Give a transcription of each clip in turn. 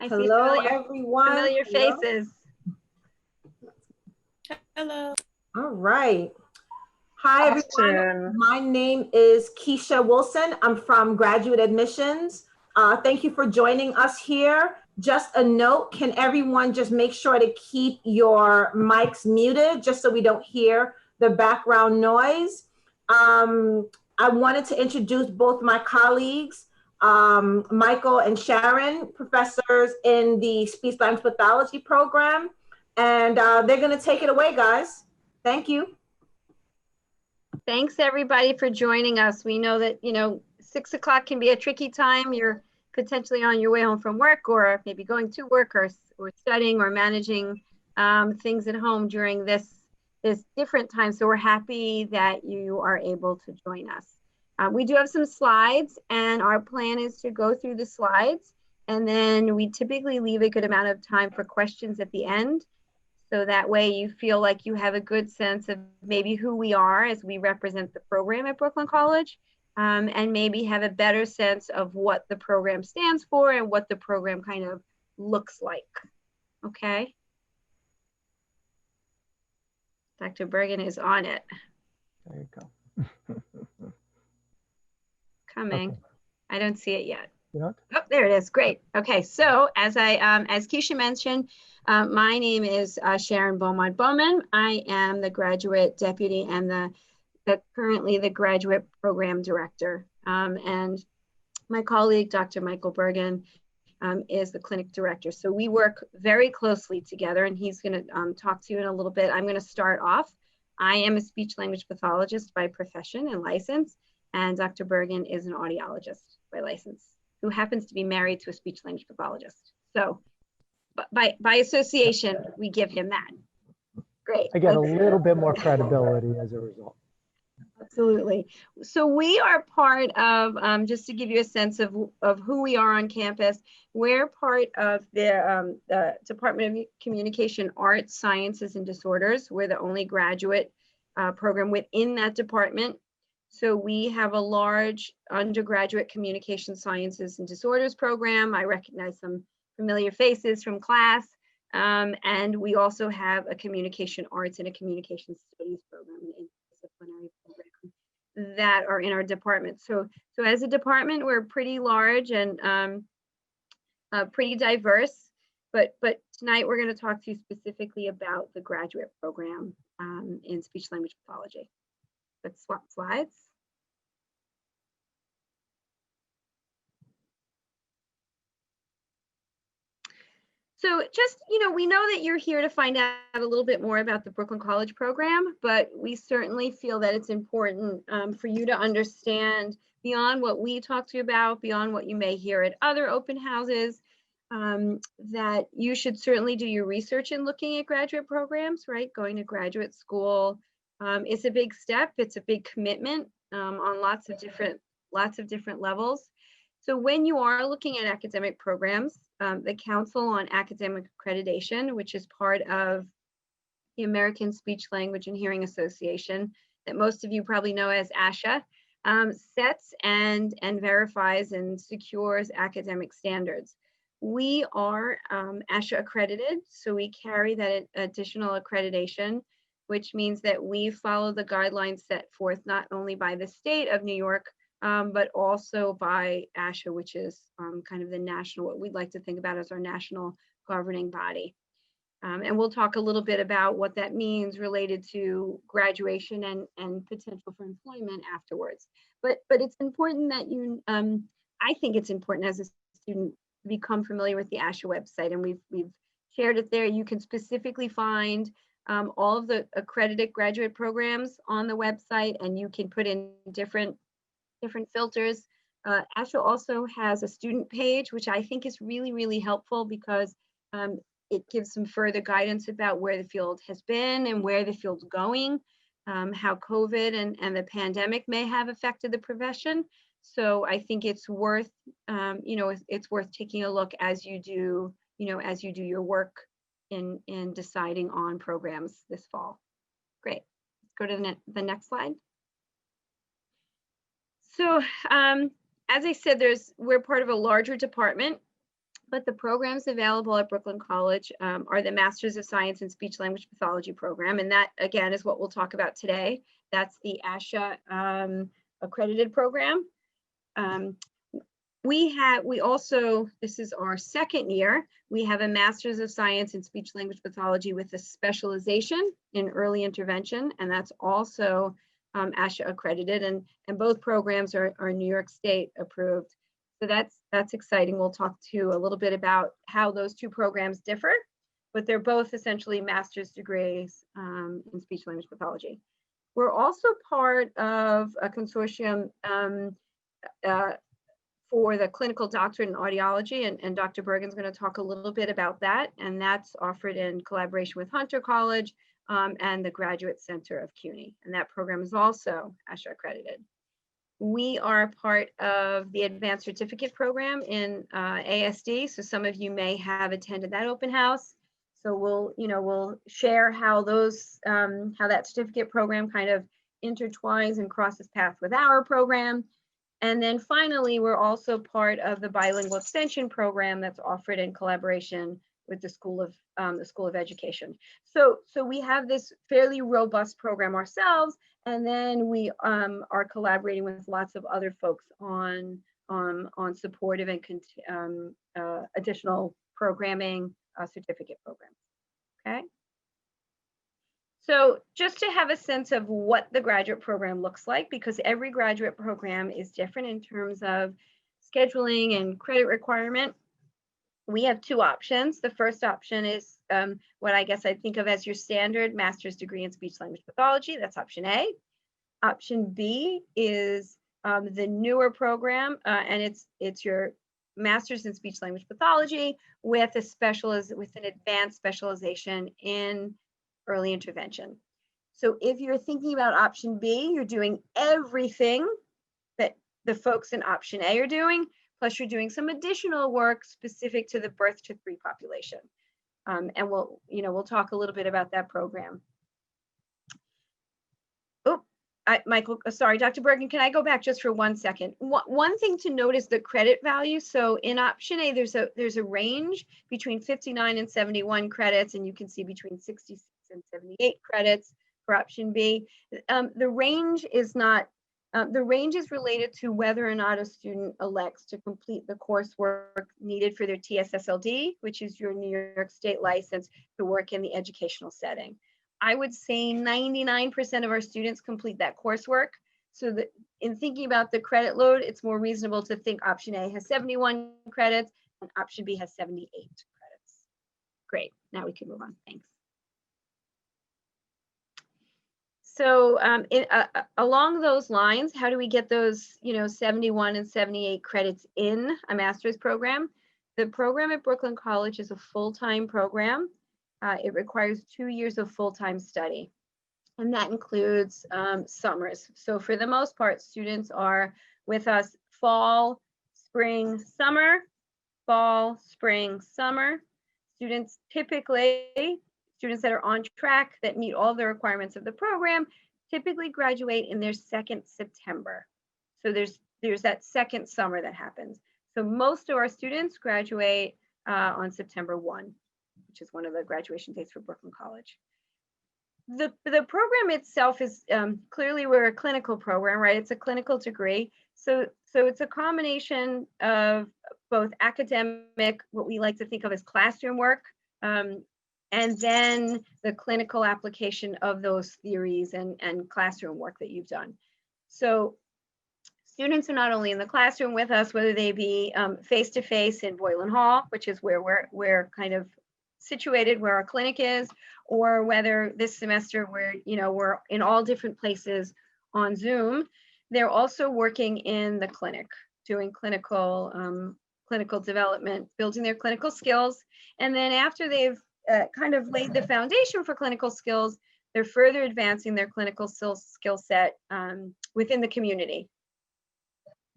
I see Hello, everyone. familiar Hello. faces. Hello. All right. Hi, everyone. My name is Keisha Wilson. I'm from Graduate Admissions. Thank you for joining us here. Just a note, can everyone just make sure to keep your mics muted just so we don't hear the background noise? I wanted to introduce both my colleagues, Michael and Sharon, professors in the Speech Language Pathology program. And they're going to take it away, guys. Thank you. Thanks everybody for joining us. We know that, 6 o'clock can be a tricky time. You're potentially on your way home from work, or maybe going to work, or studying, or managing things at home during this different time. So we're happy that you are able to join us. We do have some slides, and our plan is to go through the slides, and then we typically leave a good amount of time for questions at the end. So that way you feel like you have a good sense of maybe who we are as we represent the program at Brooklyn College, and maybe have a better sense of what the program stands for and what the program kind of looks like. Okay. Dr. Bergen is on it. There you go. Coming. Okay. I don't see it yet. Yeah. Oh, there it is. Great. Okay. So as Keisha mentioned, my name is Sharon Beaumont-Bowman. I am the graduate deputy and currently the graduate program director. And my colleague, Dr. Michael Bergen, is the clinic director. So we work very closely together, and he's going to talk to you in a little bit. I'm going to start off. I am a speech language pathologist by profession and license, and Dr. Bergen is an audiologist by license, who happens to be married to a speech language pathologist. So by association, we give him that. Great. I get a little bit more credibility as a result. Absolutely. So we are part of, just to give you a sense of who we are on campus, we're part of the Department of Communication, Arts, Sciences, and Disorders. We're the only graduate program within that department. So we have a large undergraduate communication sciences and disorders program. I recognize some familiar faces from class. And we also have a communication arts and a communication studies program, an interdisciplinary program that are in our department. So as a department, we're pretty large and pretty diverse. But tonight we're going to talk to you specifically about the graduate program in speech language pathology. Let's swap slides. So just, we know that you're here to find out a little bit more about the Brooklyn College program, but we certainly feel that it's important for you to understand beyond what we talk to you about, beyond what you may hear at other open houses, that you should certainly do your research in looking at graduate programs, right? Going to graduate school is a big step. It's a big commitment on lots of different levels. So when you are looking at academic programs, the Council on Academic Accreditation, which is part of the American Speech, Language, and Hearing Association, that most of you probably know as ASHA, sets and verifies and secures academic standards. We are ASHA accredited, so we carry that additional accreditation, which means that we follow the guidelines set forth not only by the state of New York, but also by ASHA, which is kind of the national, what we'd like to think about as our national governing body. And we'll talk a little bit about what that means related to graduation and potential for employment afterwards. But it's important that you, I think it's important as a student to become familiar with the ASHA website, and we've shared it there. You can specifically find all of the accredited graduate programs on the website, and you can put in different filters. ASHA also has a student page, which I think is really, really helpful because it gives some further guidance about where the field has been and where the field's going, how COVID and the pandemic may have affected the profession. So I think it's worth, it's worth taking a look as you do, as you do your work in deciding on programs this fall. Great. Let's go to the next slide. So as I said, we're part of a larger department. But the programs available at Brooklyn College are the Masters of Science in Speech Language Pathology program. And that, again, is what we'll talk about today. That's the ASHA accredited program. We also, this is our second year, we have a Masters of Science in Speech Language Pathology with a specialization in early intervention. And that's also ASHA accredited. And both programs are New York State approved. So that's exciting. We'll talk to a little bit about how those two programs differ, but they're both essentially master's degrees in speech language pathology. We're also part of a consortium for the clinical doctorate in audiology, and Dr. Bergen's going to talk a little bit about that, and that's offered in collaboration with Hunter College and the Graduate Center of CUNY, and that program is also ASHA accredited. We are part of the Advanced Certificate Program in ASD. So some of you may have attended that open house. So we'll share how how that certificate program kind of intertwines and crosses paths with our program. And then finally, we're also part of the bilingual extension program that's offered in collaboration with the School of Education. So we have this fairly robust program ourselves, and then we are collaborating with lots of other folks on supportive and additional programming certificate programs. Okay. So just to have a sense of what the graduate program looks like, because every graduate program is different in terms of scheduling and credit requirement. We have two options. The first option is what I guess I think of as your standard master's degree in speech language pathology. That's option A. Option B is the newer program, and it's your master's in speech language pathology with an advanced specialization in early intervention. So if you're thinking about option B, you're doing everything that the folks in option A are doing, plus you're doing some additional work specific to the birth to 3 population. And we'll talk a little bit about that program. Oh, Michael, sorry, Dr. Bergen, can I go back just for 1 second? One thing to note is the credit value. So in option A, there's a range between 59 and 71 credits, and you can see between 66 and 78 credits for option B. The range is not the range is related to whether or not a student elects to complete the coursework needed for their TSSLD, which is your New York State license to work in the educational setting. I would say 99% of our students complete that coursework. So that in thinking about the credit load, it's more reasonable to think option A has 71 credits and option B has 78 credits. Great, now we can move on, thanks. So along those lines, how do we get those 71 and 78 credits in a master's program? The program at Brooklyn College is a full-time program. It requires 2 years of full-time study, and that includes summers. So for the most part, students are with us fall, spring, summer, fall, spring, summer. Students that are on track that meet all the requirements of the program typically graduate in their second September. So there's that second summer that happens. So most of our students graduate on September 1, which is one of the graduation dates for Brooklyn College. The program itself is clearly, we're a clinical program, right? It's a clinical degree. So it's a combination of both academic, what we like to think of as classroom work, and then the clinical application of those theories and classroom work that you've done. So students are not only in the classroom with us, whether they be face-to-face in Boylan Hall, which is where we're kind of situated, where our clinic is, or whether this semester we're in all different places on Zoom. They're also working in the clinic, doing clinical development, building their clinical skills. And then after they've kind of laid the foundation for clinical skills, they're further advancing their clinical skill set within the community.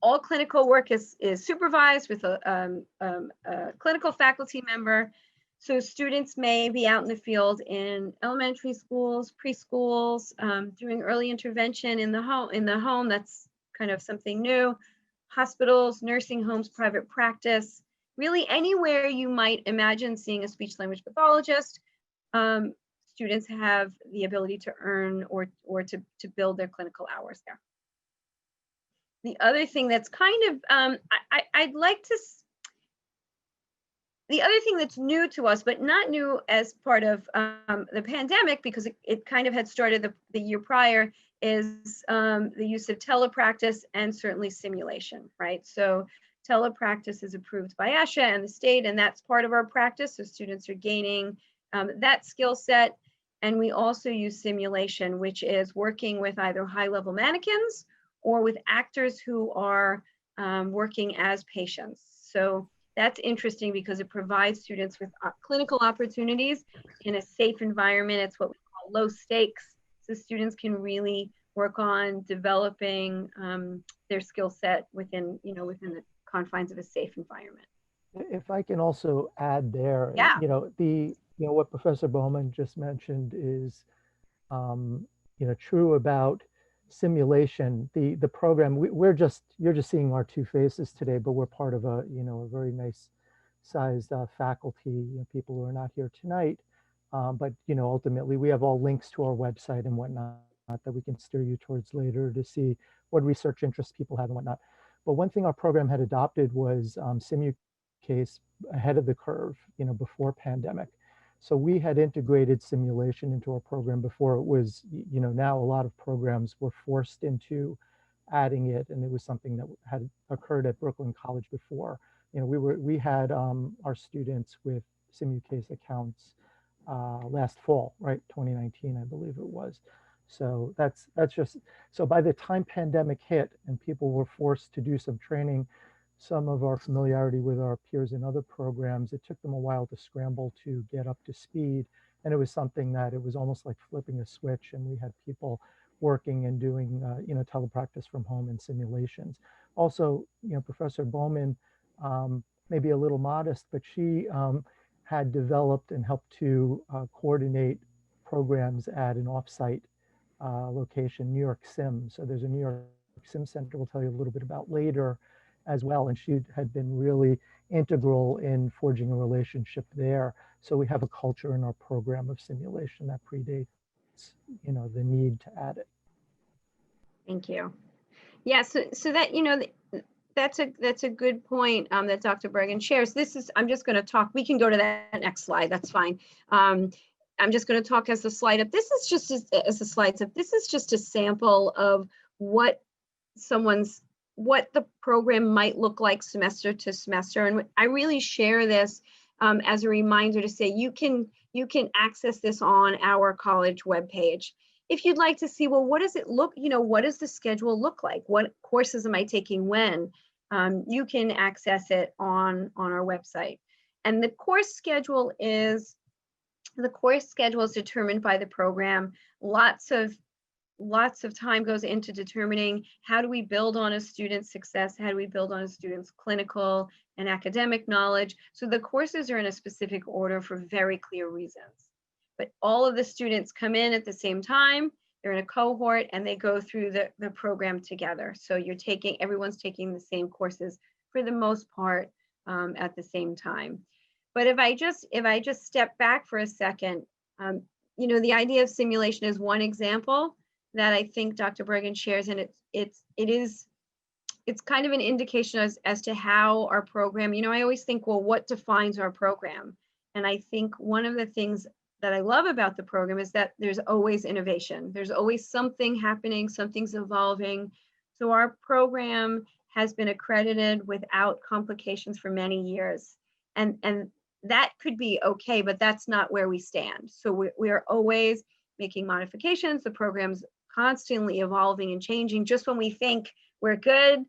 All clinical work is supervised with a clinical faculty member. So students may be out in the field in elementary schools, preschools, doing early intervention in the home. That's kind of something new. Hospitals, nursing homes, private practice. really anywhere you might imagine seeing a speech language pathologist, students have the ability to earn or to build their clinical hours there. The other thing that's kind of, I'd like to, the other thing that's new to us, but not new as part of the pandemic, because it kind of had started the year prior, is the use of telepractice and certainly simulation, right? So telepractice is approved by ASHA and the state, and that's part of our practice. So students are gaining that skill set. And we also use simulation, which is working with either high-level mannequins or with actors who are working as patients. So that's interesting because it provides students with clinical opportunities in a safe environment. It's what we call low stakes. So students can really work on developing their skill set within the confines of a safe environment. If I can also add there, Yeah. What Professor Bowman just mentioned is, true about simulation. The program, you're just seeing our two faces today, but we're part of a very nice sized faculty, people who are not here tonight. But ultimately we have all links to our website and whatnot that we can steer you towards later to see what research interests people have and whatnot. But one thing our program had adopted was SimuCase ahead of the curve, before pandemic. So we had integrated simulation into our program before it was, now a lot of programs were forced into adding it, and it was something that had occurred at Brooklyn College before. We had our students with SimuCase accounts last fall, right? 2019, I believe it was. So that's just, so by the time pandemic hit and people were forced to do some training, some of our familiarity with our peers in other programs, it took them a while to scramble to get up to speed. And it was something that it was almost like flipping a switch, and we had people working and doing, telepractice from home and simulations. Also, Professor Bowman, maybe a little modest, but she had developed and helped to coordinate programs at an offsite location, New York Sim. So there's a New York Sim Center we'll tell you a little bit about later as well. And she had been really integral in forging a relationship there. So we have a culture in our program of simulation that predates, the need to add it. Thank you. Yeah, so that, that's a good point that Dr. Bergen shares. I'm just going to talk, we can go to that next slide, that's fine. I'm just going to talk as the slide up. This is just as the slides up. This is just a sample of what the program might look like semester to semester. And I really share this as a reminder to say you can access this on our college webpage. If you'd like to see, well, what does it look, what does the schedule look like? What courses am I taking when? You can access it on our website. And the course schedule is determined by the program. Lots of time goes into determining how do we build on a student's success, how do we build on a student's clinical and academic knowledge. So the courses are in a specific order for very clear reasons. But all of the students come in at the same time, they're in a cohort, and they go through the program together. So everyone's taking the same courses for the most part at the same time. But if I just step back for a second, the idea of simulation is one example that I think Dr. Bergen shares, and it's kind of an indication as to how our program, I always think, well, what defines our program? And I think one of the things that I love about the program is that there's always innovation. There's always something happening, something's evolving. So our program has been accredited without complications for many years. And that could be okay, but that's not where we stand. So we are always making modifications. The program's constantly evolving and changing. Just when we think we're good,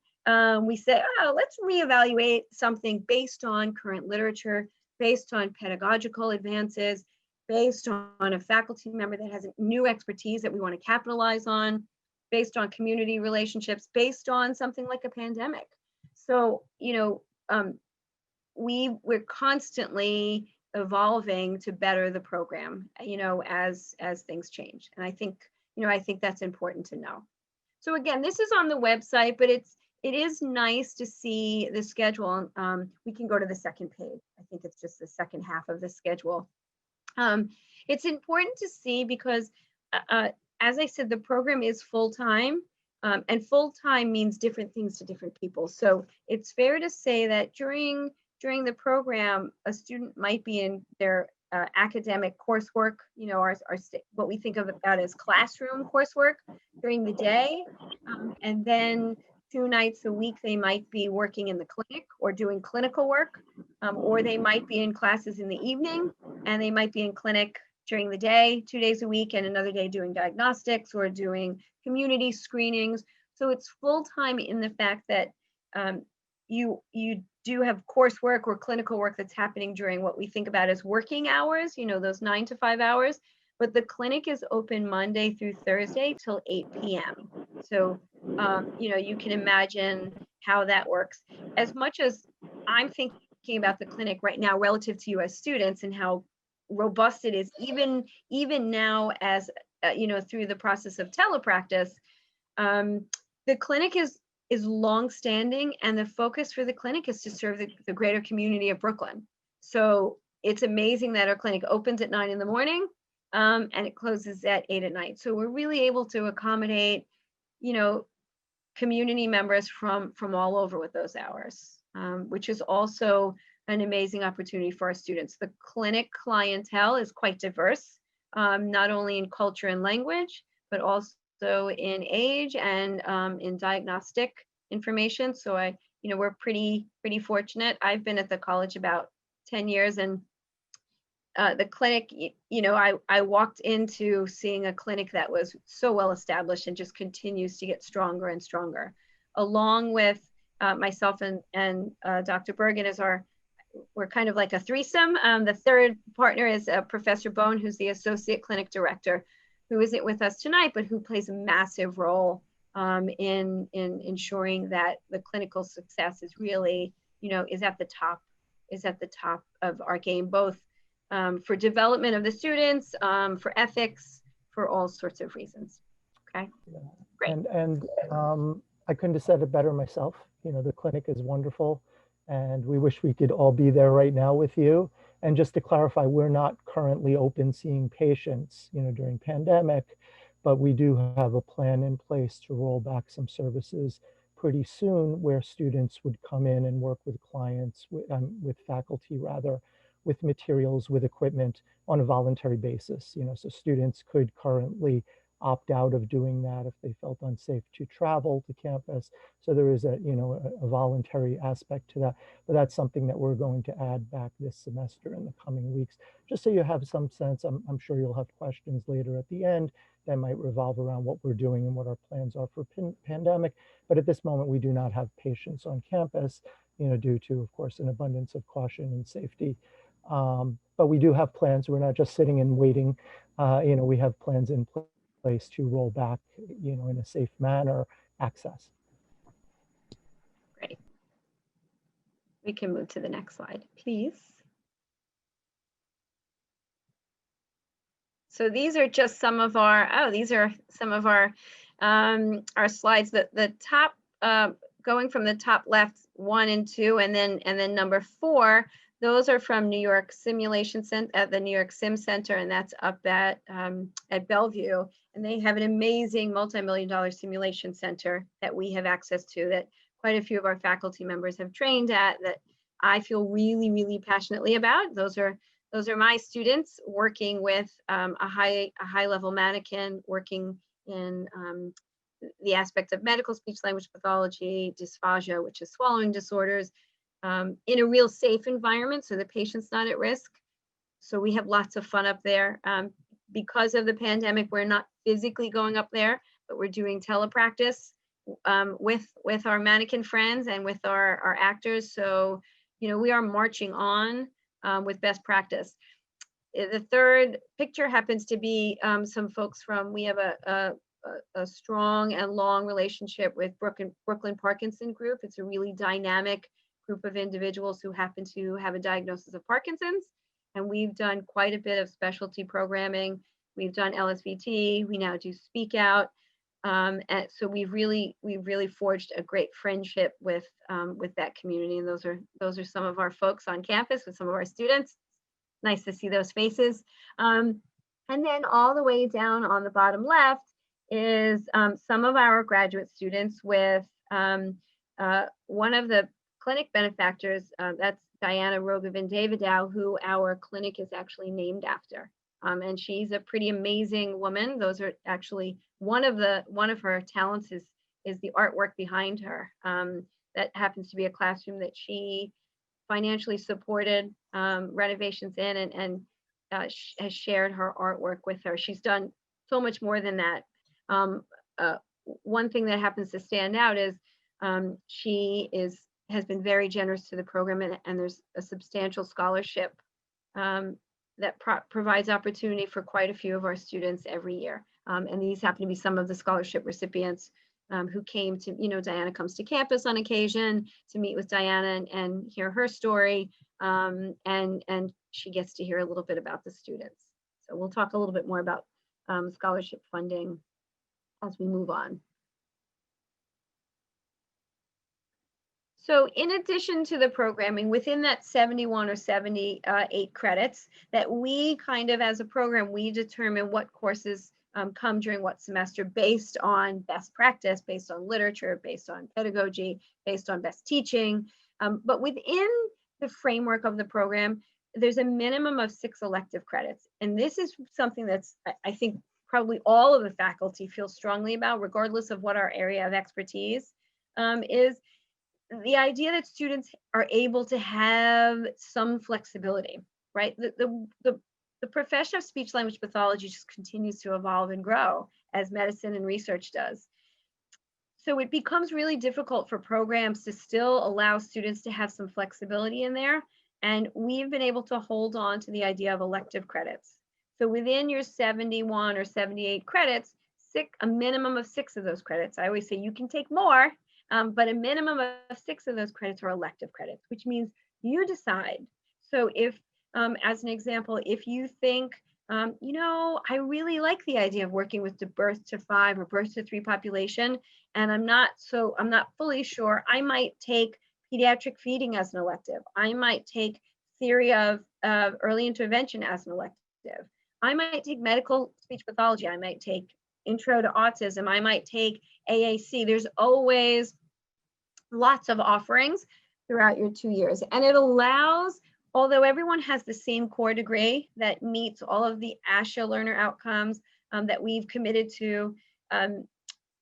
we say, oh, let's reevaluate something based on current literature, based on pedagogical advances, based on a faculty member that has new expertise that we want to capitalize on, based on community relationships, based on something like a pandemic. So, we're constantly evolving to better the program, as things change. And I think that's important to know. So again, this is on the website, but it is nice to see the schedule. We can go to the second page. I think it's just the second half of the schedule. It's important to see because, as I said, the program is full-time, and full-time means different things to different people. So it's fair to say that during the program, a student might be in their academic coursework, what we think of about as classroom coursework during the day, and then 2 nights a week they might be working in the clinic or doing clinical work, or they might be in classes in the evening, and they might be in clinic during the day 2 days a week, and another day doing diagnostics or doing community screenings. So it's full-time in the fact that you do have coursework or clinical work that's happening during what we think about as working hours, those 9 to 5 hours. But the clinic is open Monday through Thursday till 8 p.m. So, you can imagine how that works. As much as I'm thinking about the clinic right now relative to you as students and how robust it is, even now as, through the process of telepractice, the clinic is long-standing, and the focus for the clinic is to serve the greater community of Brooklyn. So it's amazing that our clinic opens at 9 in the morning, and it closes at 8 at night. So we're really able to accommodate, community members from all over with those hours, which is also an amazing opportunity for our students. The clinic clientele is quite diverse, not only in culture and language, but also in age and in diagnostic information. So we're pretty fortunate. I've been at the college about 10 years, and the clinic, I walked into seeing a clinic that was so well established and just continues to get stronger and stronger. Along with myself and Dr. Bergen we're kind of like a threesome. The third partner is Professor Bone, who's the associate clinic director, who isn't with us tonight, but who plays a massive role in ensuring that the clinical success is really, is at the top of our game, both for development of the students, for ethics, for all sorts of reasons. Okay, yeah. Great. And I couldn't have said it better myself. The clinic is wonderful, and we wish we could all be there right now with you. And just to clarify, we're not currently open seeing patients, during pandemic, but we do have a plan in place to roll back some services pretty soon, where students would come in and work with clients, with faculty rather, with materials, with equipment on a voluntary basis. So students could currently opt out of doing that if they felt unsafe to travel to campus. So there is a voluntary aspect to that, but that's something that we're going to add back this semester in the coming weeks, just so you have some sense. I'm sure you'll have questions later at the end that might revolve around what we're doing and what our plans are for pandemic. But at this moment, we do not have patients on campus, due to, of course, an abundance of caution and safety. But we do have plans. We're not just sitting and waiting. We have plans in place to roll back, in a safe manner, access. Great. We can move to the next slide, please. So these are just some of our, our slides. The top, going from the top left, 1 and 2, and then number 4, those are from New York Simulation Center at the New York Sim Center, and that's up at Bellevue. And they have an amazing multi-million-dollar simulation center that we have access to, that quite a few of our faculty members have trained at, that I feel really, really passionately about. Those are my students working with a high level mannequin, working in the aspects of medical speech language pathology, dysphagia, which is swallowing disorders, in a real safe environment, so the patient's not at risk. So we have lots of fun up there. Because of the pandemic, we're not physically going up there, but we're doing telepractice with our mannequin friends and with our actors. So, we are marching on with best practice. The third picture happens to be some folks we have a strong and long relationship with Brooklyn Parkinson Group. It's a really dynamic group of individuals who happen to have a diagnosis of Parkinson's. And we've done quite a bit of specialty programming. We've done LSVT, we now do Speak Out. And so we've really forged a great friendship with that community, and those are some of our folks on campus with some of our students. Nice to see those faces. And then all the way down on the bottom left is some of our graduate students with one of the clinic benefactors, that's Diana Rogovin-Davidow, who our clinic is actually named after. And she's a pretty amazing woman. Those are actually one of her talents is the artwork behind her. That happens to be a classroom that she financially supported renovations in, and has shared her artwork with her. She's done so much more than that. One thing that happens to stand out is she has been very generous to the program, and there's a substantial scholarship that provides opportunity for quite a few of our students every year. And these happen to be some of the scholarship recipients who came to, Diana comes to campus on occasion to meet with Diana and hear her story. And she gets to hear a little bit about the students. So we'll talk a little bit more about scholarship funding as we move on. So in addition to the programming, within that 71 or 78 credits that we kind of, as a program, we determine what courses come during what semester based on best practice, based on literature, based on pedagogy, based on best teaching. But within the framework of the program, there's a minimum of 6 elective credits. And this is something that's, I think, probably all of the faculty feel strongly about, regardless of what our area of expertise is. The idea that students are able to have some flexibility, right? The profession of speech language pathology just continues to evolve and grow as medicine and research does. So it becomes really difficult for programs to still allow students to have some flexibility in there. And we've been able to hold on to the idea of elective credits. So within your 71 or 78 credits, a minimum of 6 of those credits. I always say you can take more, but a minimum of 6 of those credits are elective credits, which means you decide. So if, as an example, if you think, I really like the idea of working with the birth to 5 or birth to 3 population, and I'm not fully sure, I might take pediatric feeding as an elective. I might take theory of early intervention as an elective. I might take medical speech pathology. I might take intro to autism. I might take AAC. There's always lots of offerings throughout your 2 years. And it allows, although everyone has the same core degree that meets all of the ASHA learner outcomes that we've committed to,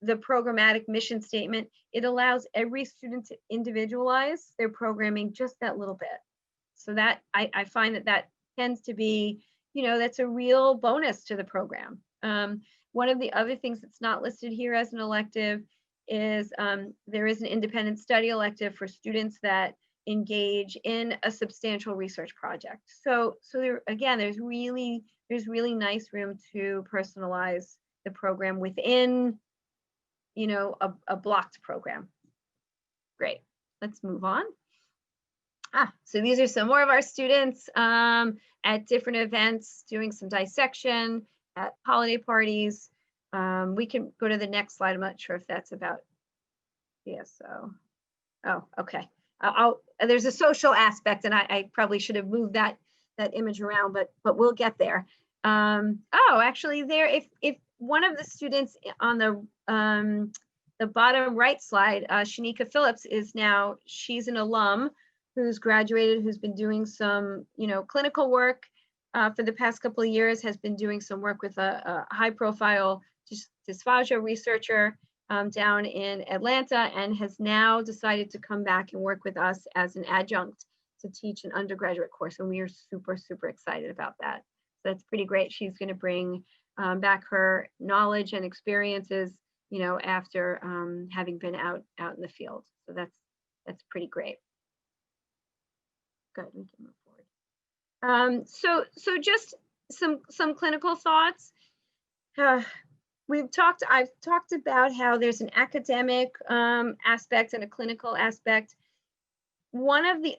the programmatic mission statement, it allows every student to individualize their programming just that little bit. So that I find that tends to be, that's a real bonus to the program. One of the other things that's not listed here as an elective is there is an independent study elective for students that engage in a substantial research project. So there, again, there's really nice room to personalize the program within, a blocked program. Great, let's move on. So these are some more of our students at different events doing some dissection, at holiday parties. We can go to the next slide. I'm not sure if that's about DSO. Oh, okay. There's a social aspect, and I probably should have moved that image around, but we'll get there. Actually, if one of the students on the bottom right slide, Shanika Phillips, she's an alum who's graduated, who's been doing some, clinical work for the past couple of years, has been doing some work with a high-profile dysphagia researcher down in Atlanta, and has now decided to come back and work with us as an adjunct to teach an undergraduate course. And we are super, super excited about that. So that's pretty great. She's going to bring back her knowledge and experiences, after having been out in the field. So that's pretty great. Good, we can move forward. So just some clinical thoughts. I've talked about how there's an academic aspect and a clinical aspect. One of the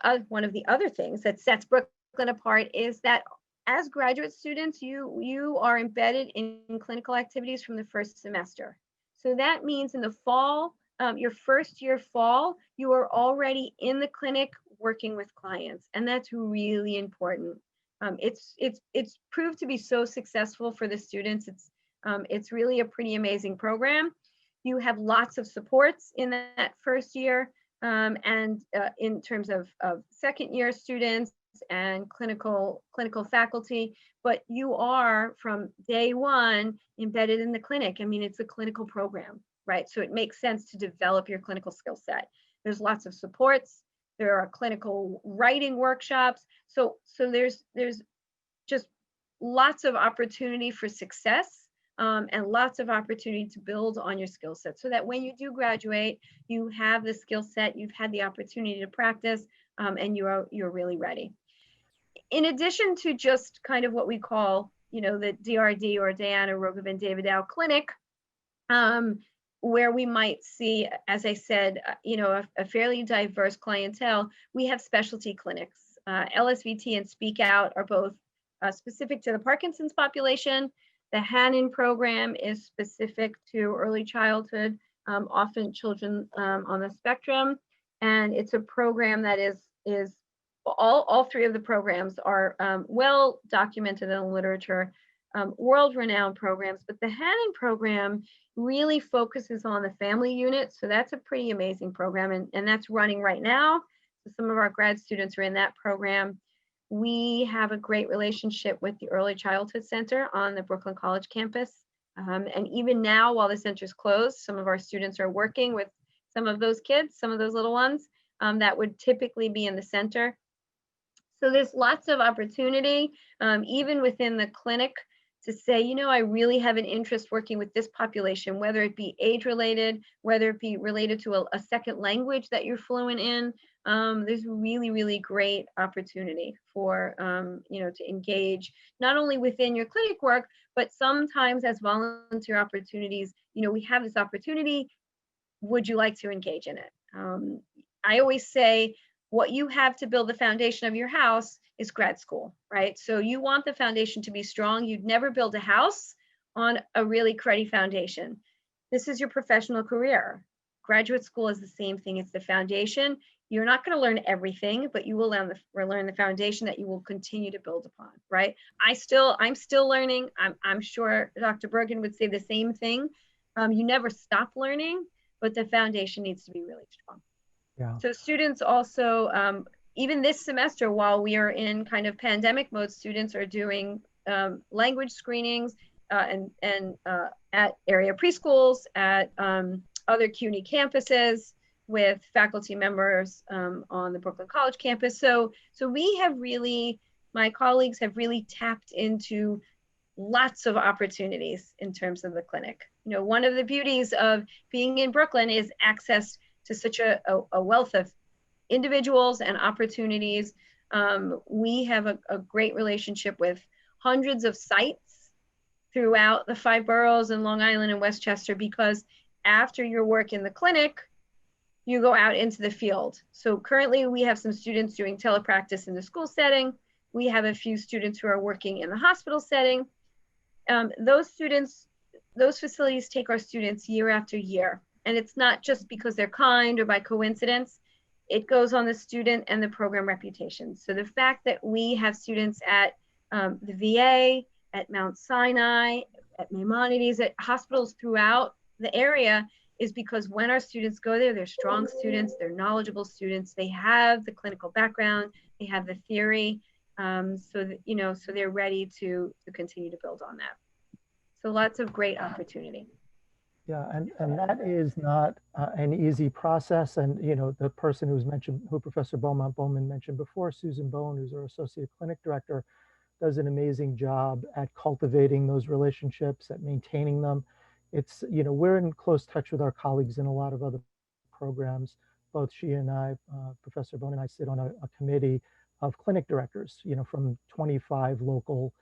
other things that sets Brooklyn apart is that as graduate students, you are embedded in clinical activities from the first semester. So that means in the fall, your first year fall, you are already in the clinic working with clients, and that's really important. It's proved to be so successful for the students. It's really a pretty amazing program. You have lots of supports in that first year, and in terms of second year students and clinical faculty, but you are from day one embedded in the clinic. I mean, it's a clinical program, right? So it makes sense to develop your clinical skill set. There's lots of supports. There are clinical writing workshops. So there's just lots of opportunity for success, and lots of opportunity to build on your skill set so that when you do graduate, you have the skill set, you've had the opportunity to practice, and you're really ready. In addition to just kind of what we call, the DRD or Diana Rogovin Davidow Clinic, where we might see, as I said, a fairly diverse clientele, we have specialty clinics. LSVT and Speak Out are both specific to the Parkinson's population. The Hannon program is specific to early childhood, often children on the spectrum. And it's a program that is all three of the programs are well documented in the literature, world-renowned programs. But the Hannon program really focuses on the family unit. So that's a pretty amazing program, and that's running right now. So some of our grad students are in that program. We have a great relationship with the Early Childhood Center on the Brooklyn College campus. And even now, while the center is closed, some of our students are working with some of those kids, some of those little ones that would typically be in the center. So there's lots of opportunity, even within the clinic, to say, I really have an interest working with this population, whether it be age related, whether it be related to a second language that you're fluent in. There's really, really great opportunity for, to engage not only within your clinic work, but sometimes as volunteer opportunities. We have this opportunity. Would you like to engage in it? I always say, what you have to build the foundation of your house is grad school, right? So you want the foundation to be strong. You'd never build a house on a really cruddy foundation. This is your professional career. Graduate school is the same thing. It's the foundation. You're not going to learn everything, but you will learn the foundation that you will continue to build upon, right? I'm still learning. I'm sure Dr. Bergen would say the same thing. You never stop learning, but the foundation needs to be really strong. Yeah. So students also, even this semester, while we are in kind of pandemic mode, students are doing language screenings and at area preschools, at other CUNY campuses with faculty members on the Brooklyn College campus. So we have really, my colleagues have really tapped into lots of opportunities in terms of the clinic. One of the beauties of being in Brooklyn is access to such a wealth of individuals and opportunities. We have a great relationship with hundreds of sites throughout the 5 boroughs in Long Island and Westchester, because after your work in the clinic, you go out into the field. So currently we have some students doing telepractice in the school setting. We have a few students who are working in the hospital setting. Those facilities take our students year after year. And it's not just because they're kind or by coincidence. It goes on the student and the program reputation. So the fact that we have students at the VA, at Mount Sinai, at Maimonides, at hospitals throughout the area is because when our students go there, they're strong students, they're knowledgeable students, they have the clinical background, they have the theory, so that, so they're ready to continue to build on that. So lots of great opportunity. Yeah, and that is not an easy process. And, the person who Professor Beaumont-Bowman mentioned before, Susan Bone, who's our Associate Clinic Director, does an amazing job at cultivating those relationships, at maintaining them. It's, we're in close touch with our colleagues in a lot of other programs. Both she and I, Professor Bone and I, sit on a committee of clinic directors, from 25 local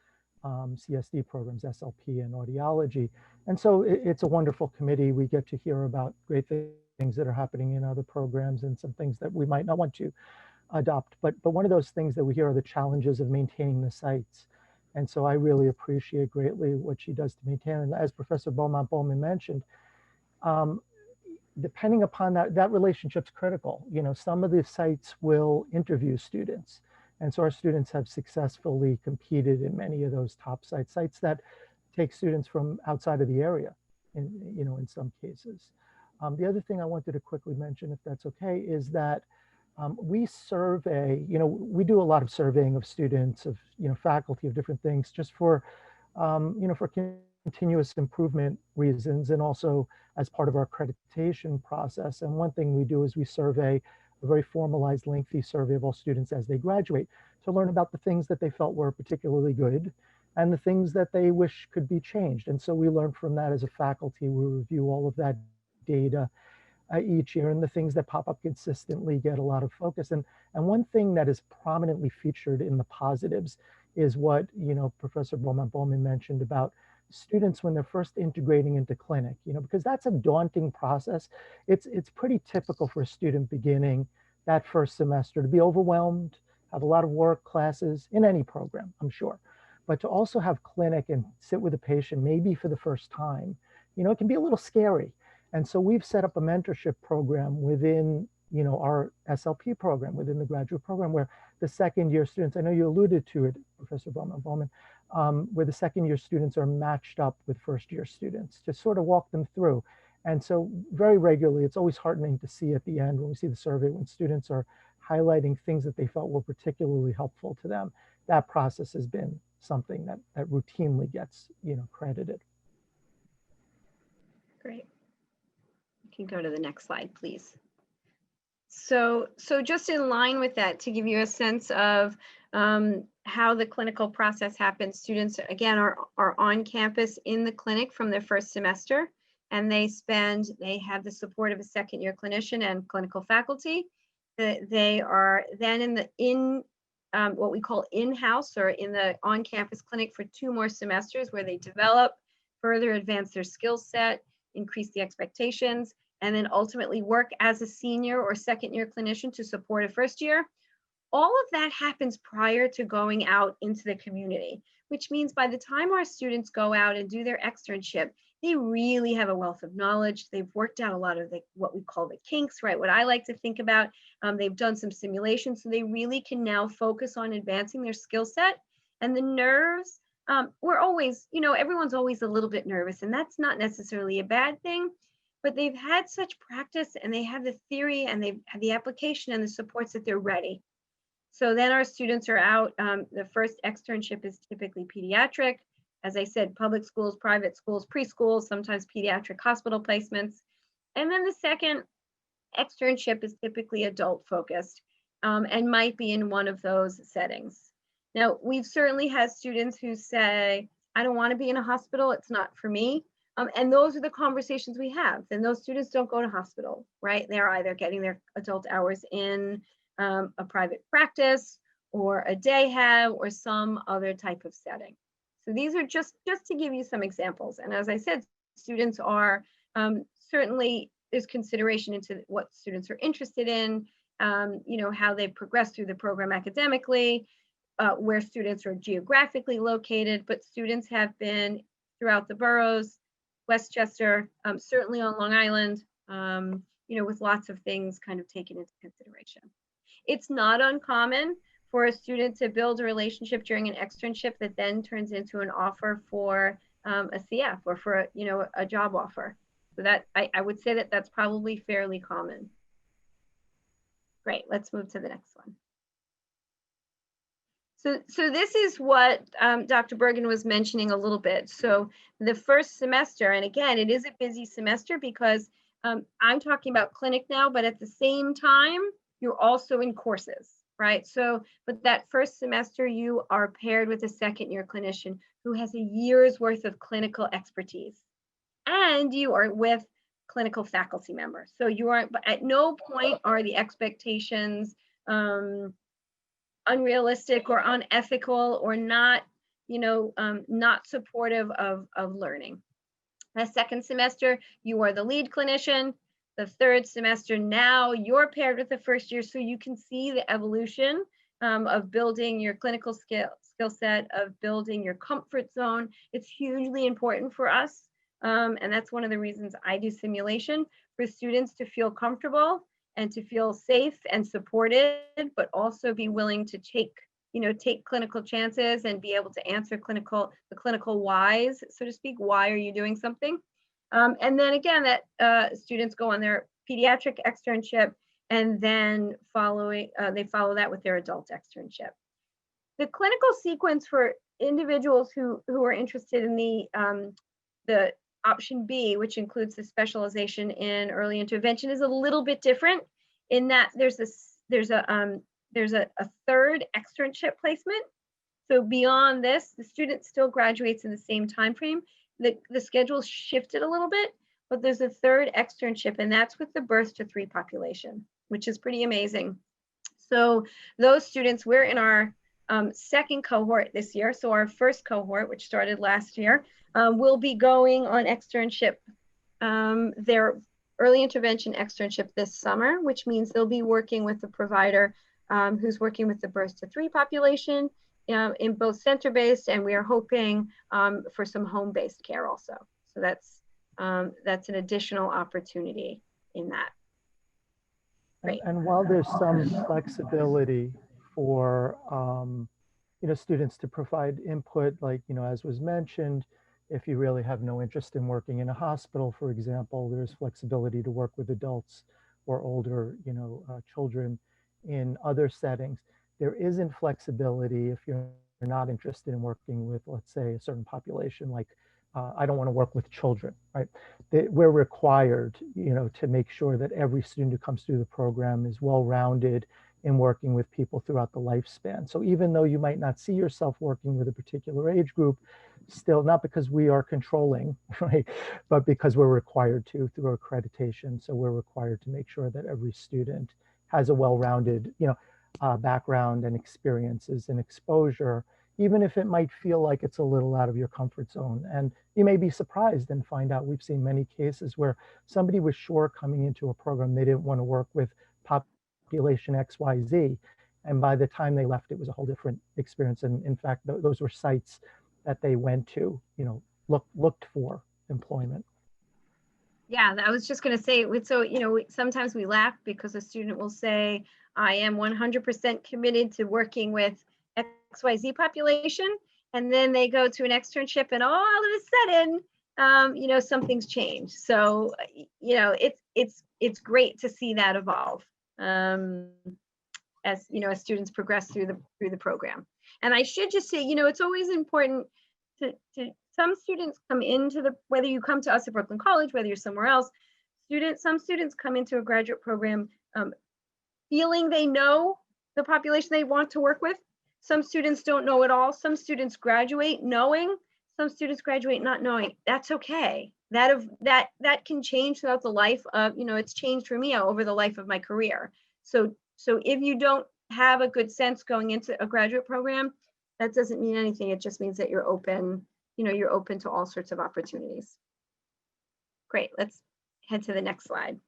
CSD programs, SLP and audiology. And so it's a wonderful committee. We get to hear about great things that are happening in other programs and some things that we might not want to adopt. But one of those things that we hear are the challenges of maintaining the sites. And so I really appreciate greatly what she does to maintain. And as Professor Beaumont-Bowman mentioned, um, depending upon that relationship's critical. You know, some of the sites will interview students. And so our students have successfully competed in many of those top sites that take students from outside of the area, in some cases. The other thing I wanted to quickly mention, if that's okay, is that we survey, we do a lot of surveying of students, of, faculty, of different things, just for, for continuous improvement reasons, and also as part of our accreditation process. And one thing we do is we survey a very formalized, lengthy survey of all students as they graduate to learn about the things that they felt were particularly good and the things that they wish could be changed. And so we learn from that as a faculty. We review all of that data each year, and the things that pop up consistently get a lot of focus. And one thing that is prominently featured in the positives is what Professor Bowman mentioned about students when they're first integrating into clinic, because that's a daunting process. It's pretty typical for a student beginning that first semester to be overwhelmed, have a lot of work, classes in any program, I'm sure. But to also have clinic and sit with a patient, maybe for the first time, it can be a little scary. And so we've set up a mentorship program within, our SLP program, within the graduate program, where the second year students, I know you alluded to it, Professor Bowman, where the second year students are matched up with first year students to sort of walk them through. And so very regularly, it's always heartening to see at the end when we see the survey, when students are highlighting things that they felt were particularly helpful to them. That process has been something that routinely gets, credited. Great. You can go to the next slide, please. So just in line with that, to give you a sense of how the clinical process happens, students, again, are on campus in the clinic from their first semester, and they have the support of a second-year clinician and clinical faculty. They are then in what we call in-house, or in the on-campus clinic, for 2 more semesters, where they develop, further advance their skill set, increase the expectations, and then ultimately work as a senior or second year clinician to support a first year. All of that happens prior to going out into the community, which means by the time our students go out and do their externship, they really have a wealth of knowledge. They've worked out a lot of what we call the kinks, right? What I like to think about, they've done some simulations, so they really can now focus on advancing their skill set. And the nerves, we're always, everyone's always a little bit nervous, and that's not necessarily a bad thing. But they've had such practice, and they have the theory, and they've had the application and the supports, that they're ready. So then our students are out. The first externship is typically pediatric. As I said, public schools, private schools, preschools, sometimes pediatric hospital placements. And then the second externship is typically adult focused, and might be in one of those settings. Now, we've certainly had students who say, I don't want to be in a hospital, it's not for me. And those are the conversations we have. And those students don't go to hospital, right? They're either getting their adult hours in a private practice, or a day hab, or some other type of setting. So these are just to give you some examples. And as I said, students are certainly, there's consideration into what students are interested in, how they progress through the program academically, where students are geographically located, but students have been throughout the boroughs, Westchester, certainly on Long Island, with lots of things kind of taken into consideration. It's not uncommon for a student to build a relationship during an externship that then turns into an offer for a CF, or for a job offer. So that I would say that's probably fairly common. Great, let's move to the next one. So this is what Dr. Bergen was mentioning a little bit. So the first semester, and again, it is a busy semester because I'm talking about clinic now, but at the same time, you're also in courses, right? So, but that first semester, you are paired with a second year clinician who has a year's worth of clinical expertise, and you are with clinical faculty members. So you are, at no point are the expectations unrealistic or unethical, or not, not supportive of learning. The second semester, you are the lead clinician. The third semester, now you're paired with the first year, so you can see the evolution of building your clinical skill set, of building your comfort zone. It's hugely important for us And that's one of the reasons I do simulation, for students to feel comfortable and to feel safe and supported, but also be willing to take clinical chances and be able to answer the clinical whys, so to speak. Why are you doing something? And then again, that students go on their pediatric externship, and then they follow that with their adult externship. The clinical sequence for individuals who are interested in the option B, which includes the specialization in early intervention, is a little bit different in that there's a third externship placement. So beyond this, the student still graduates in the same time frame. The schedule shifted a little bit, but there's a third externship, and that's with the birth to 3 population, which is pretty amazing. So those students, we're in our second cohort this year. So our first cohort, which started last year, will be going on externship, their early intervention externship this summer, which means they'll be working with the provider who's working with the birth to 3 population in both center-based, and we are hoping for some home-based care also. So that's an additional opportunity in that. Great. And while there's some flexibility for students to provide input, like as was mentioned, if you really have no interest in working in a hospital, for example, there's flexibility to work with adults or older children in other settings. There isn't flexibility if you're not interested in working with, let's say, a certain population, like I don't want to work with children, right? We're required, to make sure that every student who comes through the program is well-rounded in working with people throughout the lifespan. So even though you might not see yourself working with a particular age group, still, not because we are controlling, right, but because we're required to through accreditation. So we're required to make sure that every student has a well-rounded, background and experiences and exposure, even if it might feel like it's a little out of your comfort zone. And you may be surprised and find out, we've seen many cases where somebody was sure coming into a program they didn't want to work with population XYZ. And by the time they left, it was a whole different experience. And in fact, those were sites that they went to, looked for employment. Yeah, I was just going to say, so, sometimes we laugh because a student will say, I am 100% committed to working with XYZ population. And then they go to an externship and all of a sudden, something's changed. So, it's great to see that evolve as students progress through the program. And I should just say, it's always important to some students come into whether you come to us at Brooklyn College, whether you're somewhere else, some students come into a graduate program feeling they know the population they want to work with. Some students don't know at all. Some students graduate knowing, some students graduate not knowing. That's okay. That can change throughout the life of, it's changed for me over the life of my career. So if you don't have a good sense going into a graduate program, that doesn't mean anything. It just means that you're open, you're open to all sorts of opportunities. Great, let's head to the next slide.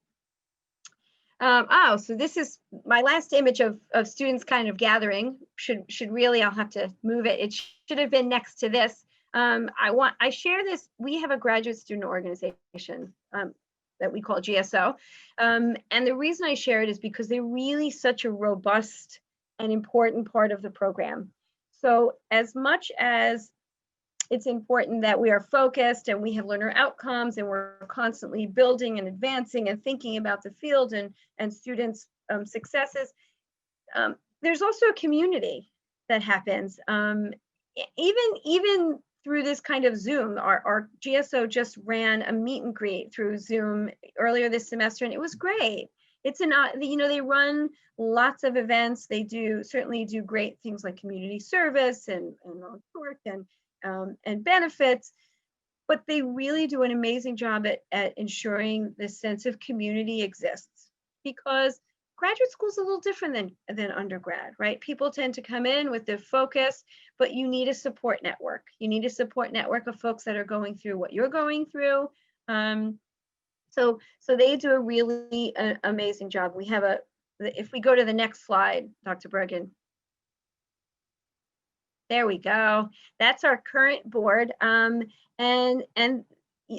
So this is my last image of students kind of gathering. Should really, I'll have to move it. It should have been next to this. I share this. We have a graduate student organization that we call GSO. And the reason I share it is because they're really such a robust and important part of the program. So as much as it's important that we are focused and we have learner outcomes and we're constantly building and advancing and thinking about the field and students' successes, there's also a community that happens. Even through this kind of Zoom, our GSO just ran a meet and greet through Zoom earlier this semester, and it was great. It's they run lots of events. They certainly do great things like community service and work and benefits, but they really do an amazing job at ensuring this sense of community exists, because graduate school is a little different than undergrad, right? People tend to come in with their focus, but you need a support network. You need a support network of folks that are going through what you're going through. So they do a really amazing job. We have if we go to the next slide, Dr. Bergen. There we go. That's our current board. And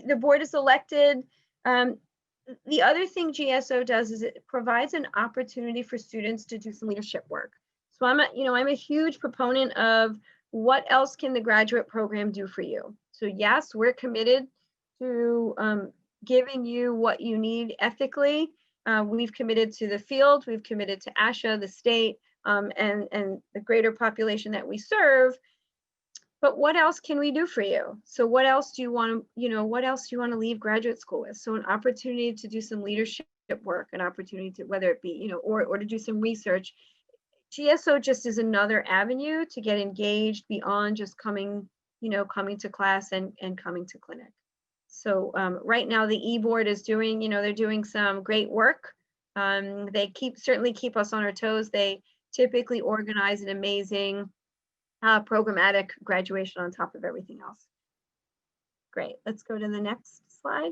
the board is elected. The other thing GSO does is it provides an opportunity for students to do some leadership work. So I'm a huge proponent of what else can the graduate program do for you. So yes, we're committed to giving you what you need ethically. We've committed to the field, we've committed to ASHA, the state, and the greater population that we serve. But what else can we do for you? So what else do you want to, what else do you want to leave graduate school with? So an opportunity to do some leadership work, an opportunity to, whether it be, or to do some research. GSO just is another avenue to get engaged beyond just coming to class and coming to clinic. So right now the e-board is doing, they're doing some great work. They certainly keep us on our toes. They typically organize an amazing programmatic graduation on top of everything else. Great, let's go to the next slide.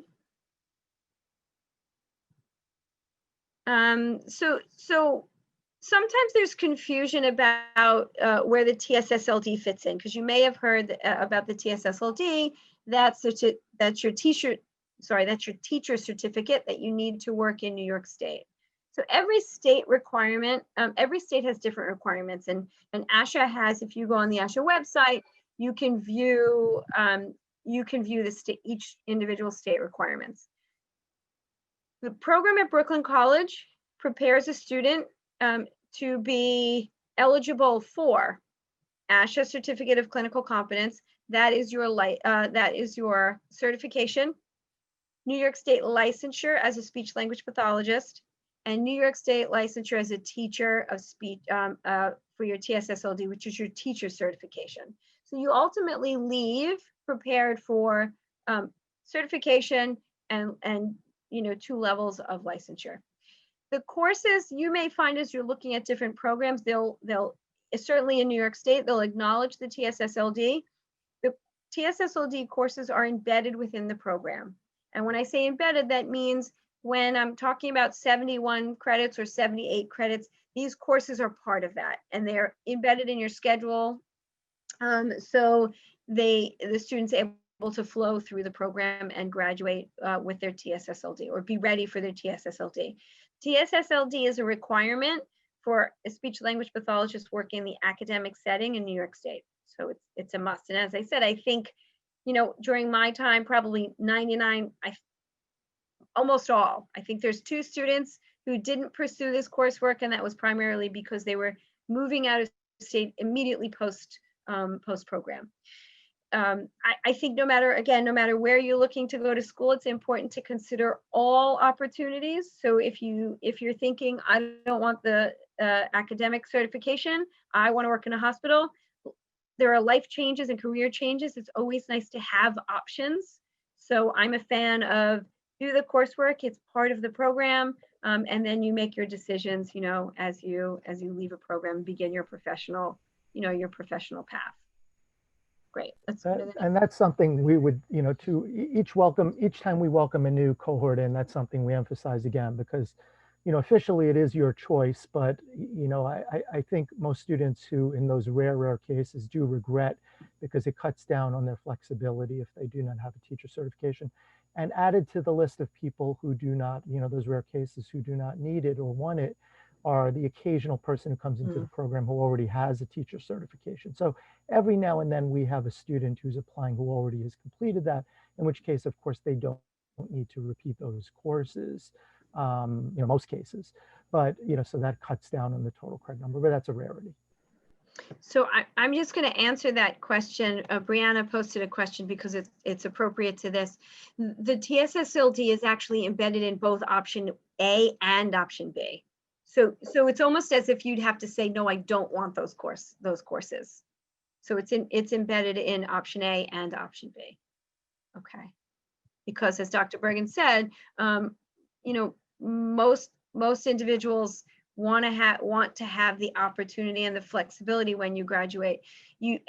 So sometimes there's confusion about where the TSSLD fits in, because you may have heard about the TSSLD. That's your teacher certificate that you need to work in New York State. So every state requirement, every state has different requirements, and ASHA has, if you go on the ASHA website, you can view each individual state requirements. The program at Brooklyn College prepares a student to be eligible for ASHA Certificate of Clinical Competence. That is your certification, New York State licensure as a speech language pathologist, and New York State licensure as a teacher of speech for your TSSLD, which is your teacher certification. So you ultimately leave prepared for certification and 2 levels of licensure. The courses you may find as you're looking at different programs, they'll certainly in New York State, they'll acknowledge the TSSLD. The TSSLD courses are embedded within the program. And when I say embedded, that means when I'm talking about 71 credits or 78 credits, these courses are part of that, and they're embedded in your schedule. So the students are able to flow through the program and graduate with their TSSLD or be ready for their TSSLD. TSSLD is a requirement for a speech language pathologist working in the academic setting in New York State. So it's a must. And as I said, I think, during my time, probably 99, almost all. I think there's 2 students who didn't pursue this coursework, and that was primarily because they were moving out of state immediately post program. I think no matter where you're looking to go to school, it's important to consider all opportunities. So if you're thinking, I don't want the academic certification, I want to work in a hospital, there are life changes and career changes. It's always nice to have options. So I'm a fan of do the coursework, it's part of the program, and then you make your decisions, as you leave a program, begin your professional path. Great. Let's go to the next. And that's something we would, each time we welcome a new cohort in, that's something we emphasize again, because, officially it is your choice, but, I think most students who in those rare cases do regret, because it cuts down on their flexibility if they do not have a teacher certification. And added to the list of people who do not, those rare cases who do not need it or want it, are the occasional person who comes into the program who already has a teacher certification. So every now and then we have a student who's applying who already has completed that, in which case, of course, they don't need to repeat those courses, most cases. But, so that cuts down on the total credit number, but that's a rarity. So I'm just going to answer that question. Brianna posted a question because it's appropriate to this. The TSSLD is actually embedded in both option A and option B. So it's almost as if you'd have to say, no, I don't want those courses. So it's embedded in option A and option B. Okay. Because as Dr. Bergen said, most individuals want to have the opportunity and the flexibility when you graduate.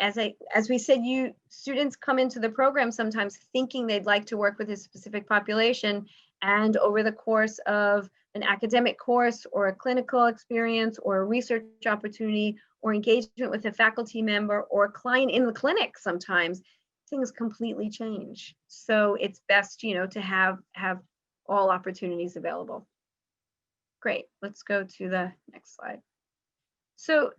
As we said, students come into the program sometimes thinking they'd like to work with a specific population, and over the course of an academic course or a clinical experience or a research opportunity or engagement with a faculty member or a client in the clinic, sometimes things completely change. So it's best, you know, to have all opportunities available. Great. Let's go to the next slide. So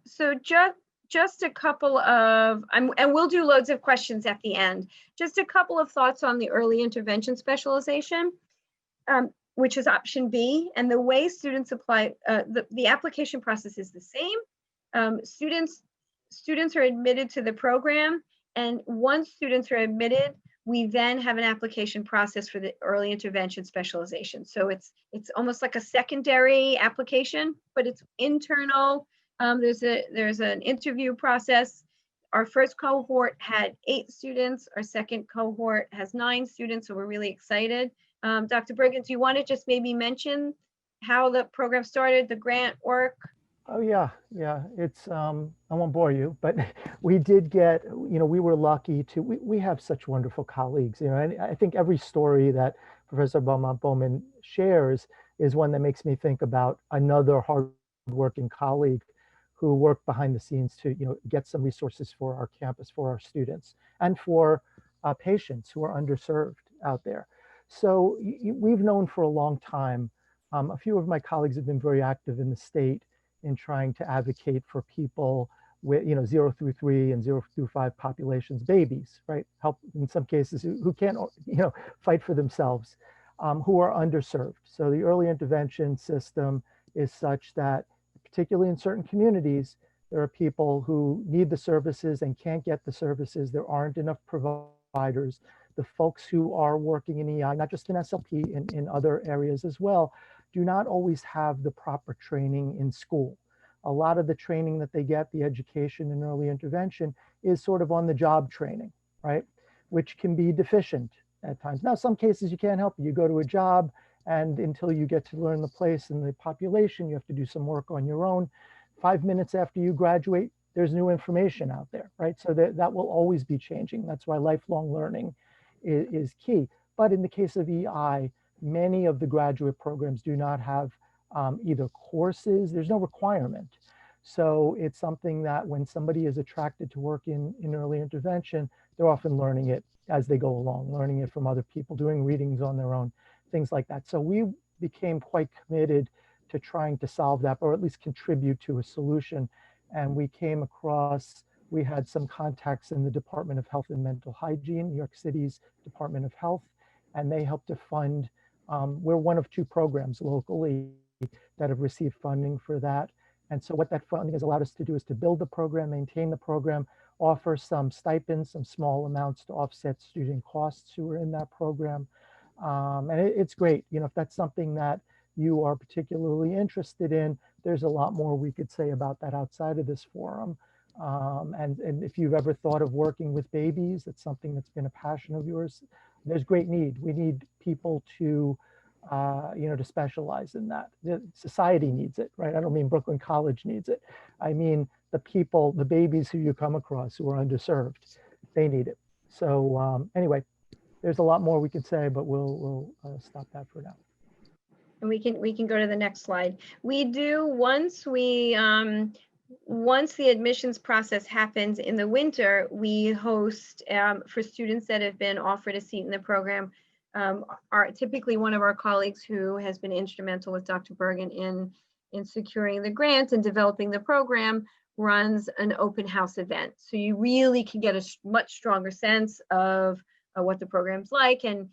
just a couple of, and we'll do loads of questions at the end. Just a couple of thoughts on the early intervention specialization, which is option B. And the way students apply, the application process is the same. Students are admitted to the program, and once students are admitted, we then have an application process for the early intervention specialization. So it's almost like a secondary application, but it's internal. There's an interview process. Our first cohort had 8 students. Our second cohort has 9 students, so we're really excited. Dr. Bergen, do you want to just maybe mention how the program started, the grant work? Oh yeah, yeah. It's I won't bore you, but we did get, you know, we were lucky to, we have such wonderful colleagues, you know, and I think every story that Professor Beaumont-Bowman shares is one that makes me think about another hardworking colleague who worked behind the scenes to, you know, get some resources for our campus, for our students, and for patients who are underserved out there. So we've known for a long time. A few of my colleagues have been very active in the state in trying to advocate for people with, you know, 0 through 3 and 0 through 5 populations, babies, right? Help in some cases who can't, you know, fight for themselves, who are underserved. So the early intervention system is such that, particularly in certain communities, there are people who need the services and can't get the services. There aren't enough providers. The folks who are working in EI, not just in SLP, in other areas as well, do not always have the proper training in school. A lot of the training that they get, the education in early intervention, is sort of on the job training, right? Which can be deficient at times. Now, some cases you can't help it. You go to a job, and until you get to learn the place and the population, you have to do some work on your own. 5 minutes after you graduate, there's new information out there, right? So that will always be changing. That's why lifelong learning is key. But in the case of EI, many of the graduate programs do not have either courses, there's no requirement. So it's something that when somebody is attracted to work in early intervention, they're often learning it as they go along, learning it from other people, doing readings on their own, things like that. So we became quite committed to trying to solve that, or at least contribute to a solution. And we came across, we had some contacts in the Department of Health and Mental Hygiene, New York City's Department of Health, and they helped to fund, we're one of 2 programs locally that have received funding for that. And so what that funding has allowed us to do is to build the program, maintain the program, offer some stipends, some small amounts to offset student costs who are in that program. And it's great. You know, if that's something that you are particularly interested in, there's a lot more we could say about that outside of this forum. And if you've ever thought of working with babies, it's something that's been a passion of yours, there's great need. We need people to, you know, to specialize in that. The society needs it, right? I don't mean Brooklyn College needs it. I mean the people, the babies who you come across who are underserved, they need it. So anyway, there's a lot more we could say, but we'll stop that for now. And we can go to the next slide. We do, once the admissions process happens in the winter, we host for students that have been offered a seat in the program. Typically one of our colleagues who has been instrumental with Dr. Bergen in securing the grant and developing the program runs an open house event. So you really can get a much stronger sense of what the program's like, and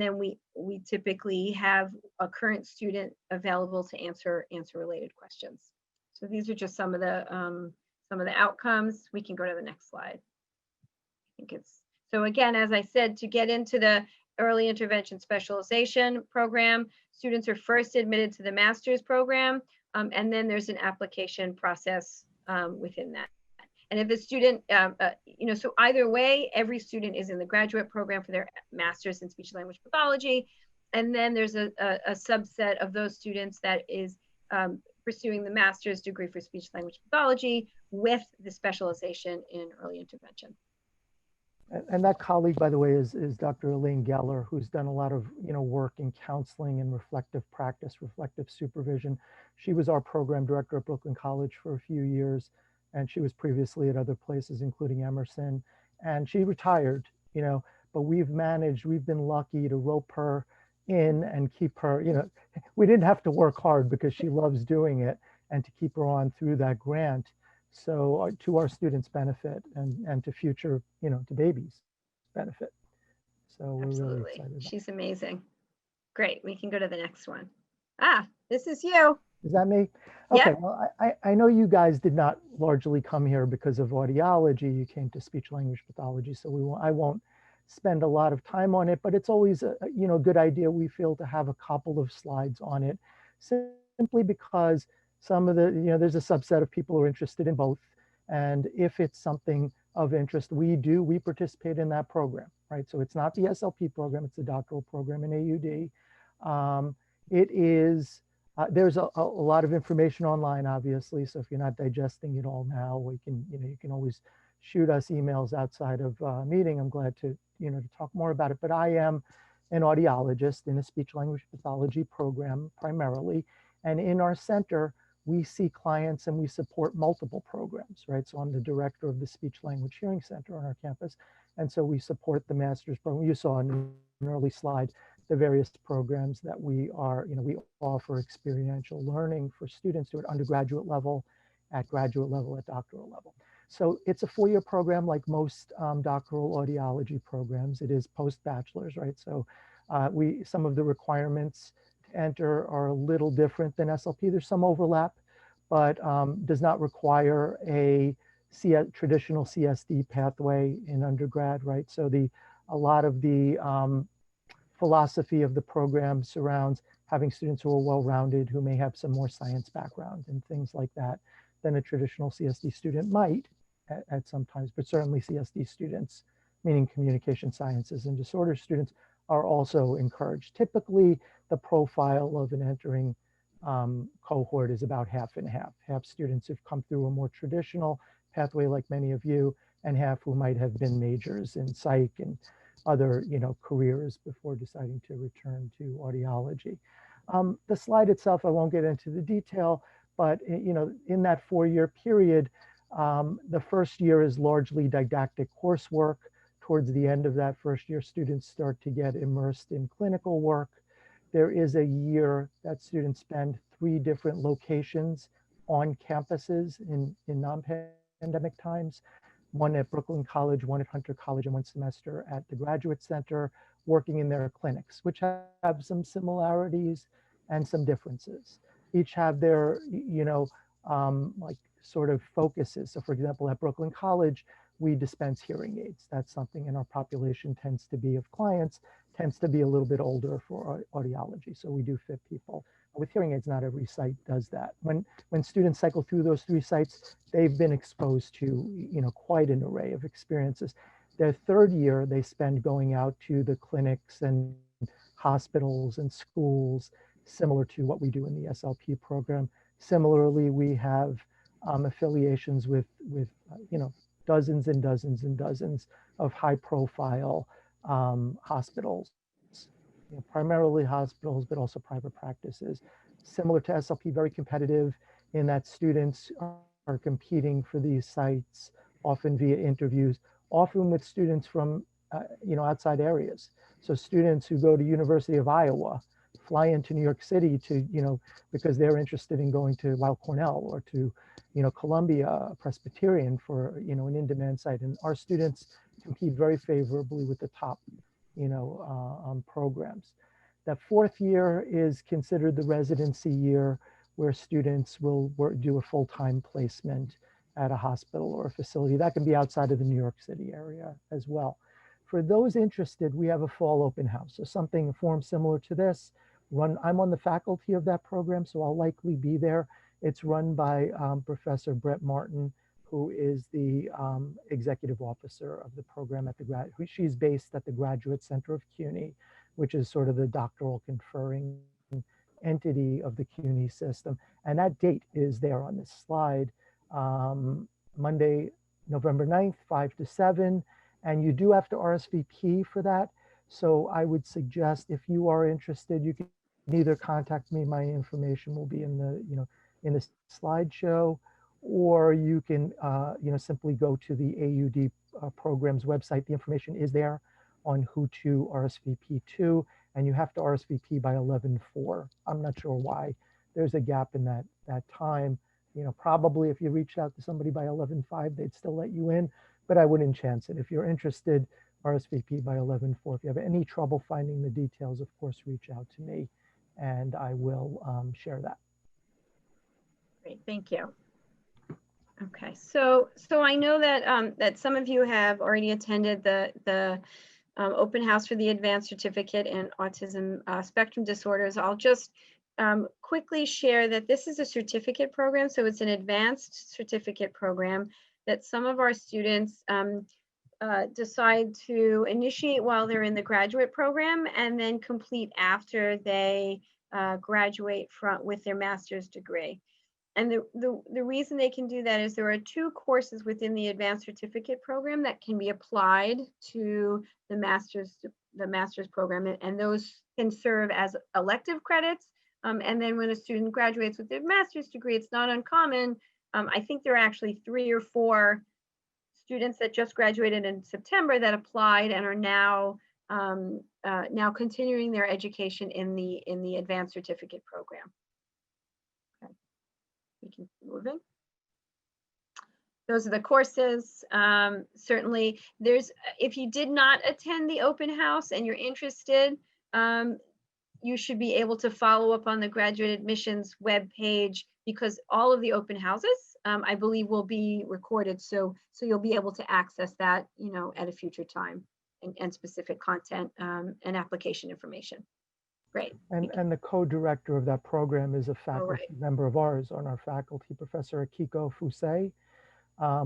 then we typically have a current student available to answer related questions. So these are just some of the outcomes. We can go to the next slide. I think it's, so again, as I said, to get into the early intervention specialization program, students are first admitted to the master's program, and then there's an application process within that. And if the student, you know, so either way, every student is in the graduate program for their master's in speech language pathology. And then there's a subset of those students that is pursuing the master's degree for speech language pathology with the specialization in early intervention. And that colleague, by the way, is Dr. Elaine Geller, who's done a lot of, you know, work in counseling and reflective practice, reflective supervision. She was our program director at Brooklyn College for a few years, and she was previously at other places, including Emerson. And she retired you know, but we've been lucky to rope her in and keep her, you know, we didn't have to work hard because she loves doing it, and to keep her on through that grant. So to our students' benefit, and to future, you know, to babies' benefit. So we're really Absolutely. excited about She's amazing. Great. We can go to the next one. Ah, this is you. it. Is that me? Okay, Yep. well, I know you guys did not largely come here because of audiology. You came to speech language pathology, so I won't spend a lot of time on it, but it's always you know, good idea, we feel, to have a couple of slides on it, simply because some of the, you know, there's a subset of people who are interested in both. And if it's something of interest, we participate in that program, right? So it's not the SLP program, it's the doctoral program in AUD. It is, there's a lot of information online, obviously. So if you're not digesting it all now, we can, you know, you can always shoot us emails outside of meeting. I'm glad to, you know, to talk more about it. But I am an audiologist in a speech language pathology program primarily. And in our center, we see clients and we support multiple programs, right? So I'm the director of the Speech Language Hearing Center on our campus. And so we support the master's program. You saw in an early slide the various programs that we are, you know, we offer experiential learning for students who are at undergraduate level, at graduate level, at doctoral level. So it's a 4-year program like most doctoral audiology programs. It is post-bachelor's, right? So some of the requirements to enter are a little different than SLP. There's some overlap, but does not require a traditional CSD pathway in undergrad, right? So a lot of the philosophy of the program surrounds having students who are well-rounded, who may have some more science background and things like that than a traditional CSD student might at sometimes, but certainly CSD students, meaning communication sciences and disorder students, are also encouraged. Typically, the profile of an entering cohort is about half and half. Half students who've come through a more traditional pathway like many of you, and half who might have been majors in psych and other, you know, careers before deciding to return to audiology. The slide itself, I won't get into the detail, but you know, in that 4-year period, the first year is largely didactic coursework. Towards the end of that first year, students start to get immersed in clinical work. There is a year that students spend 3 different locations on campuses in non-pandemic times. One at Brooklyn College, one at Hunter College, and one semester at the Graduate Center, working in their clinics, which have some similarities and some differences. Each have their, you know, like sort of focuses. So for example, at Brooklyn College, we dispense hearing aids. That's something in our population tends to be of clients, tends to be a little bit older for audiology. So we do fit people. With hearing aids, not every site does that. When students cycle through those 3 sites, they've been exposed to, you know, quite an array of experiences. Their 3rd year, they spend going out to the clinics and hospitals and schools, similar to what we do in the SLP program. Similarly, we have affiliations with you know, dozens and dozens and dozens of high-profile hospitals, you know, primarily hospitals, but also private practices. Similar to SLP, very competitive in that students are competing for these sites, often via interviews, often with students from you know, outside areas. So students who go to University of Iowa fly into New York City to, you know, because they're interested in going to Weill Cornell or to, you know, Columbia Presbyterian for, you know, an in-demand site. And our students compete very favorably with the top, you know, programs. That 4th year is considered the residency year, where students will do a full-time placement at a hospital or a facility. That can be outside of the New York City area as well. For those interested, we have a fall open house. So something, a form similar to this, I'm on the faculty of that program, so I'll likely be there. It's run by Professor Brett Martin, who is the executive officer of the program at she's based at the Graduate Center of CUNY, which is sort of the doctoral conferring entity of the CUNY system. And that date is there on this slide, Monday, November 9th, 5 to 7. And you do have to RSVP for that. So I would suggest, if you are interested, you can either contact me, my information will be in the, you know, in the slideshow, or you can, you know, simply go to the AUD program's website. The information is there on who to RSVP to, and you have to RSVP by 11/4. I'm not sure why there's a gap in that time. You know, probably if you reached out to somebody by 11/5, they'd still let you in, but I wouldn't chance it. If you're interested, RSVP by 11/4. If you have any trouble finding the details, of course, reach out to me and I will share that. Great, thank you. Okay, so I know that that some of you have already attended the open house for the advanced certificate in autism spectrum disorders. I'll just quickly share that this is a certificate program, so it's an advanced certificate program that some of our students decide to initiate while they're in the graduate program and then complete after they graduate with their master's degree. And the reason they can do that is there are 2 courses within the advanced certificate program that can be applied to the master's program, and those can serve as elective credits. And then when a student graduates with their master's degree, it's not uncommon. I think there are actually 3 or 4 students that just graduated in September that applied and are now now continuing their education in the advanced certificate program. Okay. We can keep moving. Those are the courses. Certainly, if you did not attend the open house and you're interested, you should be able to follow up on the graduate admissions webpage, because all of the open houses, I believe, will be recorded. So you'll be able to access that, you know, at a future time, and specific content and application information. Great. And the co-director of that program is a faculty member of ours on our faculty, Professor Akiko Fusei,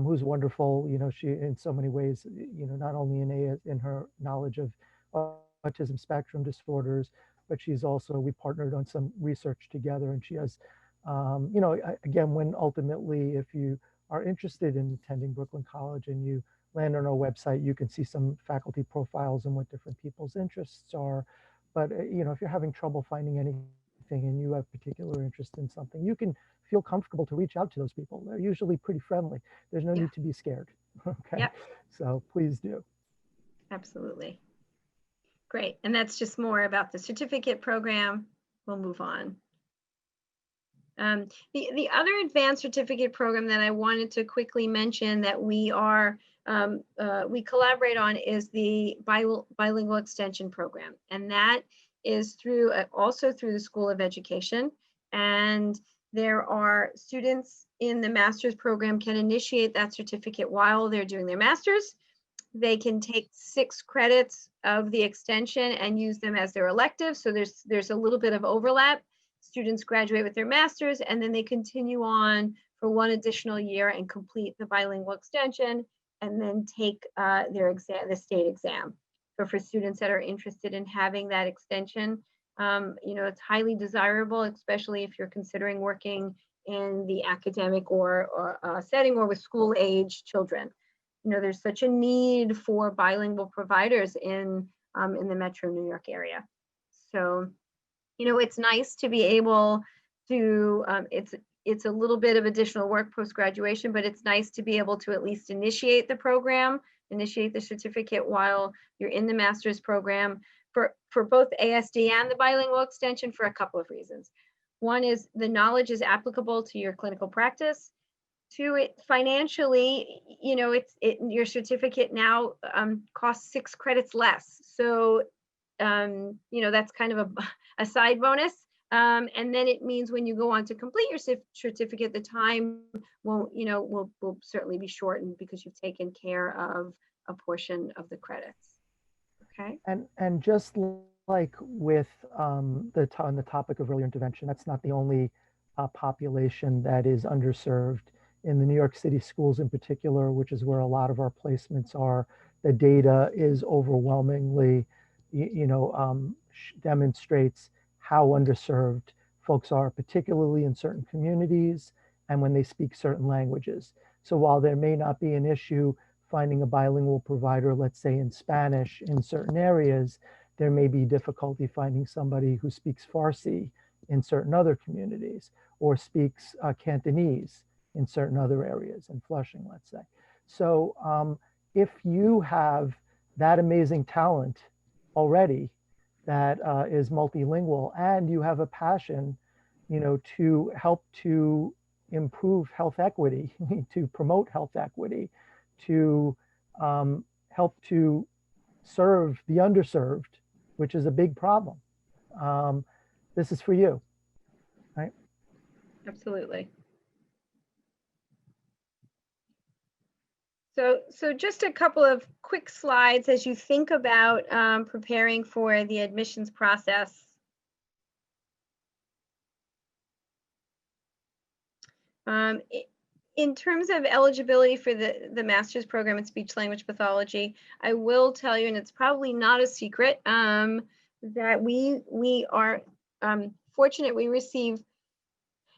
who's wonderful. You know, she, in so many ways, you know, not only in her knowledge of autism spectrum disorders, but she's also, we partnered on some research together, and she has, you know, again, when ultimately, if you are interested in attending Brooklyn College and you land on our website, you can see some faculty profiles and what different people's interests are. But, you know, if you're having trouble finding anything and you have particular interest in something, you can feel comfortable to reach out to those people. They're usually pretty friendly. There's no need to be scared. Okay. Yep. So please do. Absolutely. Great. And that's just more about the certificate program. We'll move on. The other advanced certificate program that I wanted to quickly mention that we collaborate on is the bilingual extension program, and that is also through the School of Education. And there are students in the master's program can initiate that certificate while they're doing their master's. They can take 6 credits of the extension and use them as their elective. So there's a little bit of overlap. Students graduate with their master's and then they continue on for 1 additional year and complete the bilingual extension and then take their exam, the state exam. So for students that are interested in having that extension, you know, it's highly desirable, especially if you're considering working in the academic or setting or with school age children. You know, there's such a need for bilingual providers in the Metro New York area. So, you know, it's nice to be able to, it's a little bit of additional work post-graduation, but it's nice to be able to at least initiate the program, initiate the certificate while you're in the master's program for both ASD and the bilingual extension for a couple of reasons. One is the knowledge is applicable to your clinical practice. 2, it financially, you know, your certificate now costs 6 credits less. So, you know, that's kind of a side bonus. And then it means when you go on to complete your certificate, the time will certainly be shortened because you've taken care of a portion of the credits. Okay. And just like with on the topic of early intervention, that's not the only population that is underserved. In the New York City schools in particular, which is where a lot of our placements are, the data is overwhelmingly, demonstrates how underserved folks are, particularly in certain communities and when they speak certain languages. So while there may not be an issue finding a bilingual provider, let's say in Spanish in certain areas, there may be difficulty finding somebody who speaks Farsi in certain other communities or speaks Cantonese in certain other areas, in Flushing, let's say. So if you have that amazing talent already that is multilingual, and you have a passion, to help to improve health equity, to promote health equity, to help to serve the underserved, which is a big problem. This is for you, right? Absolutely. So just a couple of quick slides as you think about preparing for the admissions process. In terms of eligibility for the master's program in speech language pathology, I will tell you, and it's probably not a secret, that we are fortunate. We receive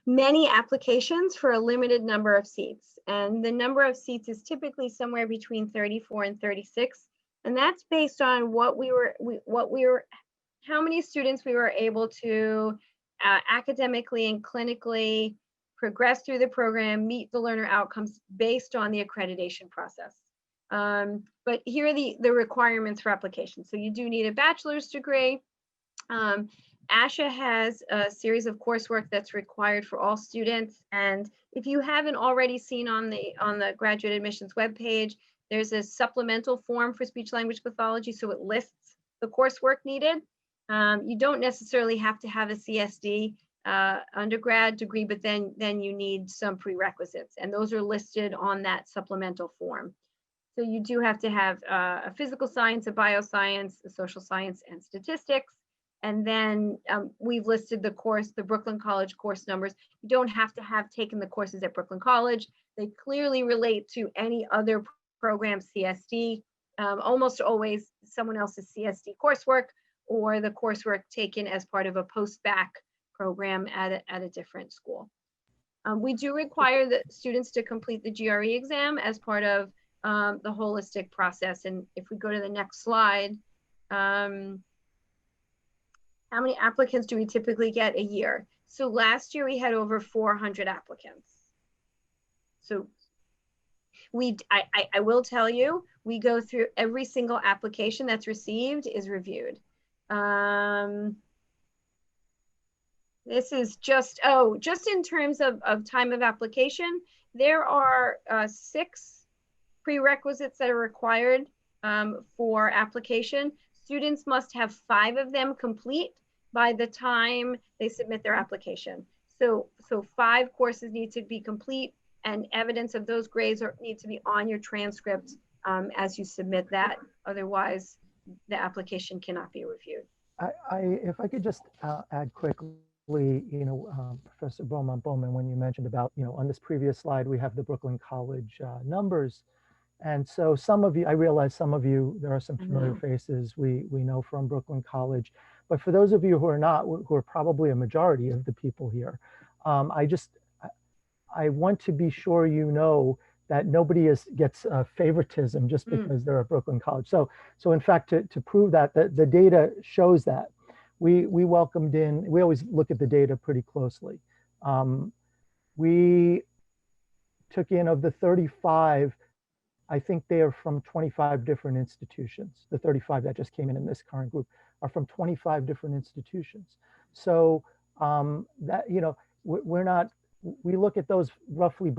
many applications for a limited number of seats, and the number of seats is typically somewhere between 34 and 36, and that's based on how many students we were able to academically and clinically progress through the program, meet the learner outcomes based on the accreditation process. But here are the requirements for application. So you do need a bachelor's degree. ASHA has a series of coursework that's required for all students. And if you haven't already seen on the graduate admissions webpage, there's a supplemental form for speech language pathology. So it lists the coursework needed. You don't necessarily have to have a CSD undergrad degree, but then you need some prerequisites, and those are listed on that supplemental form. So you do have to have a physical science, a bioscience, a social science, and statistics. And then we've listed the Brooklyn College course numbers. You don't have to have taken the courses at Brooklyn College. They clearly relate to any other program CSD, almost always someone else's CSD coursework, or the coursework taken as part of a post-bac program at a different school. We do require the students to complete the GRE exam as part of the holistic process. And if we go to the next slide, how many applicants do we typically get a year? So last year we had over 400 applicants. So I will tell you, we go through every single application that's received is reviewed. This is just in terms of time of application, there are 6 prerequisites that are required for application. Students must have 5 of them complete by the time they submit their application. So 5 courses need to be complete, and evidence of those grades need to be on your transcript as you submit that. Otherwise, the application cannot be reviewed. If I could just add quickly, Professor Bowman, when you mentioned about, on this previous slide, we have the Brooklyn College numbers. And so some of you, I realize some of you, there are some familiar faces we know from Brooklyn College. But for those of you who are not, who are probably a majority of the people here, I want to be sure you know that nobody gets favoritism just because they're at Brooklyn College. So in fact, to prove that, the data shows that. We welcomed in, we always look at the data pretty closely. We took in, of the 35, I think they are from 25 different institutions. The 35 that just came in this current group are from 25 different institutions. So that, we're not, we look at those relatively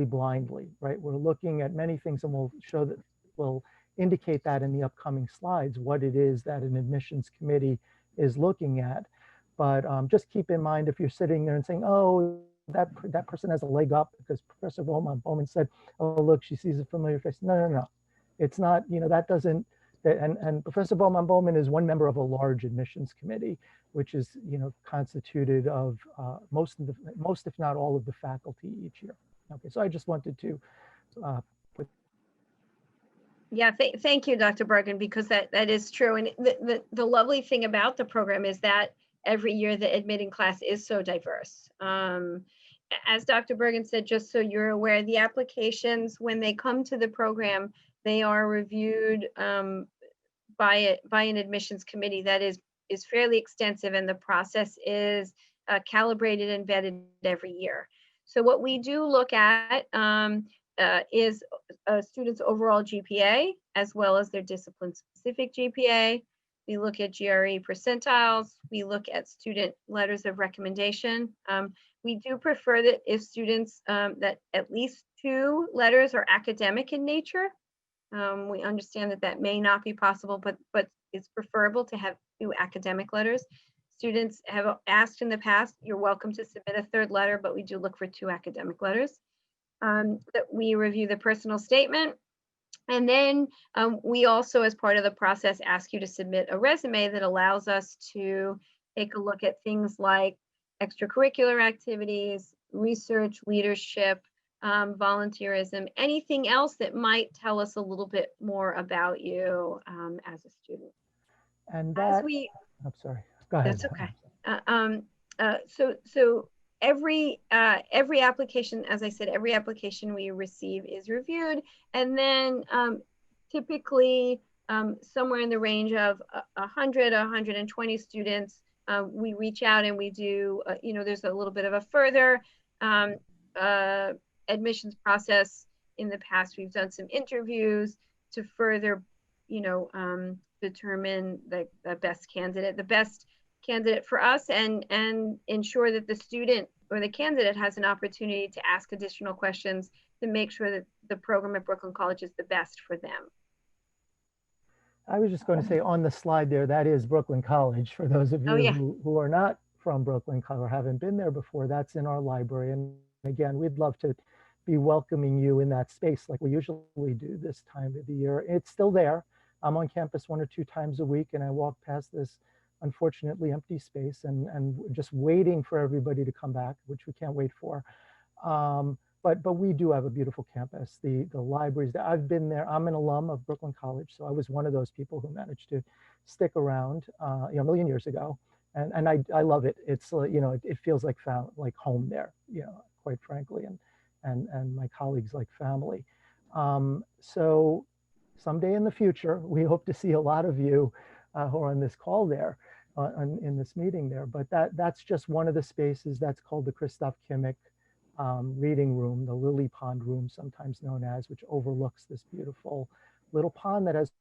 blindly, right? We're looking at many things, and we'll indicate that in the upcoming slides, what it is that an admissions committee is looking at. But just keep in mind, if you're sitting there and saying, oh, that person has a leg up because Professor Bowman said, oh, look, she sees a familiar face. No. It's not, that doesn't, and Professor Bowman is one member of a large admissions committee, which is, constituted of most, if not all, of the faculty each year. Okay, so I just wanted to put. Yeah, thank you, Dr. Bergen, because that is true. And the lovely thing about the program is that every year the admitting class is so diverse. As Dr. Bergen said, just so you're aware, the applications, when they come to the program, they are reviewed by an admissions committee that is fairly extensive, and the process is calibrated and vetted every year. So what we do look at, is a student's overall GPA as well as their discipline-specific GPA. We look at GRE percentiles. We look at student letters of recommendation. We do prefer that if students, that at least 2 letters are academic in nature. We understand that that may not be possible, but it's preferable to have 2 academic letters. Students have asked in the past, you're welcome to submit a 3rd letter, but we do look for 2 academic letters. That we review the personal statement. And then we also, as part of the process, ask you to submit a resume that allows us to take a look at things like extracurricular activities, research, leadership, volunteerism, anything else that might tell us a little bit more about you as a student. And As that, we, I'm sorry, go ahead. that's okay. So every application, as I said, every application we receive is reviewed, and then typically somewhere in the range of 100, 120 students, we reach out and we do, there's a little bit of a further admissions process. In the past, we've done some interviews to further, determine the best candidate for us, and ensure that the student or the candidate has an opportunity to ask additional questions to make sure that the program at Brooklyn College is the best for them. I was just going to say on the slide there, that is Brooklyn College. For those of you who are not from Brooklyn College or haven't been there before, that's in our library. And again, we'd love to be welcoming you in that space like we usually do this time of the year. It's still there. I'm on campus 1 or 2 times a week, and I walk past this unfortunately empty space and just waiting for everybody to come back, which we can't wait for. But we do have a beautiful campus. The libraries that I've been there, I'm an alum of Brooklyn College, so I was one of those people who managed to stick around a million years ago, and I love it. It's it feels like home there, quite frankly, and my colleagues like family. So someday in the future, we hope to see a lot of you who are on this call there, in this meeting there. But that's just one of the spaces. That's called the Christoph Kimmich reading room, the Lily Pond room, sometimes known as, which overlooks this beautiful little pond that has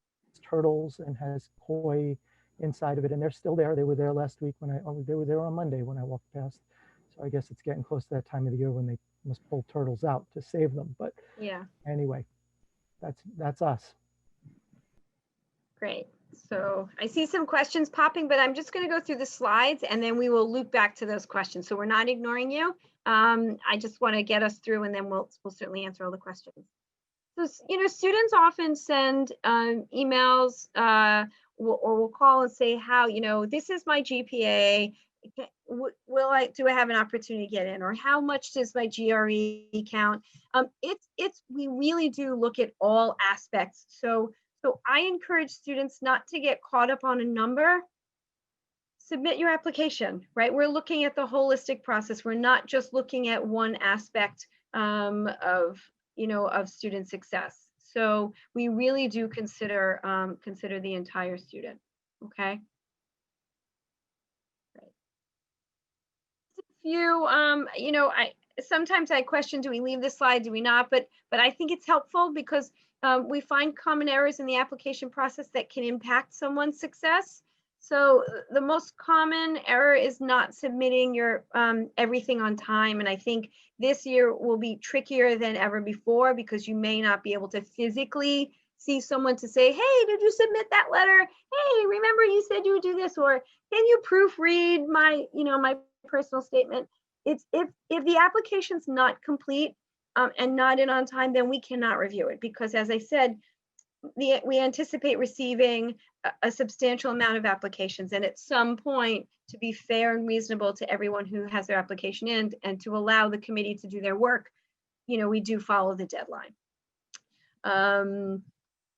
turtles and has koi inside of it. And they're still there. They were there last week they were there on Monday when I walked past. So I guess it's getting close to that time of the year when they must pull turtles out to save them. But yeah, anyway, that's us. Great. So I see some questions popping, but I'm just going to go through the slides and then we will loop back to those questions. So we're not ignoring you. I just want to get us through, and then we'll certainly answer all the questions. So, students often send emails or will call and say, this is my GPA. Do I have an opportunity to get in? Or how much does my GRE count? We really do look at all aspects. So I encourage students not to get caught up on a number. Submit your application, right? We're looking at the holistic process. We're not just looking at one aspect of student success. So we really do consider the entire student. Okay. Great. Sometimes I question, do we leave this slide? Do we not? But I think it's helpful because we find common errors in the application process that can impact someone's success. So the most common error is not submitting your everything on time. And I think this year will be trickier than ever before because you may not be able to physically see someone to say, hey, did you submit that letter? Hey, remember you said you would do this, or can you proofread my personal statement? It's if the application's not complete and not in on time, then we cannot review it because, as I said, we anticipate receiving a substantial amount of applications, and at some point, to be fair and reasonable to everyone who has their application in and to allow the committee to do their work, we do follow the deadline.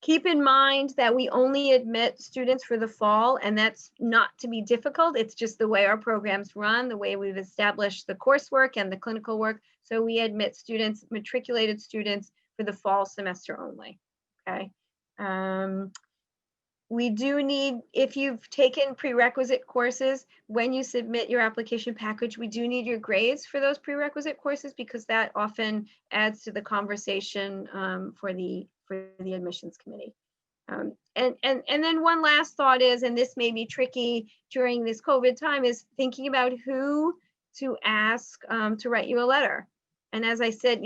Keep in mind that we only admit students for the fall, and that's not to be difficult. It's just the way our programs run, the way we've established the coursework and the clinical work. So we admit students, matriculated students, for the fall semester only. Okay. We do need, if you've taken prerequisite courses, when you submit your application package, we do need your grades for those prerequisite courses, because that often adds to the conversation for the admissions committee. And then one last thought is, and this may be tricky during this COVID time, is thinking about who to ask to write you a letter. And as I said,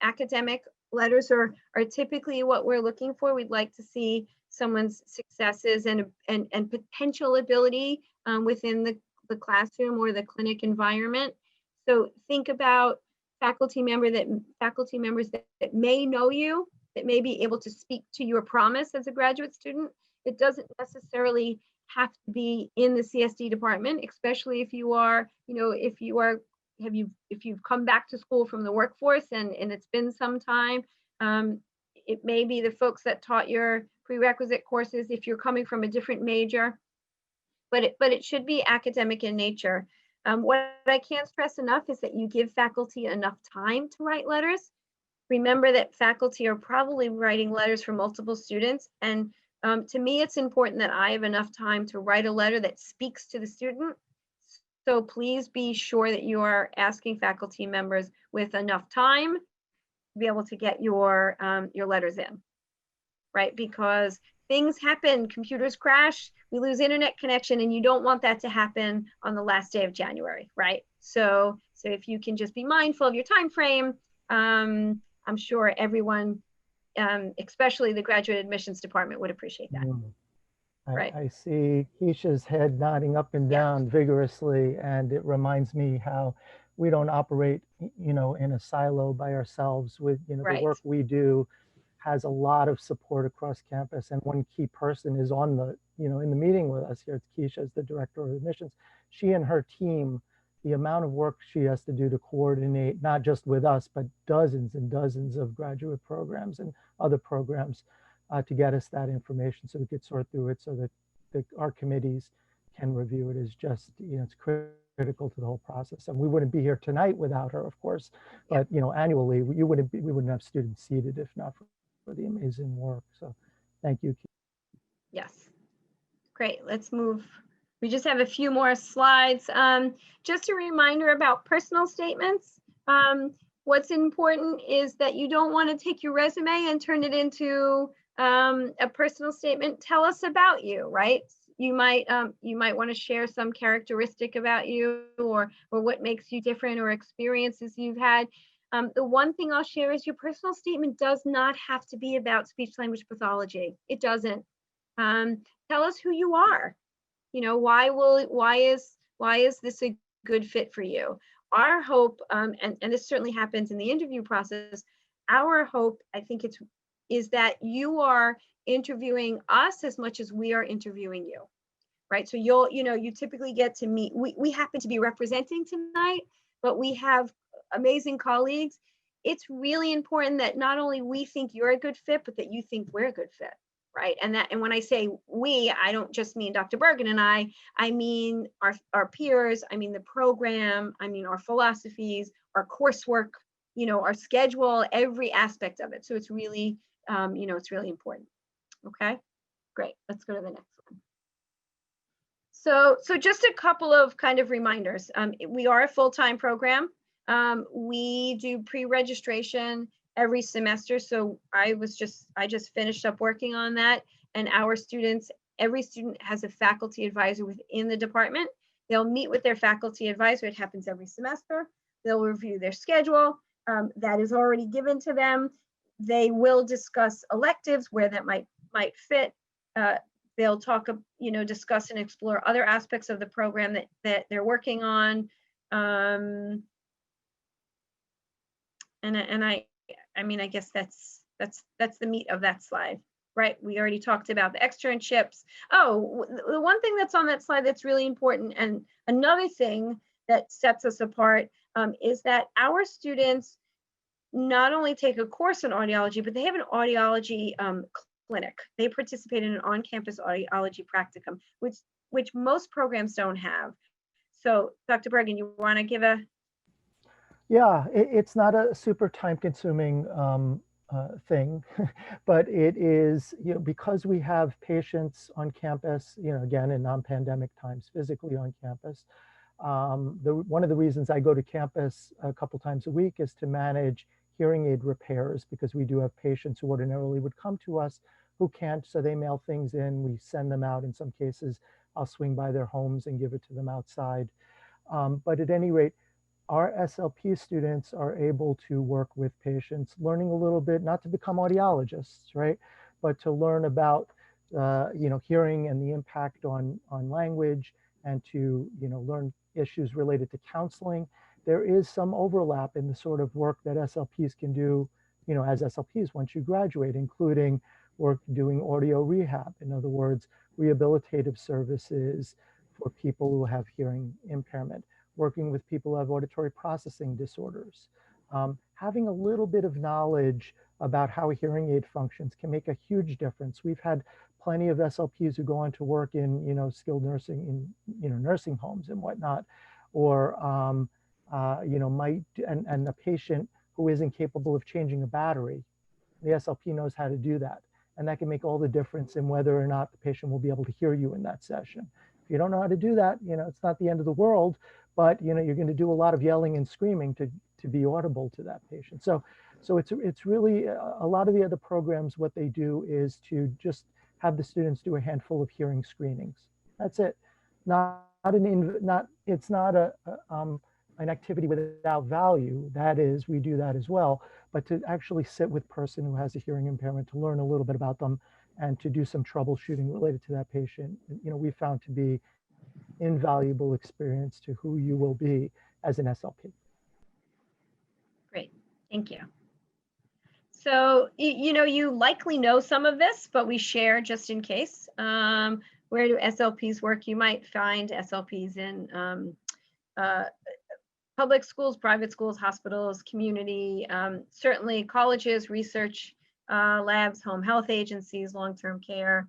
academic letters are typically what we're looking for. We'd like to see someone's successes and potential ability within the classroom or the clinic environment. So think about faculty members that may know you, that may be able to speak to your promise as a graduate student. It doesn't necessarily have to be in the CSD department, especially if you are, if you've come back to school from the workforce and it's been some time. It may be the folks that taught your prerequisite courses if you're coming from a different major, but it should be academic in nature. What I can't stress enough is that you give faculty enough time to write letters. Remember that faculty are probably writing letters for multiple students, and to me, it's important that I have enough time to write a letter that speaks to the student. So please be sure that you are asking faculty members with enough time to be able to get your letters in, right? Because things happen, computers crash, we lose internet connection, and you don't want that to happen on the last day of January, right? So if you can just be mindful of your time frame, I'm sure everyone, especially the graduate admissions department, would appreciate that. Right. I see Keisha's head nodding up and down vigorously, and it reminds me how we don't operate, in a silo by ourselves. With the work we do has a lot of support across campus, and one key person is on the in the meeting with us here. It's Keisha, as the director of admissions. She and her team, the amount of work she has to do to coordinate, not just with us, but dozens and dozens of graduate programs and other programs to get us that information so we could sort through it, so that our committees can review it, is just, it's critical to the whole process. And we wouldn't be here tonight without her, of course, but annually we wouldn't have students seated if not for the amazing work. So thank you. Yes, great. Let's move. We just have a few more slides. Just a reminder about personal statements. What's important is that you don't want to take your resume and turn it into a personal statement. Tell us about you, right? You might want to share some characteristic about you, or what makes you different, or experiences you've had. The one thing I'll share is your personal statement does not have to be about speech language pathology. It doesn't. Tell us who you are. Why is this a good fit for you? Our hope, and this certainly happens in the interview process, our hope, I think is that you are interviewing us as much as we are interviewing you, right? So you typically get to meet, we happen to be representing tonight, but we have amazing colleagues. It's really important that not only we think you're a good fit, but that you think we're a good fit, right? And when I say we, I don't just mean Dr. Bergen and I mean our peers, I mean the program, I mean our philosophies, our coursework, our schedule, every aspect of it. So it's really, it's really important. Okay, great. Let's go to the next one. So just a couple of kind of reminders. We are a full-time program. We do pre-registration every semester. So I just finished up working on that, and every student has a faculty advisor within the department. They'll meet with their faculty advisor. It happens every semester. They'll review their schedule. That is already given to them. They will discuss electives where that might fit. They'll talk, discuss and explore other aspects of the program that they're working on. And I guess that's the meat of that slide, right? We already talked about the externships. Oh, the one thing that's on that slide that's really important, and another thing that sets us apart, is that our students not only take a course in audiology, but they have an audiology clinic. They participate in an on-campus audiology practicum, which most programs don't have. So Dr. Bergen, you want to give a... Yeah, it's not a super time-consuming thing, but it is, because we have patients on campus, again, in non-pandemic times, physically on campus. One of the reasons I go to campus a couple times a week is to manage hearing aid repairs, because we do have patients who ordinarily would come to us who can't, so they mail things in, we send them out. In some cases, I'll swing by their homes and give it to them outside. But at any rate, our SLP students are able to work with patients, learning a little bit, not to become audiologists, right? But to learn about, hearing and the impact on language, and to, learn issues related to counseling. There is some overlap in the sort of work that SLPs can do, as SLPs once you graduate, including work doing audio rehab. In other words, rehabilitative services for people who have hearing impairment, working with people who have auditory processing disorders. Having a little bit of knowledge about how a hearing aid functions can make a huge difference. We've had plenty of SLPs who go on to work in, skilled nursing, in, nursing homes and whatnot, or, and a patient who isn't capable of changing a battery. The SLP knows how to do that. And that can make all the difference in whether or not the patient will be able to hear you in that session. If you don't know how to do that, it's not the end of the world, but you're going to do a lot of yelling and screaming to be audible to that patient. So it's really a lot of the other programs. What they do is to just have the students do a handful of hearing screenings. That's it. It's not an activity without value. That is, we do that as well, but to actually sit with a person who has a hearing impairment, to learn a little bit about them, and to do some troubleshooting related to that patient, we found to be invaluable experience to who you will be as an SLP. Great, thank you. So, you likely know some of this, but we share just in case. Where do SLPs work? You might find SLPs in public schools, private schools, hospitals, community, certainly colleges, research labs, home health agencies, long-term care.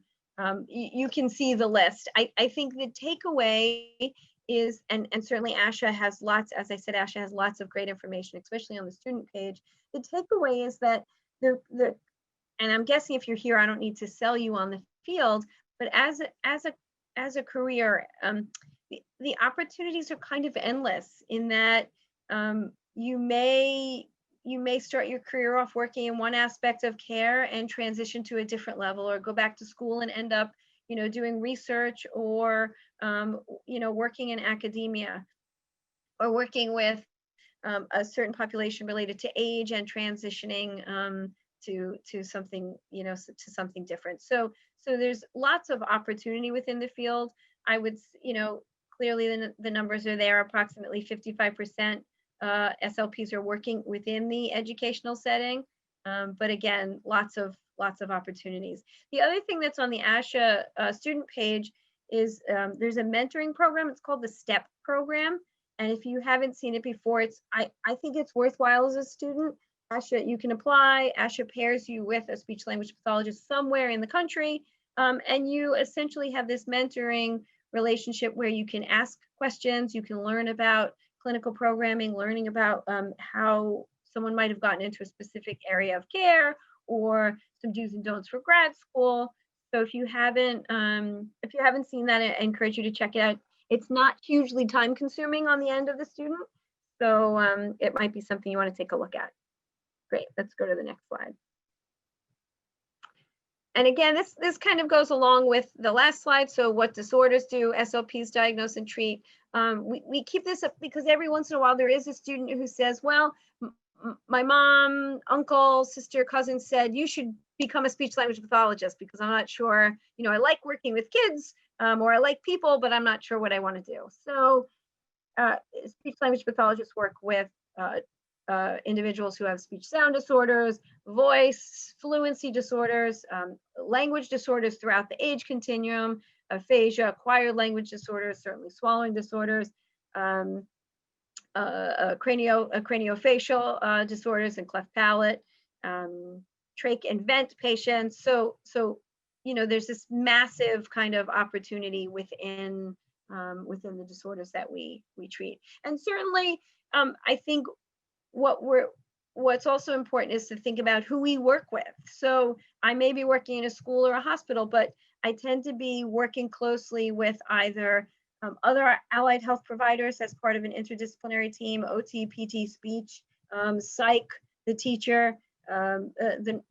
You can see the list. I think the takeaway is, and certainly ASHA has lots, as I said, ASHA has lots of great information, especially on the student page. The takeaway is that and I'm guessing if you're here, I don't need to sell you on the field, but as a career, the opportunities are kind of endless, in that you may start your career off working in one aspect of care and transition to a different level, or go back to school and end up, doing research, or working in academia, or working with a certain population related to age and transitioning to something, to something different. So there's lots of opportunity within the field. I would, clearly the numbers are there. Approximately 55% SLPs are working within the educational setting. But again, lots of opportunities. The other thing that's on the ASHA student page is there's a mentoring program. It's called the STEP program. And if you haven't seen it before, I think it's worthwhile as a student. ASHA, you can apply. ASHA pairs you with a speech language pathologist somewhere in the country. And you essentially have this mentoring relationship where you can ask questions, you can learn about clinical programming, learning about how someone might have gotten into a specific area of care, or some do's and don'ts for grad school. So if you haven't seen that, I encourage you to check it out. It's not hugely time consuming on the end of the student, so it might be something you want to take a look at. Great, let's go to the next slide. And again, this kind of goes along with the last slide. So what disorders do SLPs diagnose and treat? We keep this up because every once in a while there is a student who says, well, my mom, uncle, sister, cousin said you should become a speech language pathologist because I'm not sure, I like working with kids, or I like people, but I'm not sure what I want to do. So speech language pathologists work with individuals who have speech sound disorders, voice fluency disorders, language disorders throughout the age continuum, aphasia, acquired language disorders, certainly swallowing disorders, craniofacial disorders and cleft palate, trach and vent patients. So there's this massive kind of opportunity within the disorders that we treat. And certainly, I think what what's also important is to think about who we work with. So I may be working in a school or a hospital, but I tend to be working closely with either other allied health providers as part of an interdisciplinary team, OT, PT, speech, psych, the teacher.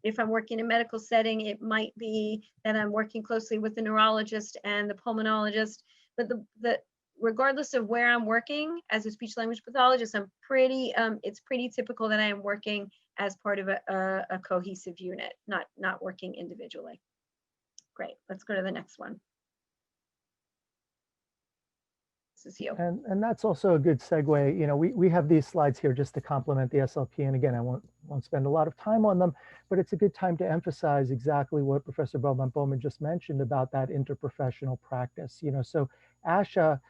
If I'm working in a medical setting, it might be that I'm working closely with the neurologist and the pulmonologist. But regardless of where I'm working as a speech language pathologist, it's pretty typical that I am working as part of a cohesive unit, not working individually. Great, let's go to the next one. This is you. And that's also a good segue. You know, we have these slides here just to complement the SLP. And again, I won't spend a lot of time on them, but it's a good time to emphasize exactly what Professor Bowman just mentioned about that interprofessional practice. You know, so ASHA,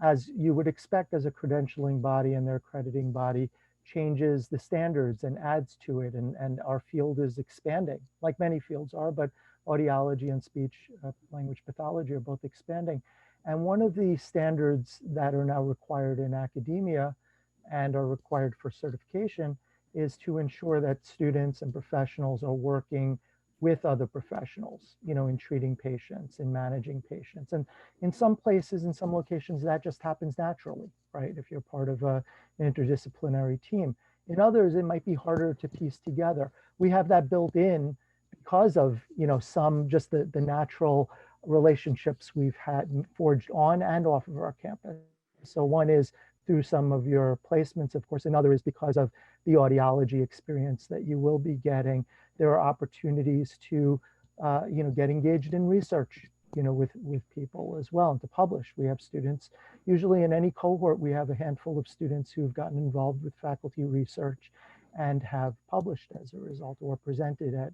as you would expect as a credentialing body and their accrediting body, changes the standards and adds to it. And our field is expanding, like many fields are, but audiology and speech language pathology are both expanding. And one of the standards that are now required in academia and are required for certification is to ensure that students and professionals are working with other professionals, you know, in treating patients, in managing patients. And in some places, in some locations, that just happens naturally, right? If you're part of an interdisciplinary team. In others, it might be harder to piece together. We have that built in because of, you know, some just the natural relationships we've had forged on and off of our campus. So one is through some of your placements, of course. Another is because of the audiology experience that you will be getting. There are opportunities to, you know, get engaged in research, you know, with people as well, and to publish. We have students, usually in any cohort, we have a handful of students who've gotten involved with faculty research and have published as a result or presented at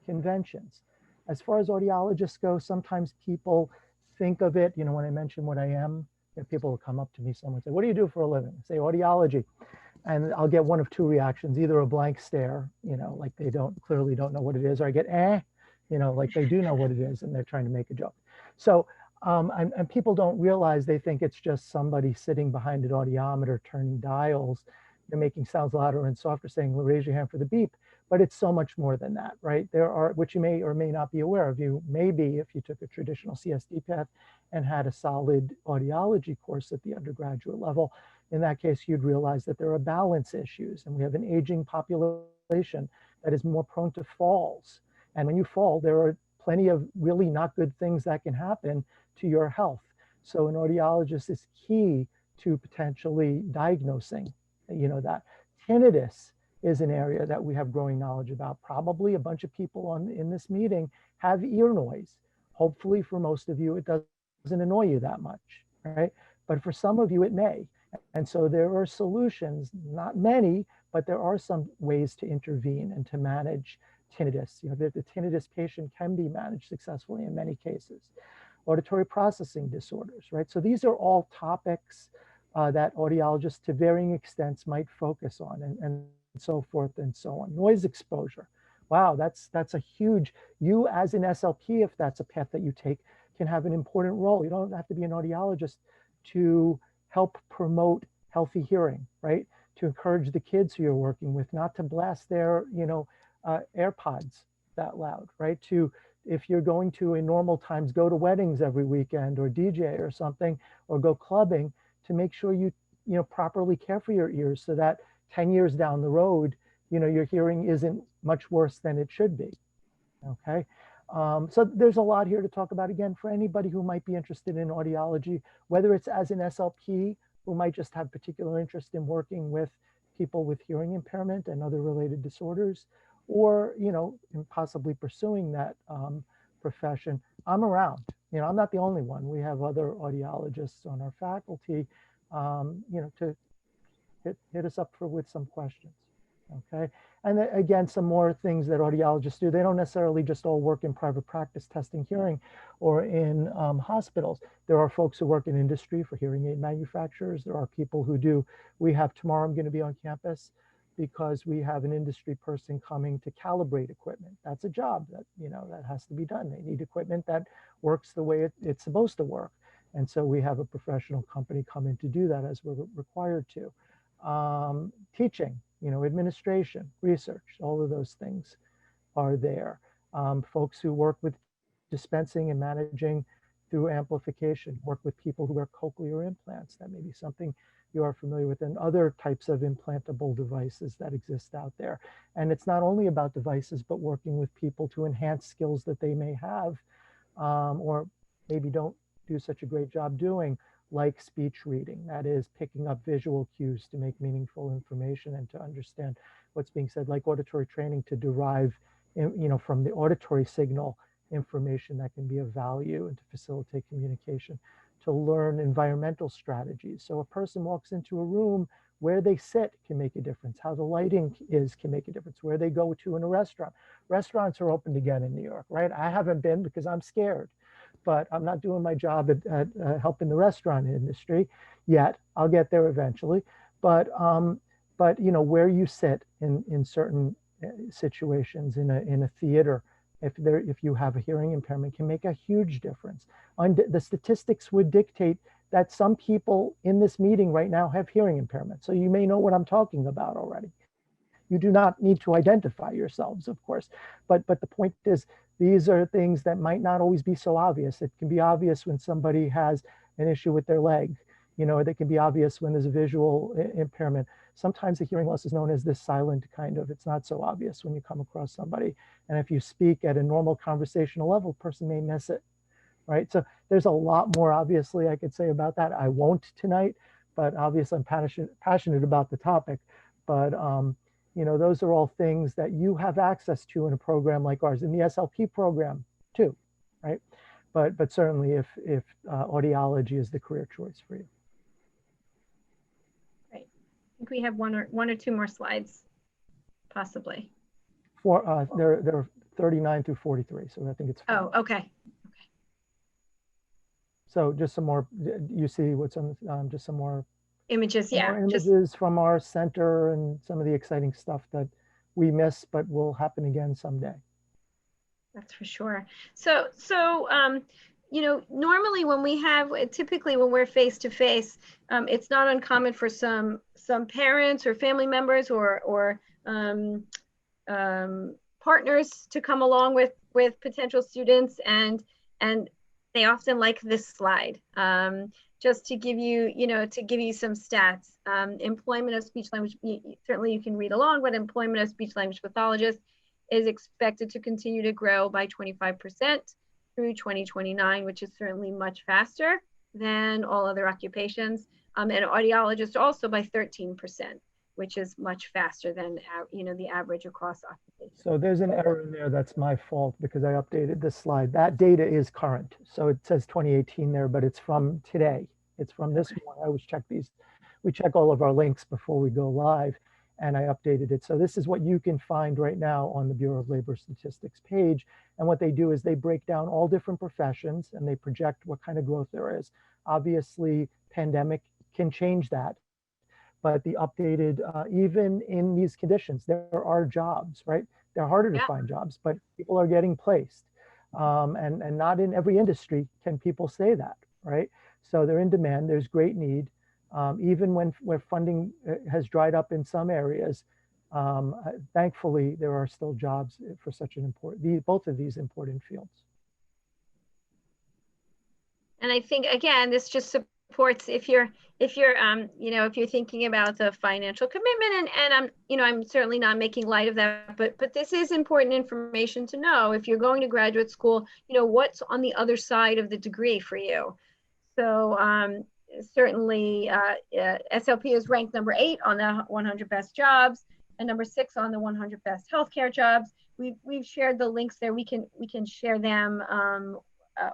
conventions. As far as audiologists go, sometimes people think of it, you know, when I mention what I am, you know, people will come up to me, someone say, what do you do for a living? I say audiology. And I'll get one of two reactions, either a blank stare, you know, like they clearly don't know what it is, or I get, you know, like they do know what it is and they're trying to make a joke. So, and people don't realize, they think it's just somebody sitting behind an audiometer, turning dials, and making sounds louder and softer, saying, well, raise your hand for the beep. But it's so much more than that, right? There are, which you may or may not be aware of. You maybe, if you took a traditional CSD path and had a solid audiology course at the undergraduate level, in that case, you'd realize that there are balance issues, and we have an aging population that is more prone to falls. And when you fall, there are plenty of really not good things that can happen to your health. So an audiologist is key to potentially diagnosing, you know, that. Tinnitus is an area that we have growing knowledge about. Probably a bunch of people in this meeting have ear noise. Hopefully for most of you, it doesn't annoy you that much, right? But for some of you, it may. And so there are solutions, not many, but there are some ways to intervene and to manage tinnitus. You know, the tinnitus patient can be managed successfully in many cases. Auditory processing disorders, right? So these are all topics that audiologists to varying extents might focus on, and so forth and so on. Noise exposure. Wow, that's a huge, you as an SLP, if that's a path that you take, can have an important role. You don't have to be an audiologist to help promote healthy hearing, right? To encourage the kids who you're working with not to blast their, you know, AirPods that loud, right? To, if you're going to, in normal times, go to weddings every weekend or DJ or something, or go clubbing, to make sure you know, properly care for your ears so that 10 years down the road, you know, your hearing isn't much worse than it should be, okay? So there's a lot here to talk about. Again, for anybody who might be interested in audiology, whether it's as an SLP who might just have particular interest in working with people with hearing impairment and other related disorders, or, you know, in possibly pursuing that profession, I'm around. You know, I'm not the only one. We have other audiologists on our faculty, you know, to hit us up with some questions. Okay. And then, again, some more things that audiologists do. They don't necessarily just all work in private practice testing hearing or in hospitals. There are folks who work in industry for hearing aid manufacturers. There are people who do. We have tomorrow, I'm going to be on campus because we have an industry person coming to calibrate equipment. That's a job that, you know, that has to be done. They need equipment that works the way it's supposed to work. And so we have a professional company come in to do that as we're required to. Teaching, administration, research, all of those things are there. Folks who work with dispensing and managing through amplification, work with people who wear cochlear implants. That may be something you are familiar with, and other types of implantable devices that exist out there. And it's not only about devices, but working with people to enhance skills that they may have, or maybe don't do such a great job doing, like speech reading. That is picking up visual cues to make meaningful information and to understand what's being said, like auditory training to derive, from the auditory signal information that can be of value and to facilitate communication, to learn environmental strategies. So a person walks into a room, where they sit can make a difference. How the lighting is can make a difference. Where they go to in a restaurant. Restaurants are opened again in New York, right? I haven't been because I'm scared, but I'm not doing my job at helping the restaurant industry yet. I'll get there eventually. But where you sit in certain situations in a theater, if you have a hearing impairment, can make a huge difference. The statistics would dictate that some people in this meeting right now have hearing impairment. So you may know what I'm talking about already. You do not need to identify yourselves, of course, but the point is, these are things that might not always be so obvious. It can be obvious when somebody has an issue with their leg, or they can be obvious when there's a visual impairment. Sometimes the hearing loss is known as this silent kind of, it's not so obvious when you come across somebody. And if you speak at a normal conversational level, a person may miss it, right? So there's a lot more, obviously, I could say about that. I won't tonight, but obviously I'm passionate about the topic. But those are all things that you have access to in a program like ours, in the SLP program too, right? But certainly if audiology is the career choice for you. Right. I think we have one or two more slides, possibly. They're 39 through 43, so I think it's 4. Oh, okay. So just some more, you see what's on, just some more images, yeah. More images from our center and some of the exciting stuff that we miss, but will happen again someday. That's for sure. So normally typically when we're face to face, it's not uncommon for some parents or family members or partners to come along with potential students, and they often like this slide. Just to give you, some stats. Employment of speech language, certainly you can read along, but employment of speech language pathologists is expected to continue to grow by 25% through 2029, which is certainly much faster than all other occupations. And audiologists also by 13%, which is much faster than the average across occupations. So there's an error in there. That's my fault because I updated this slide. That data is current. So it says 2018 there, but it's from today. It's from this one. I always check these. We check all of our links before we go live, and I updated it. So this is what you can find right now on the Bureau of Labor Statistics page. And what they do is they break down all different professions and they project what kind of growth there is. Obviously, pandemic can change that. But the updated, even in these conditions, there are jobs, right? They're harder to find jobs, but people are getting placed. And not in every industry can people say that, right? So they're in demand, there's great need. Even where funding has dried up in some areas, thankfully, there are still jobs for such an both of these important fields. And I think, again, this just supports if you're thinking about the financial commitment, and I'm certainly not making light of that, but this is important information to know if you're going to graduate school, what's on the other side of the degree for you. So certainly SLP is ranked number 8 on the 100 best jobs and number 6 on the 100 best healthcare jobs. We've shared the links there. We can share them,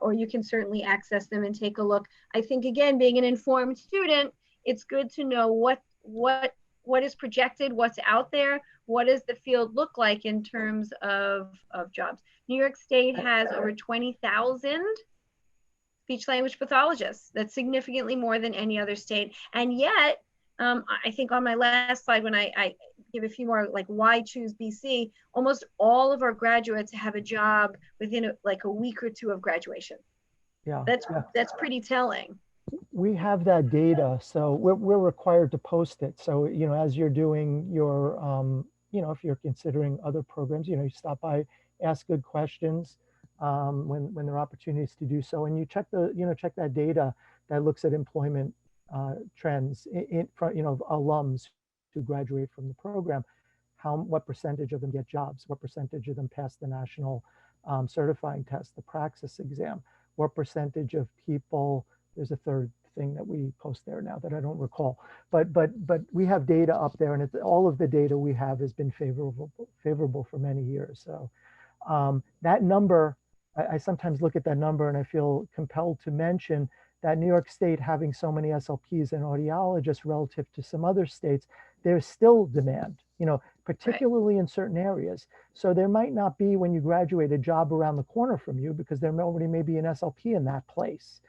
or you can certainly access them and take a look. I think, again, being an informed student, it's good to know what is projected, what's out there, what does the field look like in terms of jobs. New York State has over 20,000 speech language pathologists. That's significantly more than any other state. And yet, I think on my last slide, when I give a few more, like why choose BC, almost all of our graduates have a job within a week or two of graduation. Yeah, that's pretty telling. We have that data, so we're required to post it. So, as you're doing your, if you're considering other programs, you stop by, ask good questions when there are opportunities to do so, and you check check that data that looks at employment trends in front, of alums who graduate from the program. What percentage of them get jobs? What percentage of them pass the national certifying test, the praxis exam? What percentage of people? There's a third thing that we post there now that I don't recall, but we have data up there, and all of the data we have has been favorable for many years. So that number, I sometimes look at that number and I feel compelled to mention that New York State having so many SLPs and audiologists relative to some other states, there's still demand, particularly in certain areas. So there might not be, when you graduate, a job around the corner from you because there already may be an SLP in that place.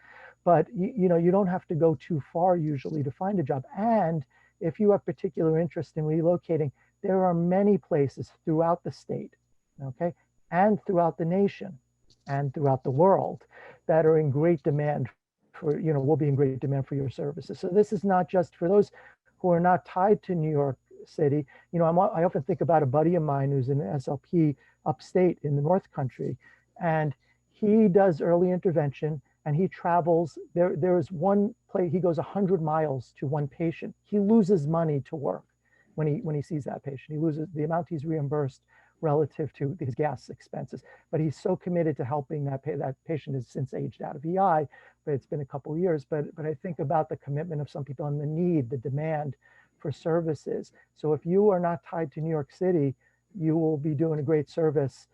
But you don't have to go too far usually to find a job. And if you have particular interest in relocating, there are many places throughout the state, okay, and throughout the nation and throughout the world that are in great demand for, will be in great demand for your services. So this is not just for those who are not tied to New York City. I often think about a buddy of mine who's an SLP upstate in the North Country, and he does early intervention, and he travels. There is one place, he goes 100 miles to one patient. He loses money to work when he sees that patient. He loses the amount he's reimbursed relative to his gas expenses. But he's so committed to helping that patient has since aged out of EI, but it's been a couple of years. But I think about the commitment of some people and the need, the demand for services. So if you are not tied to New York City, you will be doing a great service,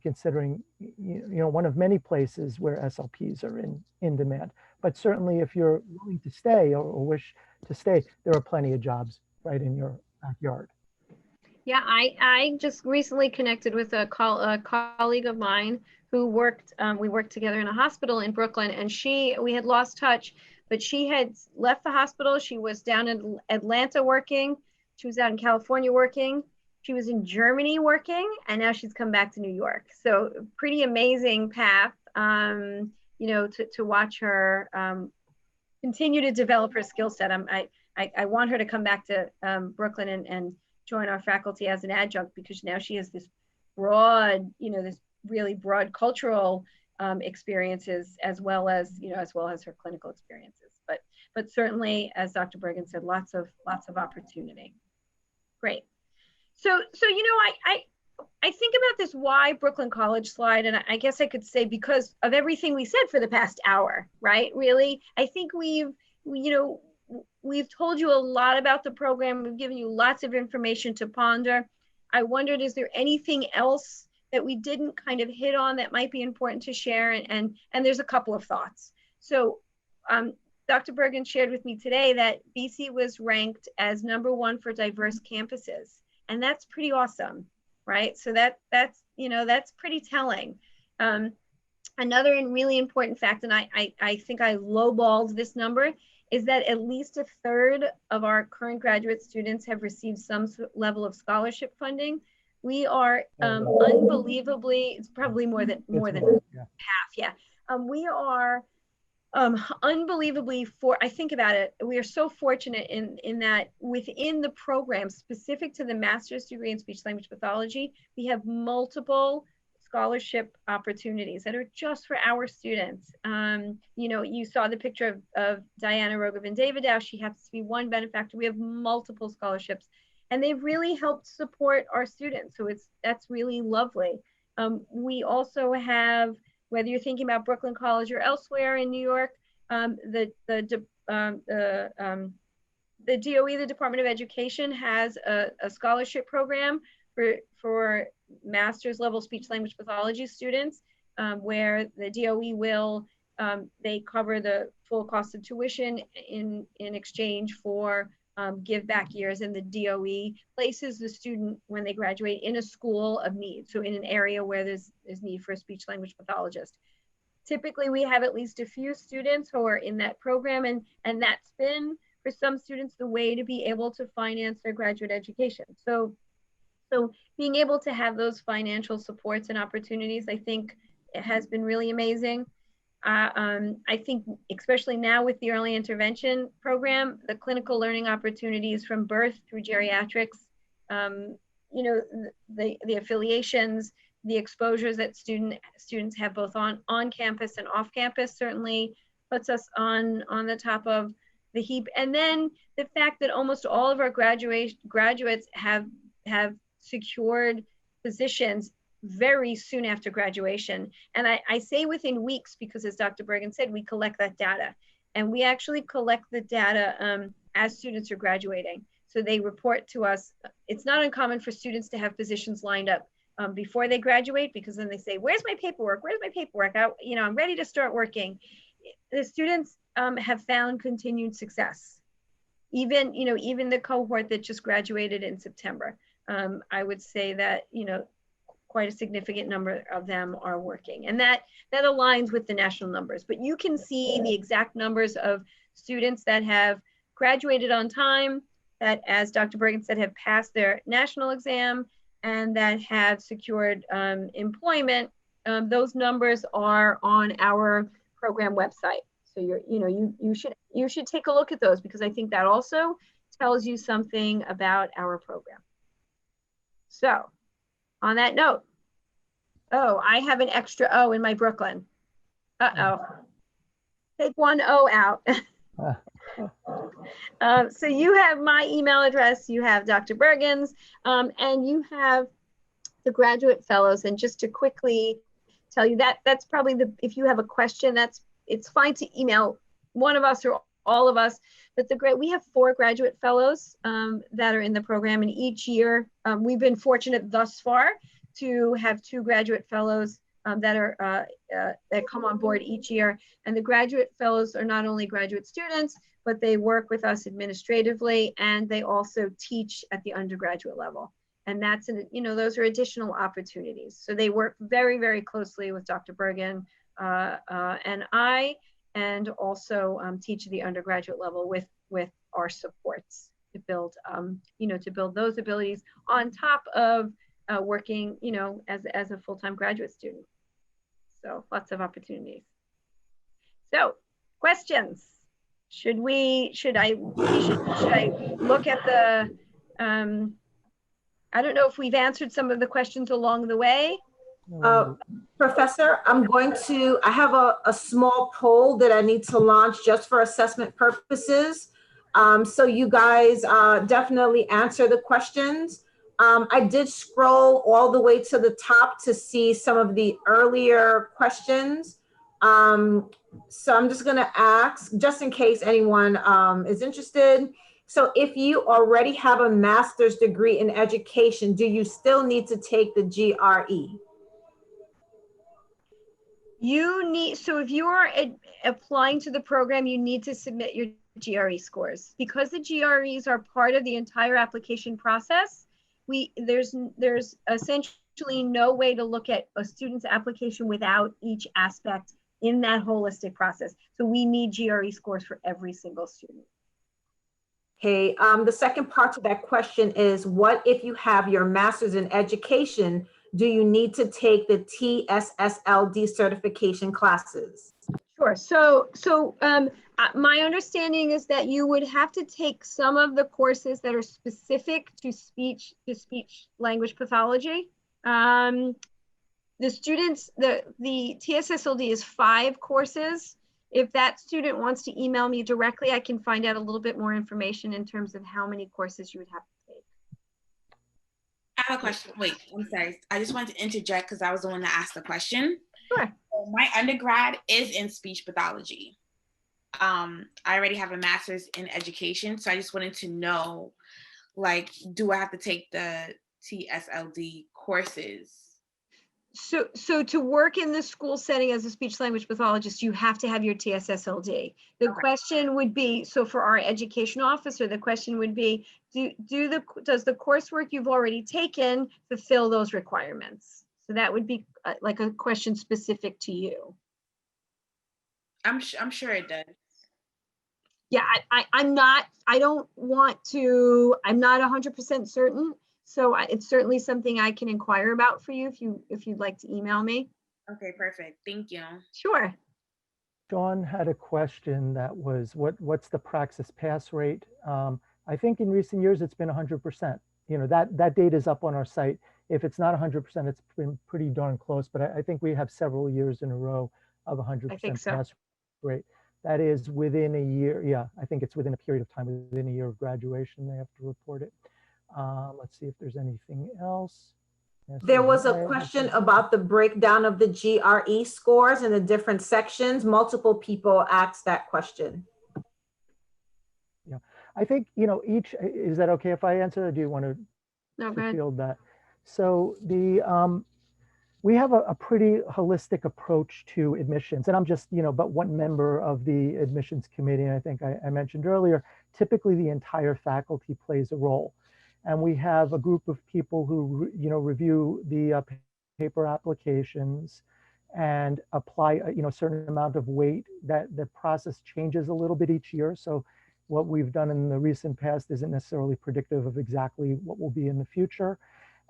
considering, one of many places where SLPs are in demand. But certainly if you're willing to stay or wish to stay, there are plenty of jobs right in your backyard. Yeah, I just recently connected with a colleague of mine who we worked together in a hospital in Brooklyn, and we had lost touch, but she had left the hospital. She was down in Atlanta working. She was out in California working. She was in Germany working, and now she's come back to New York. So pretty amazing path, to watch her continue to develop her skill set. I want her to come back to Brooklyn and join our faculty as an adjunct, because now she has this broad, this really broad cultural experiences, as well as her clinical experiences. But certainly, as Dr. Bergen said, lots of opportunity. Great. So I think about this why Brooklyn College slide, and I guess I could say because of everything we said for the past hour, right? Really, I think we've told you a lot about the program. We've given you lots of information to ponder. I wondered, is there anything else that we didn't kind of hit on that might be important to share? And there's a couple of thoughts. So Dr. Bergen shared with me today that BC was ranked as #1 for diverse campuses. And that's pretty awesome, right? So that's pretty telling. Another really important fact, and I think I lowballed this number, is that at least a third of our current graduate students have received some level of scholarship funding. We are unbelievably, it's probably more than half, yeah. We are unbelievably, I think about it, we are so fortunate in that within the program specific to the master's degree in speech language pathology, we have multiple scholarship opportunities that are just for our students. You saw the picture of Diana Rogovin Davidow. She happens to be one benefactor. We have multiple scholarships, and they've really helped support our students. So that's really lovely. We also have, whether you're thinking about Brooklyn College or elsewhere in New York, the DOE, the Department of Education, has a scholarship program for master's level speech language pathology students, where the DOE will, they cover the full cost of tuition in exchange for give back years, and the DOE places the student when they graduate in a school of need. So in an area where there's need for a speech language pathologist. Typically we have at least a few students who are in that program, and that's been for some students the way to be able to finance their graduate education. So being able to have those financial supports and opportunities, I think it has been really amazing. I think especially now with the early intervention program, the clinical learning opportunities from birth through geriatrics, you know, the affiliations, the exposures that students have both on campus and off campus certainly puts us on the top of the heap. And then the fact that almost all of our graduates have secured positions very soon after graduation. And I say within weeks because, as Dr. Bergen said, we collect that data. And we actually collect the data as students are graduating. So they report to us. It's not uncommon for students to have positions lined up before they graduate, because then they say, where's my paperwork? Where's my paperwork? I'm ready to start working. The students have found continued success. Even the cohort that just graduated in September. I would say that, quite a significant number of them are working, and that aligns with the national numbers. But you can see the exact numbers of students that have graduated on time, that, as Dr. Bergen said, have passed their national exam, and that have secured employment. Those numbers are on our program website. So you should take a look at those, because I think that also tells you something about our program. So, on that note, I have an extra O in my Brooklyn. Take one O out. So you have my email address, you have Dr. Bergen's, and you have the graduate fellows. And just to quickly tell you that's probably if you have a question, it's fine to email one of us or all of us. But we have 4 graduate fellows that are in the program, and each year we've been fortunate thus far to have 2 graduate fellows that come on board each year. And the graduate fellows are not only graduate students, but they work with us administratively, and they also teach at the undergraduate level. And those are additional opportunities. So they work very, very closely with Dr. Bergen and I, and also teach at the undergraduate level with our supports to build, to build those abilities on top of working, as a full-time graduate student. So lots of opportunities. So questions? Should I look at the, I don't know if we've answered some of the questions along the way. Professor, I have a small poll that I need to launch just for assessment purposes. So you guys definitely answer the questions. I did scroll all the way to the top to see some of the earlier questions. So I'm just gonna ask, just in case anyone is interested. So if you already have a master's degree in education, do you still need to take the GRE? So if you are applying to the program, you need to submit your GRE scores. Because the GREs are part of the entire application process, there's essentially no way to look at a student's application without each aspect in that holistic process. So we need GRE scores for every single student. Okay, the second part to that question is, what if you have your master's in education? Do you need to take the TSSLD certification classes? Sure. So my understanding is that you would have to take some of the courses that are specific to speech language pathology. The TSSLD is 5 courses. If that student wants to email me directly, I can find out a little bit more information in terms of how many courses you would have to take. I have a question. Wait, I'm sorry. I just wanted to interject because I was the one that asked the question. Sure. So my undergrad is in speech pathology. I already have a master's in education, so I just wanted to know, do I have to take the TSLD courses? So to work in the school setting as a speech language pathologist, you have to have your TSSLD. The question would be, so for our education officer, the question would be, does the coursework you've already taken fulfill those requirements? So that would be like a question specific to you. I'm sure it does. Yeah, I'm not 100% certain. So it's certainly something I can inquire about for you if you'd like to email me. Okay, perfect. Thank you. Sure. Sean had a question that was, what's the praxis pass rate? I think in recent years, it's been 100%. You know, that data is up on our site. If it's not 100%, it's been pretty darn close, but I think we have several years in a row of I think 100% so. pass rate. That is within a year. Yeah, I think it's within a period of time, within a year of graduation, they have to report it. Let's see if there's anything else. Yes, There was a I have question something. about the breakdown of the GRE scores in the different sections. Multiple people asked that question. Yeah, I think, you know, is that okay if I answer, or do you want No, to go ahead. field that? So we have a pretty holistic approach to admissions, and I'm just, you know, but one member of the admissions committee, and I think I mentioned earlier, typically the entire faculty plays a role. And we have a group of people who, you know, review the paper applications and apply, you know, a certain amount of weight. That the process changes a little bit each year. So what we've done in the recent past isn't necessarily predictive of exactly what will be in the future,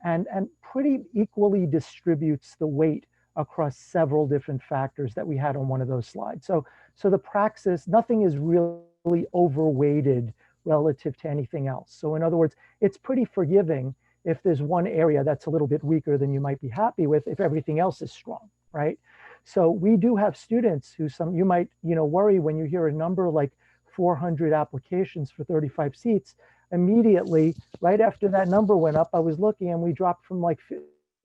and pretty equally distributes the weight across several different factors that we had on one of those slides. So the praxis, nothing is really overweighted relative to anything else. So in other words, it's pretty forgiving if there's one area that's a little bit weaker than you might be happy with, if everything else is strong, right? So we do have students who you might, you know, worry when you hear a number like 400 applications for 35 seats. Immediately, right after that number went up, I was looking and we dropped from like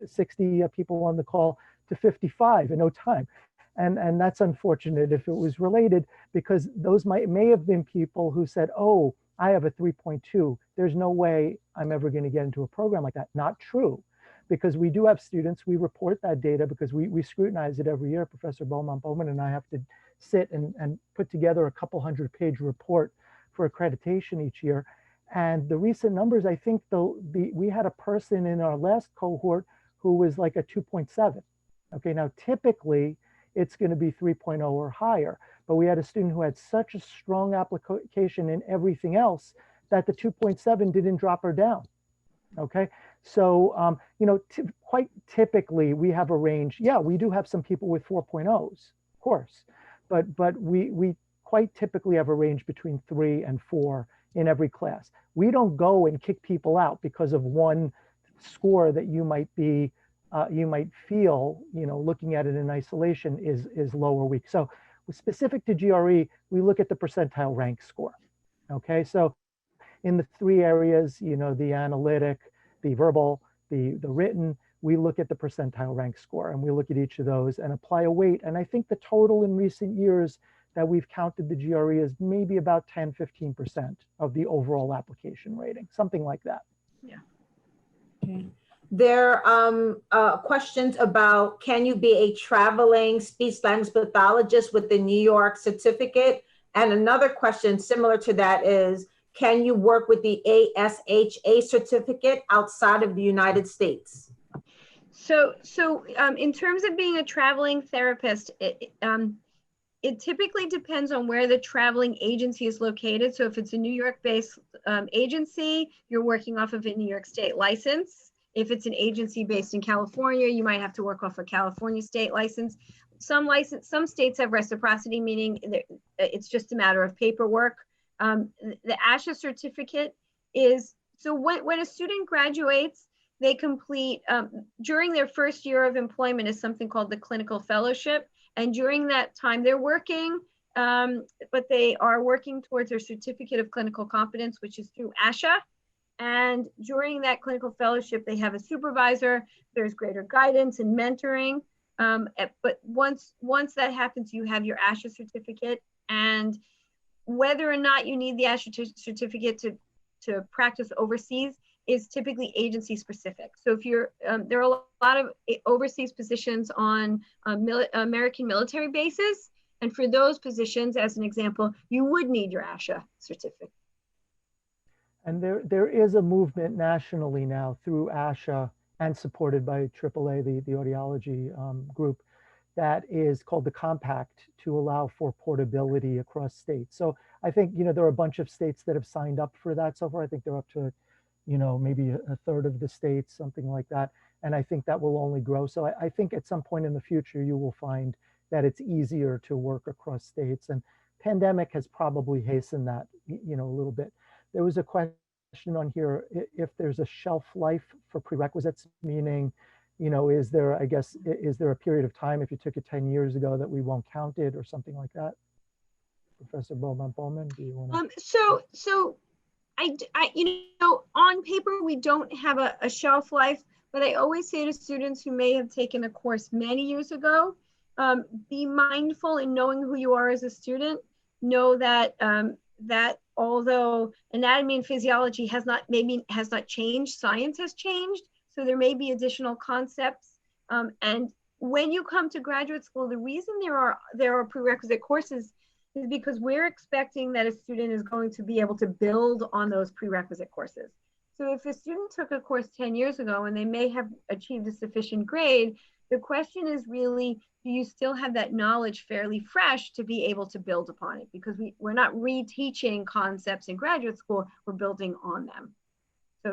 60 people on the call to 55 in no time. And that's unfortunate if it was related, because those may have been people who said, oh, I have a 3.2. There's no way I'm ever going to get into a program like that. Not true, because we do have students, we report that data because we scrutinize it every year. Professor Bowman and I have to sit and put together a couple 100-page report for accreditation each year. And the recent numbers, I think we had a person in our last cohort who was like a 2.7. Okay, now typically it's going to be 3.0 or higher, but we had a student who had such a strong application in everything else that the 2.7 didn't drop her down. Okay, so you know, quite typically we have a range. Yeah, we do have some people with 4.0s, of course, but we quite typically have a range between 3 and 4 in every class. We don't go and kick people out because of one score that you might feel, you know, looking at it in isolation is low or weak. So specific to GRE, we look at the percentile rank score. Okay, so in the 3 areas, you know, the analytic, the verbal, the written, we look at the percentile rank score, and we look at each of those and apply a weight. And I think the total in recent years that we've counted the GRE is maybe about 10-15% of the overall application rating, something like that. Yeah. Okay. There are questions about, can you be a traveling speech language pathologist with the New York certificate? And another question similar to that is, can you work with the ASHA certificate outside of the United States? So in terms of being a traveling therapist, it typically depends on where the traveling agency is located. So if it's a New York-based agency, you're working off of a New York State license. If it's an agency based in California, you might have to work off a California state license. Some states have reciprocity, meaning it's just a matter of paperwork. The ASHA certificate is, so when a student graduates, they complete, during their first year of employment is something called the clinical fellowship. And during that time they're working, but they are working towards their certificate of clinical competence, which is through ASHA. And during that clinical fellowship, they have a supervisor, there's greater guidance and mentoring. But once that happens, you have your ASHA certificate. And whether or not you need the ASHA certificate to practice overseas is typically agency specific. So if you're, there are a lot of overseas positions on American military bases. And for those positions, as an example, you would need your ASHA certificate. And there is a movement nationally now through ASHA and supported by AAA, the audiology group, that is called the Compact, to allow for portability across states. So I think, you know, there are a bunch of states that have signed up for that so far. I think they're up to, you know, maybe a third of the states, something like that. And I think that will only grow. So I think at some point in the future, you will find that it's easier to work across states. And pandemic has probably hastened that, a little bit. There was a question on here, if there's a shelf life for prerequisites, meaning, is there, I guess, is there a period of time if you took it 10 years ago that we won't count it or something like that? Professor Bowman, do you want to? So on paper, we don't have a shelf life, but I always say to students who may have taken a course many years ago, be mindful in knowing who you are as a student. Know that that although anatomy and physiology has not changed, science has changed. So there may be additional concepts. And when you come to graduate school, the reason there are prerequisite courses is because we're expecting that a student is going to be able to build on those prerequisite courses. So if a student took a course 10 years ago and they may have achieved a sufficient grade, the question is really, do you still have that knowledge fairly fresh to be able to build upon it? Because we're not reteaching concepts in graduate school, we're building on them.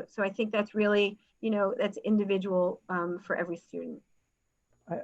So I think that's really, that's individual for every student.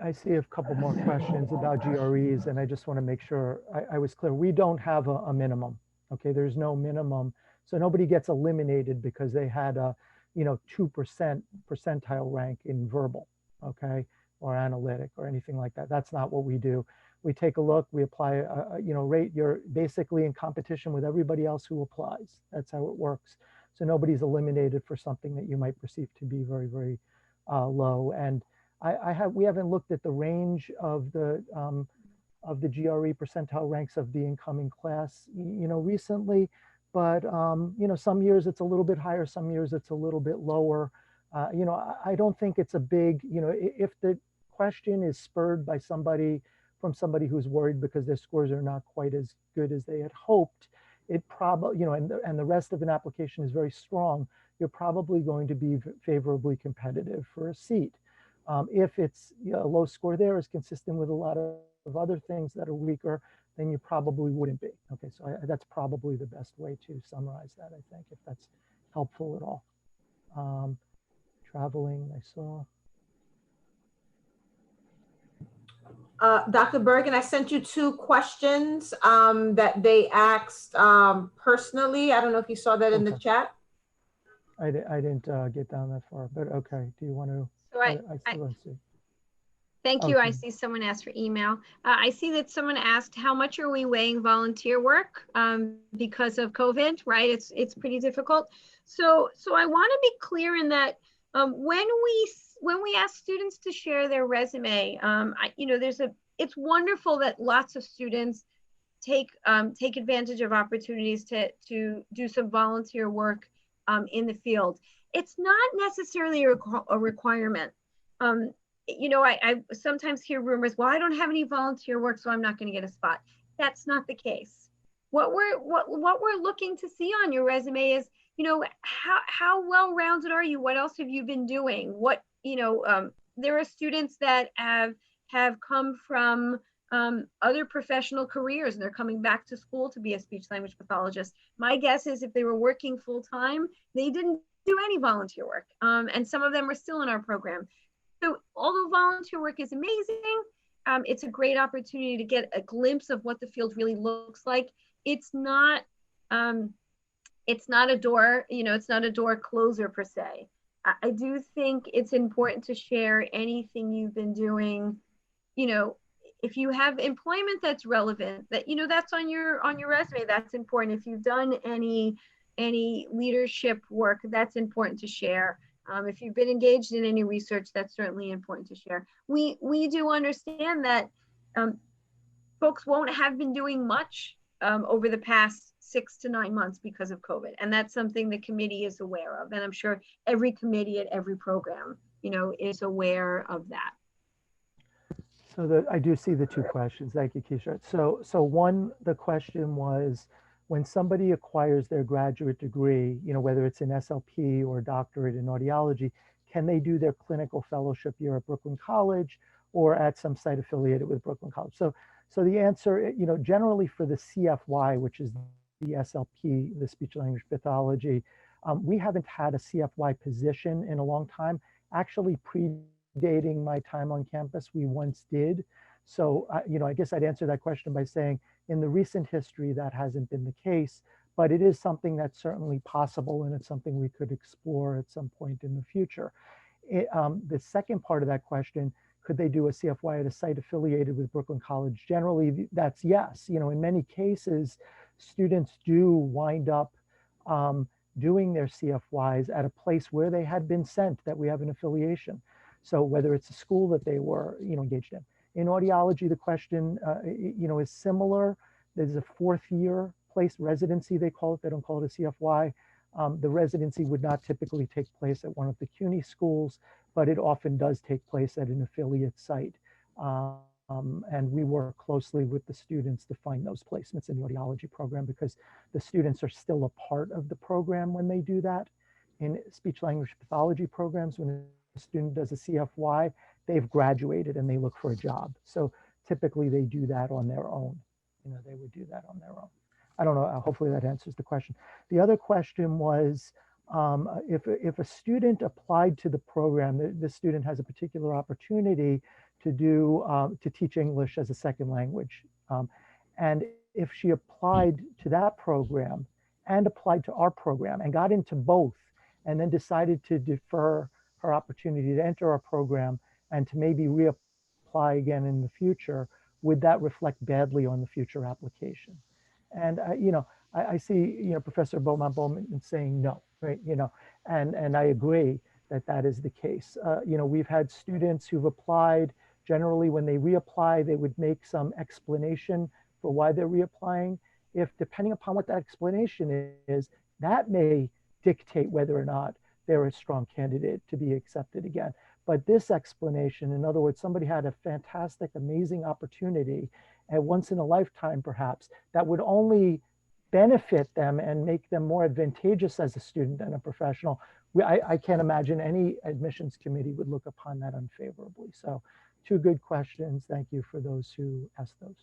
I see a couple more questions about GREs, and I just want to make sure I was clear. We don't have a minimum. Okay, there's no minimum, so nobody gets eliminated because they had a 2% percentile rank in verbal, okay, or analytic or anything like that. That's not what we do. We take a look, we apply rate. You're basically in competition with everybody else who applies. That's how it works. So nobody's eliminated for something that you might perceive to be very, very low. And we haven't looked at the range of the GRE percentile ranks of the incoming class, recently, but some years it's a little bit higher, some years it's a little bit lower. I don't think it's a big, if the question is spurred by somebody who's worried because their scores are not quite as good as they had hoped, it probably, and the rest of an application is very strong, you're probably going to be favorably competitive for a seat. If it's a low score there is consistent with a lot of other things that are weaker, then you probably wouldn't be. Okay, so that's probably the best way to summarize that, I think, if that's helpful at all. Traveling, I saw. Dr. Bergen, I sent you 2 questions that they asked personally. I don't know if you saw that in the chat. I didn't get down that far, but okay. Do you want to? So I still don't see. Thank you. Okay. I see someone asked for email. I see that someone asked, how much are we weighing volunteer work because of COVID, right? It's pretty difficult. So I want to be clear in that when we ask students to share their resume, it's wonderful that lots of students take advantage of opportunities to do some volunteer work in the field. It's not necessarily a requirement. I sometimes hear rumors, well, I don't have any volunteer work, so I'm not going to get a spot. That's not the case. What we're looking to see on your resume is, how well-rounded are you? What else have you been doing? There are students that have come from other professional careers and they're coming back to school to be a speech language pathologist. My guess is if they were working full-time, they didn't do any volunteer work. And some of them are still in our program. So although volunteer work is amazing, it's a great opportunity to get a glimpse of what the field really looks like. It's not a door, it's not a door closer per se. I do think it's important to share anything you've been doing. If you have employment that's relevant, that that's on your resume, that's important. If you've done any leadership work, that's important to share. If you've been engaged in any research, that's certainly important to share. We do understand that folks won't have been doing much over the past 6 to 9 months because of COVID. And that's something the committee is aware of. And I'm sure every committee at every program, is aware of that. So I do see the 2 questions. Thank you, Keisha. So one, the question was, when somebody acquires their graduate degree, whether it's in SLP or doctorate in audiology, can they do their clinical fellowship year at Brooklyn College or at some site affiliated with Brooklyn College? So the answer, generally for the CFY, which is the SLP, the speech language pathology, we haven't had a CFY position in a long time. Actually, predating my time on campus, we once did. So, I guess I'd answer that question by saying in the recent history, that hasn't been the case, but it is something that's certainly possible, and it's something we could explore at some point in the future. The second part of that question, could they do a CFY at a site affiliated with Brooklyn College? Generally, that's yes. In many cases, students do wind up doing their CFYs at a place where they had been sent, that we have an affiliation. So whether it's a school that they were engaged in. In audiology, the question is similar. There's a fourth year place residency, they call it. They don't call it a CFY. The residency would not typically take place at one of the CUNY schools, but it often does take place at an affiliate site. And we work closely with the students to find those placements in the audiology program, because the students are still a part of the program when they do that. In speech language pathology programs, when a student does a CFY, they've graduated and they look for a job. So typically they do that on their own. They would do that on their own. I don't know, hopefully that answers the question. The other question was, if a student applied to the program, the student has a particular opportunity to teach English as a second language. And if she applied to that program and applied to our program and got into both, and then decided to defer her opportunity to enter our program and to maybe reapply again in the future, would that reflect badly on the future application? And I see Professor Beaumont-Bowman saying no, right? And I agree that is the case. We've had students who've applied. Generally, when they reapply, they would make some explanation for why they're reapplying. If, depending upon what that explanation is, that may dictate whether or not they're a strong candidate to be accepted again. But this explanation, in other words, somebody had a fantastic, amazing opportunity, and once in a lifetime perhaps, that would only benefit them and make them more advantageous as a student and a professional. I can't imagine any admissions committee would look upon that unfavorably. So, two good questions. Thank you for those who asked those.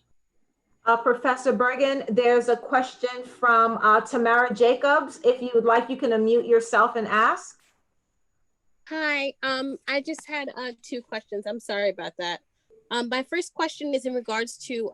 Professor Bergen, there's a question from Tamara Jacobs. If you would like, you can unmute yourself and ask. Hi, I just had two questions. I'm sorry about that. My first question is in regards to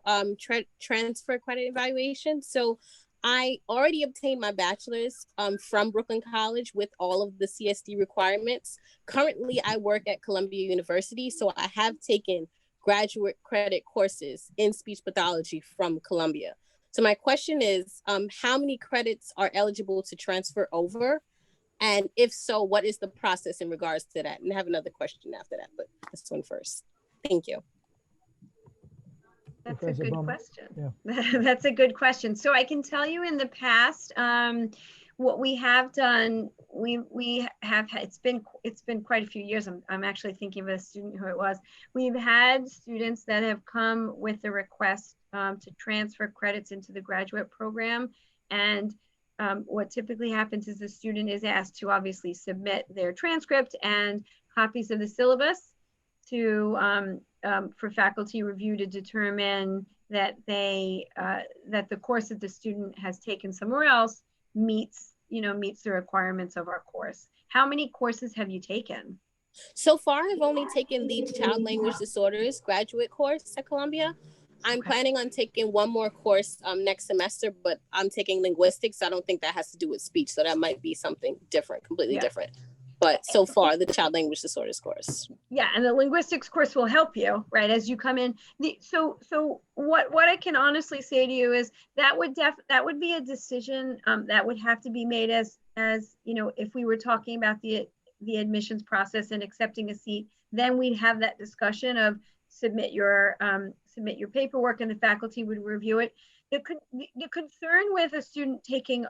transfer credit evaluation. So I already obtained my bachelor's from Brooklyn College with all of the CSD requirements. Currently, I work at Columbia University, so I have taken graduate credit courses in speech pathology from Columbia. So my question is, how many credits are eligible to transfer over? And if so, what is the process in regards to that? And I have another question after that, but this one first. Thank you. That's a good question. Yeah. That's a good question. So I can tell you in the past, what we have done, we have had, it's been quite a few years. I'm actually thinking of a student who it was. We've had students that have come with a request to transfer credits into the graduate program. And what typically happens is the student is asked to obviously submit their transcript and copies of the syllabus to for faculty review to determine that that the course that the student has taken somewhere else meets the requirements of our course. How many courses have you taken? So far, I've only taken the Child Language Disorders graduate course at Columbia. I'm planning on taking one more course next semester, but I'm taking linguistics. So I don't think that has to do with speech. So that might be something different, completely different. But so far, the Child Language Disorders course. Yeah, and the linguistics course will help you, right, as you come in. So what I can honestly say to you is that would be a decision that would have to be made as if we were talking about the admissions process and accepting a seat, then we'd have that discussion of submit your paperwork and the faculty would review it. The concern with a student taking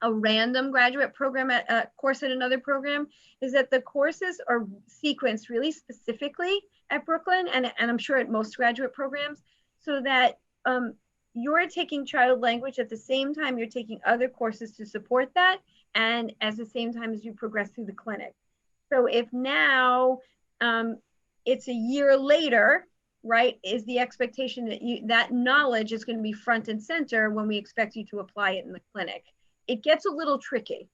a random graduate program at a course at another program is that the courses are sequenced really specifically at Brooklyn and I'm sure at most graduate programs, so that you're taking child language at the same time you're taking other courses to support that, and at the same time as you progress through the clinic. So if now it's a year later, right, is the expectation that that knowledge is going to be front and center when we expect you to apply it in the clinic. It gets a little tricky,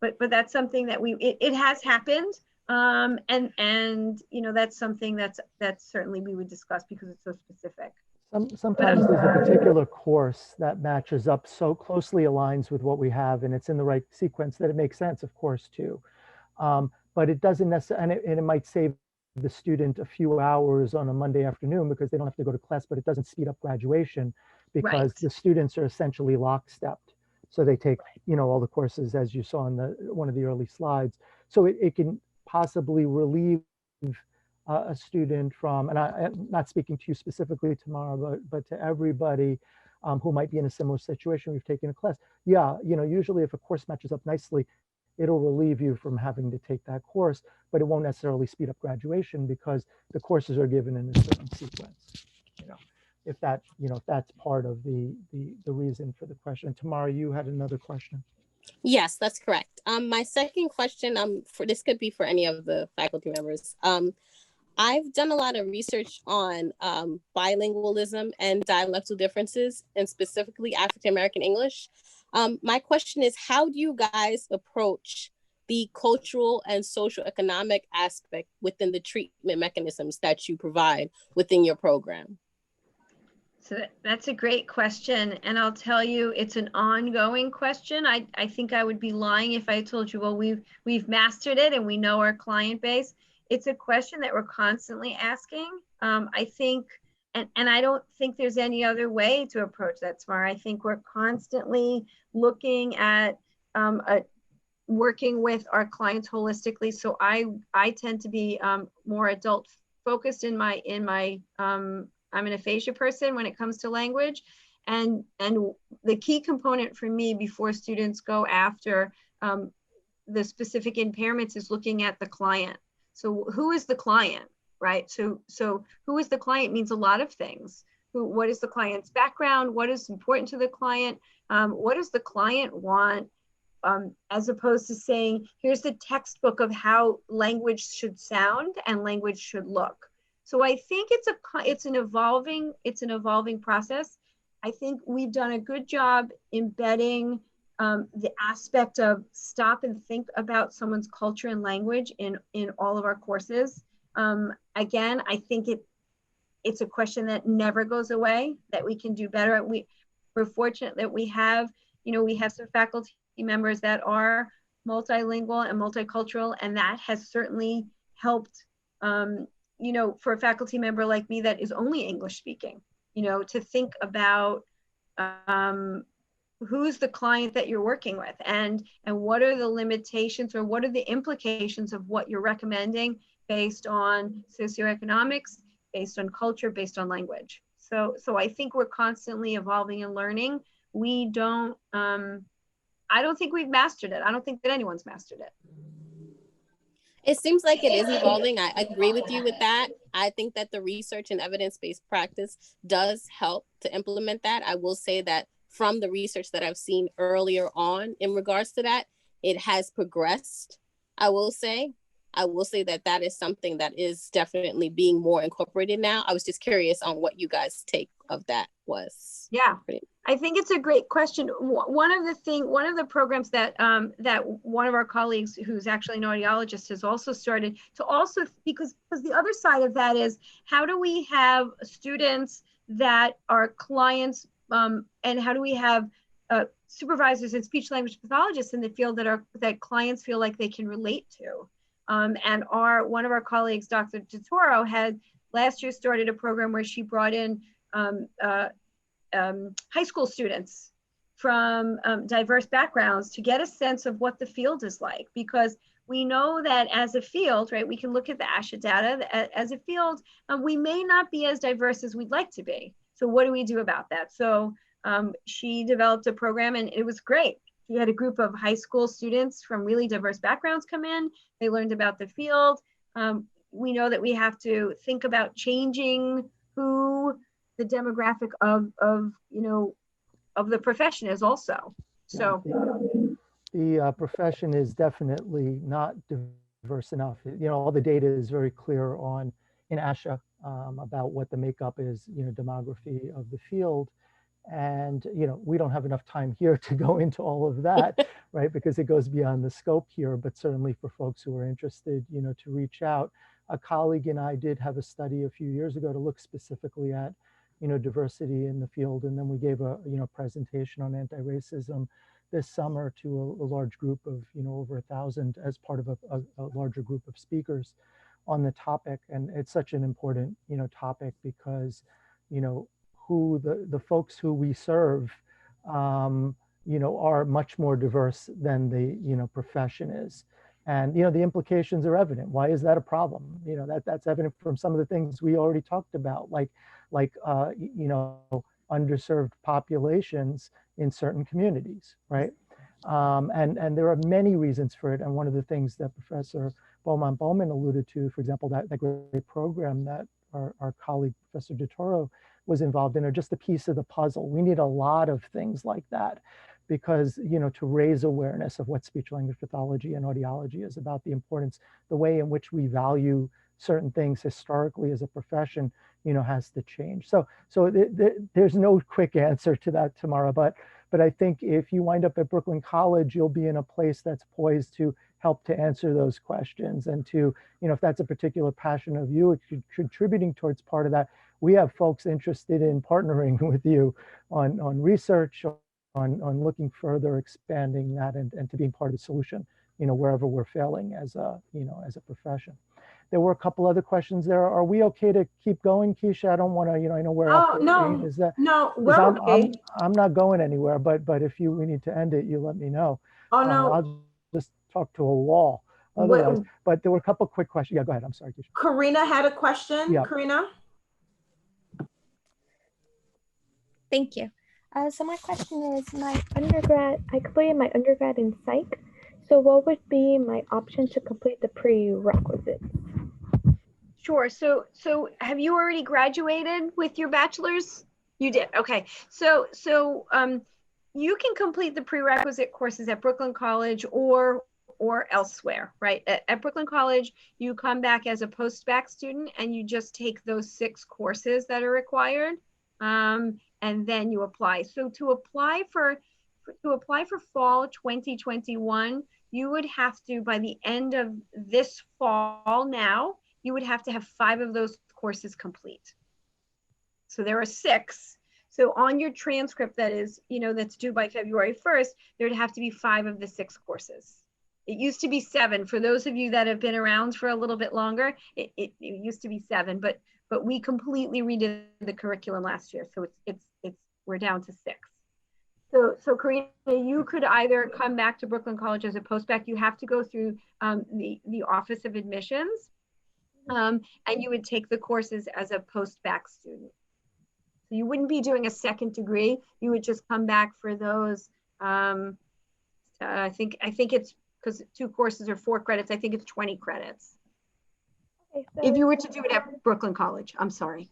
but that's something that it has happened, And you know, that's something that's certainly we would discuss because it's so specific. Sometimes there's a particular course that matches up so closely aligns with what we have, and it's in the right sequence that it makes sense, of course, too. But it doesn't necessarily, and it might save the student a few hours on a Monday afternoon because they don't have to go to class, but it doesn't speed up graduation because Right. the students are essentially lockstepped. So they take, you know, all the courses as you saw in one of the early slides. So it can possibly relieve a student from, and I'm not speaking to you specifically tomorrow, but to everybody who might be in a similar situation. We've taken a class. Yeah, you know, usually if a course matches up nicely, it'll relieve you from having to take that course, but it won't necessarily speed up graduation because the courses are given in a certain sequence. You know, if that, you know, if that's part of the reason for the question. Tamara, you had another question. Yes, that's correct. My second question, for this could be for any of the faculty members. I've done a lot of research on bilingualism and dialectal differences, and specifically African American English. My question is, how do you guys approach the cultural and social economic aspect within the treatment mechanisms that you provide within your program? So that's a great question. And I'll tell you, it's an ongoing question. I think I would be lying if I told you, well, we've mastered it and we know our client base. It's a question that we're constantly asking. I think, and I don't think there's any other way to approach that, Smart. I think we're constantly looking at working with our clients holistically. So I tend to be more adult focused in my I'm an aphasia person when it comes to language. And the key component for me before students go after the specific impairments is looking at the client. So who is the client, right? So who is the client means a lot of things. What is the client's background? What is important to the client? What does the client want? As opposed to saying, here's the textbook of how language should sound and language should look. So I think it's an evolving process. I think we've done a good job embedding the aspect of stop and think about someone's culture and language in all of our courses. Again, I think it's a question that never goes away, that we can do better. We're fortunate that we have some faculty members that are multilingual and multicultural, and that has certainly helped for a faculty member like me that is only English speaking, to think about who's the client that you're working with and what are the limitations or what are the implications of what you're recommending based on socioeconomics, based on culture, based on language. So I think we're constantly evolving and learning. I don't think we've mastered it. I don't think that anyone's mastered it. It seems like it is evolving. I agree with you with that. I think that the research and evidence-based practice does help to implement that. I will say that from the research that I've seen earlier on in regards to that, it has progressed. I will say that is something that is definitely being more incorporated now. I was just curious on what you guys' take of that was. Yeah, I think it's a great question. One of the programs that one of our colleagues, who's actually an audiologist, has also started to also, because the other side of that is, how do we have students that are clients, and how do we have supervisors and speech language pathologists in the field that clients feel like they can relate to? And one of our colleagues, Dr. Totoro, had last year started a program where she brought in high school students from diverse backgrounds to get a sense of what the field is like, because we know that as a field, right, we can look at the ASHA data, as a field, we may not be as diverse as we'd like to be. So what do we do about that? So she developed a program, and it was great. She had a group of high school students from really diverse backgrounds come in. They learned about the field. We know that we have to think about changing who the demographic of the profession is also. So the profession is definitely not diverse enough. All the data is very clear in ASHA about what the makeup is, demography of the field. And, we don't have enough time here to go into all of that. right? Because it goes beyond the scope here, but certainly for folks who are interested, to reach out. A colleague and I did have a study a few years ago to look specifically at, diversity in the field. And then we gave a, presentation on anti-racism this summer to a large group of, over 1,000 as part of a larger group of speakers on the topic. And it's such an important, topic because, who the folks who we serve, are much more diverse than the, profession is. And, the implications are evident. Why is that a problem? That's evident from some of the things we already talked about, like underserved populations in certain communities, right? And there are many reasons for it. And one of the things that Professor Beaumont-Bowman alluded to, for example, that great program that our colleague, Professor DeToro, was involved in, are just a piece of the puzzle. We need a lot of things like that because, to raise awareness of what speech language pathology and audiology is about, the importance, the way in which we value certain things historically as a profession, has to change. So there's no quick answer to that, Tamara, but I think if you wind up at Brooklyn College, you'll be in a place that's poised to help to answer those questions and to, if that's a particular passion of you, contributing towards part of that. We have folks interested in partnering with you on research, on looking further, expanding that and to being part of the solution, wherever we're failing as a profession. There were a couple other questions there. Are we okay to keep going, Keisha? I don't want to, I know we're Oh, no, no, we're okay. I'm not going anywhere, but if we need to end it, you let me know. Oh, no. I'll just talk to a wall otherwise. But there were a couple quick questions. Yeah, go ahead. I'm sorry, Keisha. Karina had a question. Yeah. Karina? Thank you. So my question is, I completed my undergrad in psych. So what would be my option to complete the prerequisites? Sure. So have you already graduated with your bachelor's? You did. Okay. So you can complete the prerequisite courses at Brooklyn College or elsewhere, right? At Brooklyn College, you come back as a post-bac student and you just take those 6 courses that are required, and then you apply. So to apply for fall 2021, you would have to, by the end of this fall now, you would have to have 5 of those courses complete. So there are 6. So on your transcript that is, that's due by February 1st, there'd have to be 5 of the 6 courses. It used to be 7. For those of you that have been around for a little bit longer, it used to be 7, but we completely redid the curriculum last year. So we're down to 6. So Karina, you could either come back to Brooklyn College as a post-bac. You have to go through the Office of Admissions, and you would take the courses as a post-bac student. So you wouldn't be doing a second degree. You would just come back for those. I think it's because 2 courses are 4 credits. I think it's 20 credits. Okay, so if you were to do it at Brooklyn College, I'm sorry.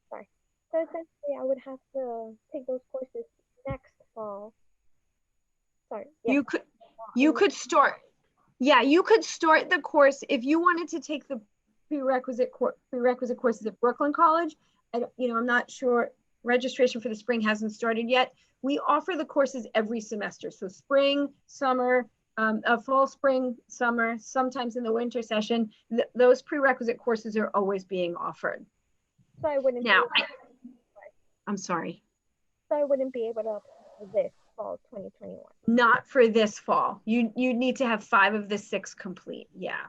Sorry. So essentially, I would have to take those courses next fall. Sorry. Yeah. You could start. Yeah, you could start the course if you wanted to take the prerequisite courses at Brooklyn College. I'm not sure. Registration for the spring hasn't started yet. We offer the courses every semester. So spring, summer, fall, spring, summer, sometimes in the winter session, those prerequisite courses are always being offered. So I wouldn't I'm sorry. So I wouldn't be able to apply this fall 2021. Not for this fall. You need to have 5 of the 6 complete. Yeah.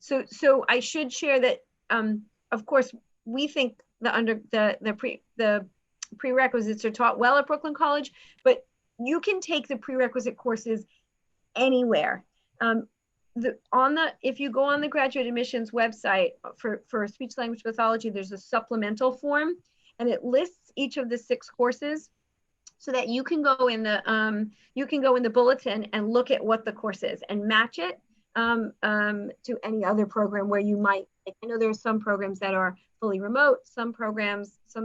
So I should share that of course we think the prerequisites are taught well at Brooklyn College, but you can take the prerequisite courses anywhere. If you go on the graduate admissions website for speech language pathology, there's a supplemental form, and it lists each of the 6 courses, so that you can go in the bulletin and look at what the course is and match it to any other program where you might. I know there are some programs that are fully remote. Some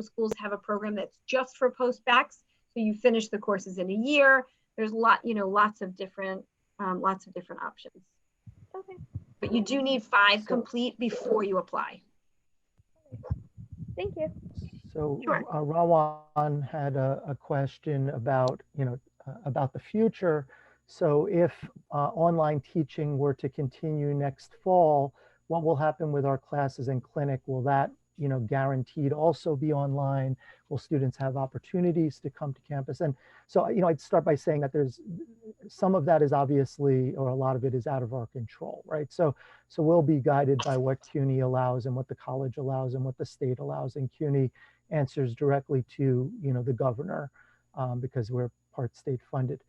schools have a program that's just for post-bacs, so you finish the courses in a year. There's lots of different options. Okay. But you do need 5 complete before you apply. Thank you. So sure. Rawan had a question about, about the future. So if online teaching were to continue next fall, what will happen with our classes and clinic? Will that, guaranteed also be online? Will students have opportunities to come to campus? And so, I'd start by saying that there's some of that is obviously, or a lot of it is out of our control, right? So we'll be guided by what CUNY allows and what the college allows and what the state allows. And CUNY answers directly to, the governor because we're part state funded.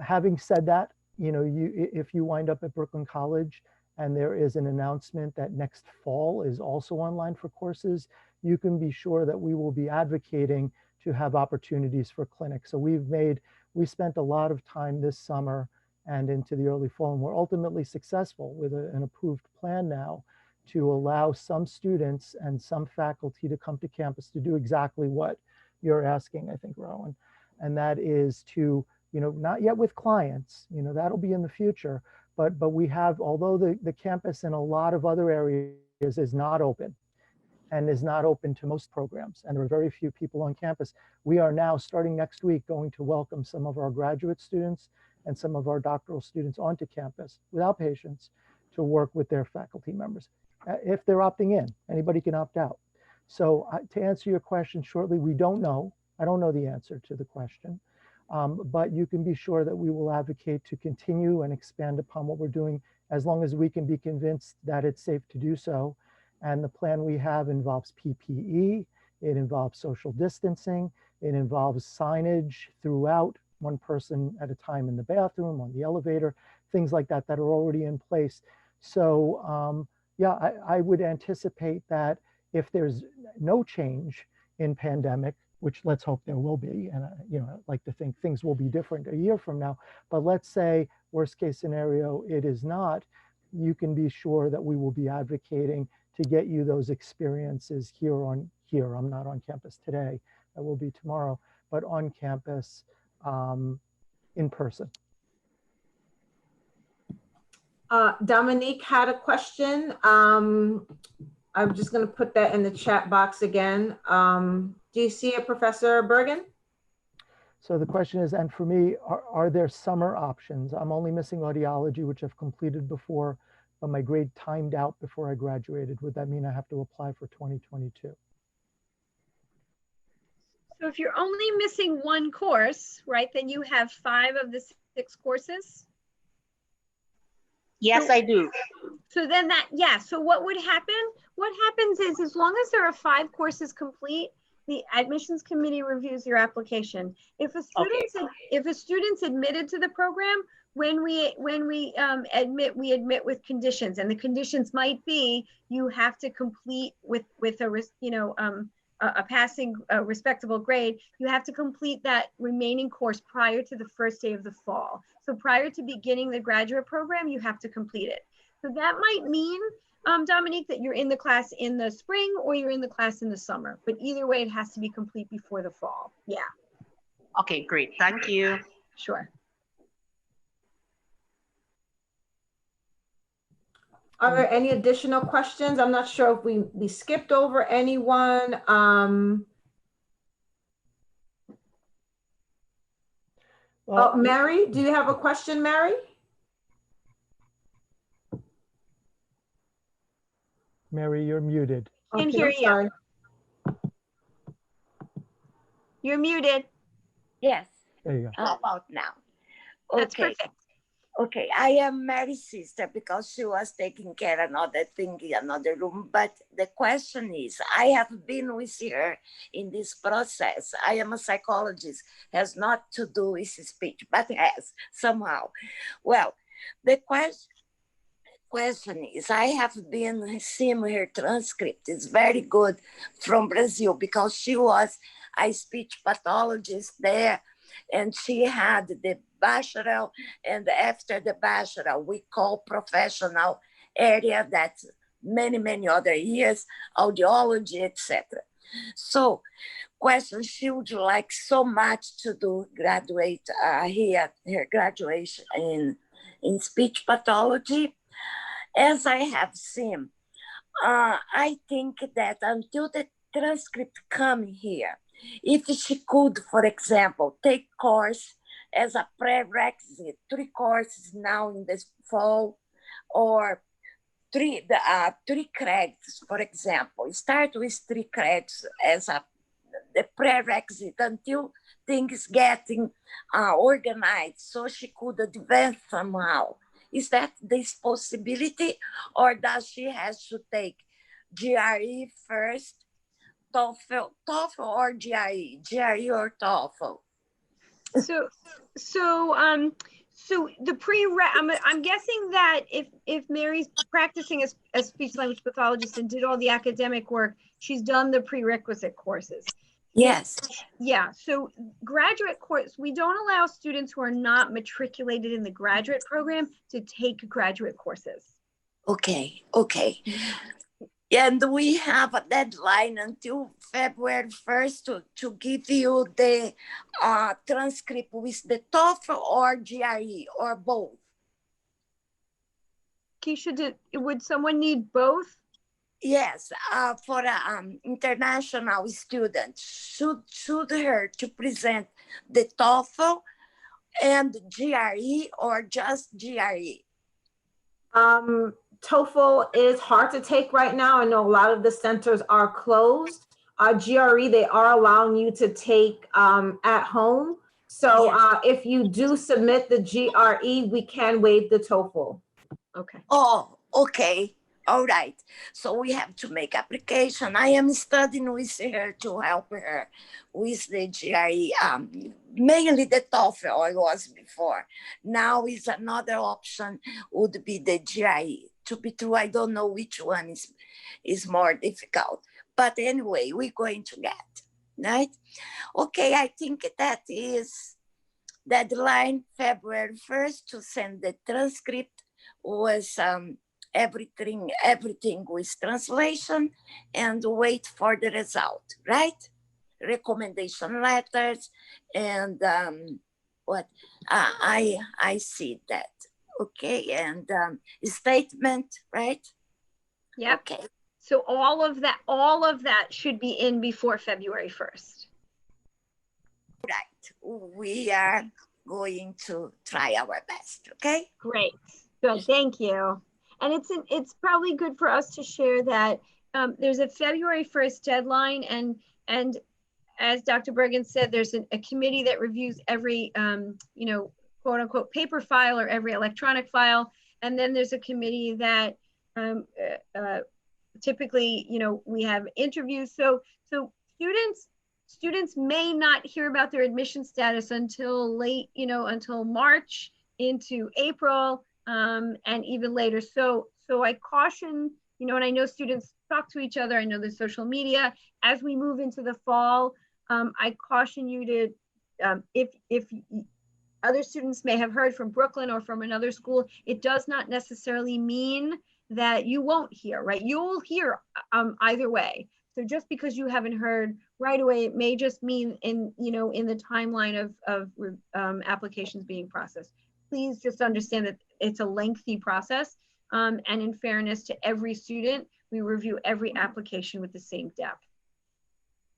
Having said that, if you wind up at Brooklyn College and there is an announcement that next fall is also online for courses, you can be sure that we will be advocating to have opportunities for clinics. So we spent a lot of time this summer and into the early fall, and we're ultimately successful with an approved plan now to allow some students and some faculty to come to campus to do exactly what you're asking, I think, Rowan. And that is to, not yet with clients, that'll be in the future, but we have, although the campus in a lot of other areas is not open and is not open to most programs, and there are very few people on campus, we are now, starting next week, going to welcome some of our graduate students and some of our doctoral students onto campus without patients to work with their faculty members. If they're opting in, anybody can opt out. So to answer your question shortly, we don't know. I don't know the answer to the question, but you can be sure that we will advocate to continue and expand upon what we're doing as long as we can be convinced that it's safe to do so. And the plan we have involves PPE, it involves social distancing, it involves signage throughout, one person at a time in the bathroom, on the elevator, things like that that are already in place. So yeah, I would anticipate that if there's no change in pandemic, which let's hope there will be, and I'd like to think things will be different a year from now, but let's say worst case scenario, it is not, you can be sure that we will be advocating to get you those experiences here. I'm not on campus today, I will be tomorrow, but on campus in person. Dominique had a question. I'm just going to put that in the chat box again. Do you see it, Professor Bergen? So the question is, and for me, are there summer options? I'm only missing audiology, which I've completed before, but my grade timed out before I graduated. Would that mean I have to apply for 2022? So if you're only missing one course, right, then you have 5 of the 6 courses. Yes, I do. So then that, yeah, so what would happen? What happens is, as long as there are 5 courses complete, the admissions committee reviews your application. If a student's admitted to the program, when we admit, we admit with conditions, and the conditions might be you have to complete with a passing respectable grade. You have to complete that remaining course prior to the first day of the fall. So prior to beginning the graduate program, you have to complete it. So that might mean, Dominique, that you're in the class in the spring or you're in the class in the summer, but either way, it has to be complete before the fall. Yeah. Okay, great. Thank you. Sure. Are there any additional questions? I'm not sure if we skipped over anyone. Well, Mary, do you have a question, Mary? Mary, you're muted. Can't hear you. Sorry. You're muted. Yes. There you go. How about now? That's Okay. perfect. Okay, I am Mary's sister because she was taking care of another thing in another room. But the question is, I have been with her in this process. I am a psychologist, has not to do with speech, but has somehow. Well, the question is, I have been seeing her transcript. It's very good from Brazil because she was a speech pathologist there, and she had the bachelor, and after the bachelor, we call professional area that's many other years, audiology, etc. So, question, she would like so much to do graduate here, her graduation in speech pathology. As I have seen, I think that until the transcript come here, if she could, for example, take course as a prerequisite, 3 courses now in this fall, or three credits, for example. Start with 3 credits as the prerequisite until things getting organized, so she could advance somehow. Is that this possibility, or does she has to take GRE first, TOEFL or GRE or TOEFL? So the I'm guessing that if Mary's practicing as a speech language pathologist and did all the academic work, she's done the prerequisite courses. Yes. Yeah. So graduate course, we don't allow students who are not matriculated in the graduate program to take graduate courses. Okay. And we have a deadline until February 1st to give you the transcript with the TOEFL or GRE or both. Keisha, would someone need both? Yes, for international students, should her to present the TOEFL and GRE or just GRE? TOEFL is hard to take right now. I know a lot of the centers are closed. GRE, they are allowing you to take at home. So Yes. if you do submit the GRE, we can waive the TOEFL. Okay. Oh, okay. All right. So we have to make application. I am studying with her to help her with the GRE, mainly the TOEFL I was before. Now is another option would be the GRE. To be true, I don't know which one is more difficult. But anyway, we're going to get, right? Okay, I think that is deadline February 1st to send the transcript was everything with translation and wait for the result, right? Recommendation letters and what I see that. Okay, and statement, right? Yeah. Okay. So all of that should be in before February 1st. Right. We are going to try our best. Okay. Great. Good. Thank you. And it's probably good for us to share that there's a February 1st deadline, and as Dr. Bergen said, there's a committee that reviews every quote unquote paper file or every electronic file, and then there's a committee that typically we have interviews. So students may not hear about their admission status until late, until March into April. And even later. So I caution, and I know students talk to each other. I know there's social media. As we move into the fall, I caution you to, if other students may have heard from Brooklyn or from another school, it does not necessarily mean that you won't hear, right? You'll hear either way. So just because you haven't heard right away, it may just mean in the timeline of applications being processed. Please just understand that it's a lengthy process. And in fairness to every student, we review every application with the same depth.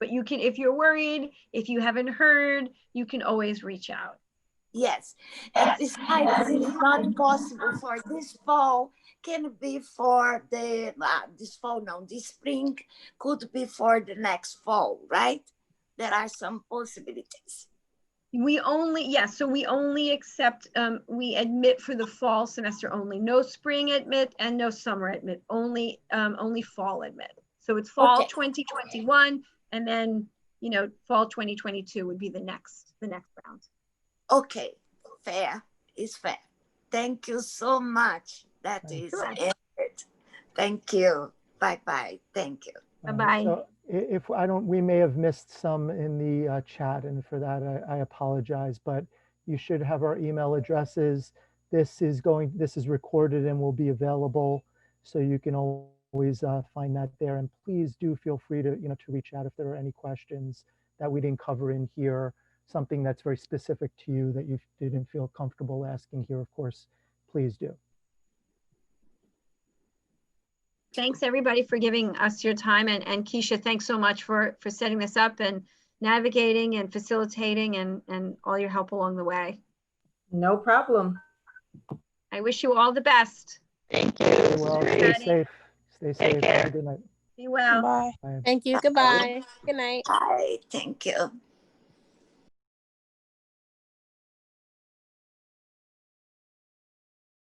But you can, if you're worried, if you haven't heard, you can always reach out. Yes. And besides, it's not possible for this fall, can be for the, this spring, could be for the next fall, right? There are some possibilities. We only accept, we admit for the fall semester only. No spring admit and no summer admit, only fall admit. So it's fall 2021, and then, fall 2022 would be the next round. Okay, fair is fair. Thank you so much. That is it. Thank you. Bye-bye. Thank you. Bye-bye. So if we may have missed some in the chat, and for that I apologize, but you should have our email addresses. This is recorded and will be available, so you can always find that there. And please do feel free to to reach out if there are any questions that we didn't cover in here, something that's very specific to you that you didn't feel comfortable asking here. Of course, please do. Thanks everybody for giving us your time, and Keisha, thanks so much for setting this up, and navigating and facilitating and all your help along the way. No problem. I wish you all the best. Thank you. Well, stay safe. Stay safe. Have a good night. Be well. Bye. Bye. Thank you. Goodbye. Good night. Bye. Thank you.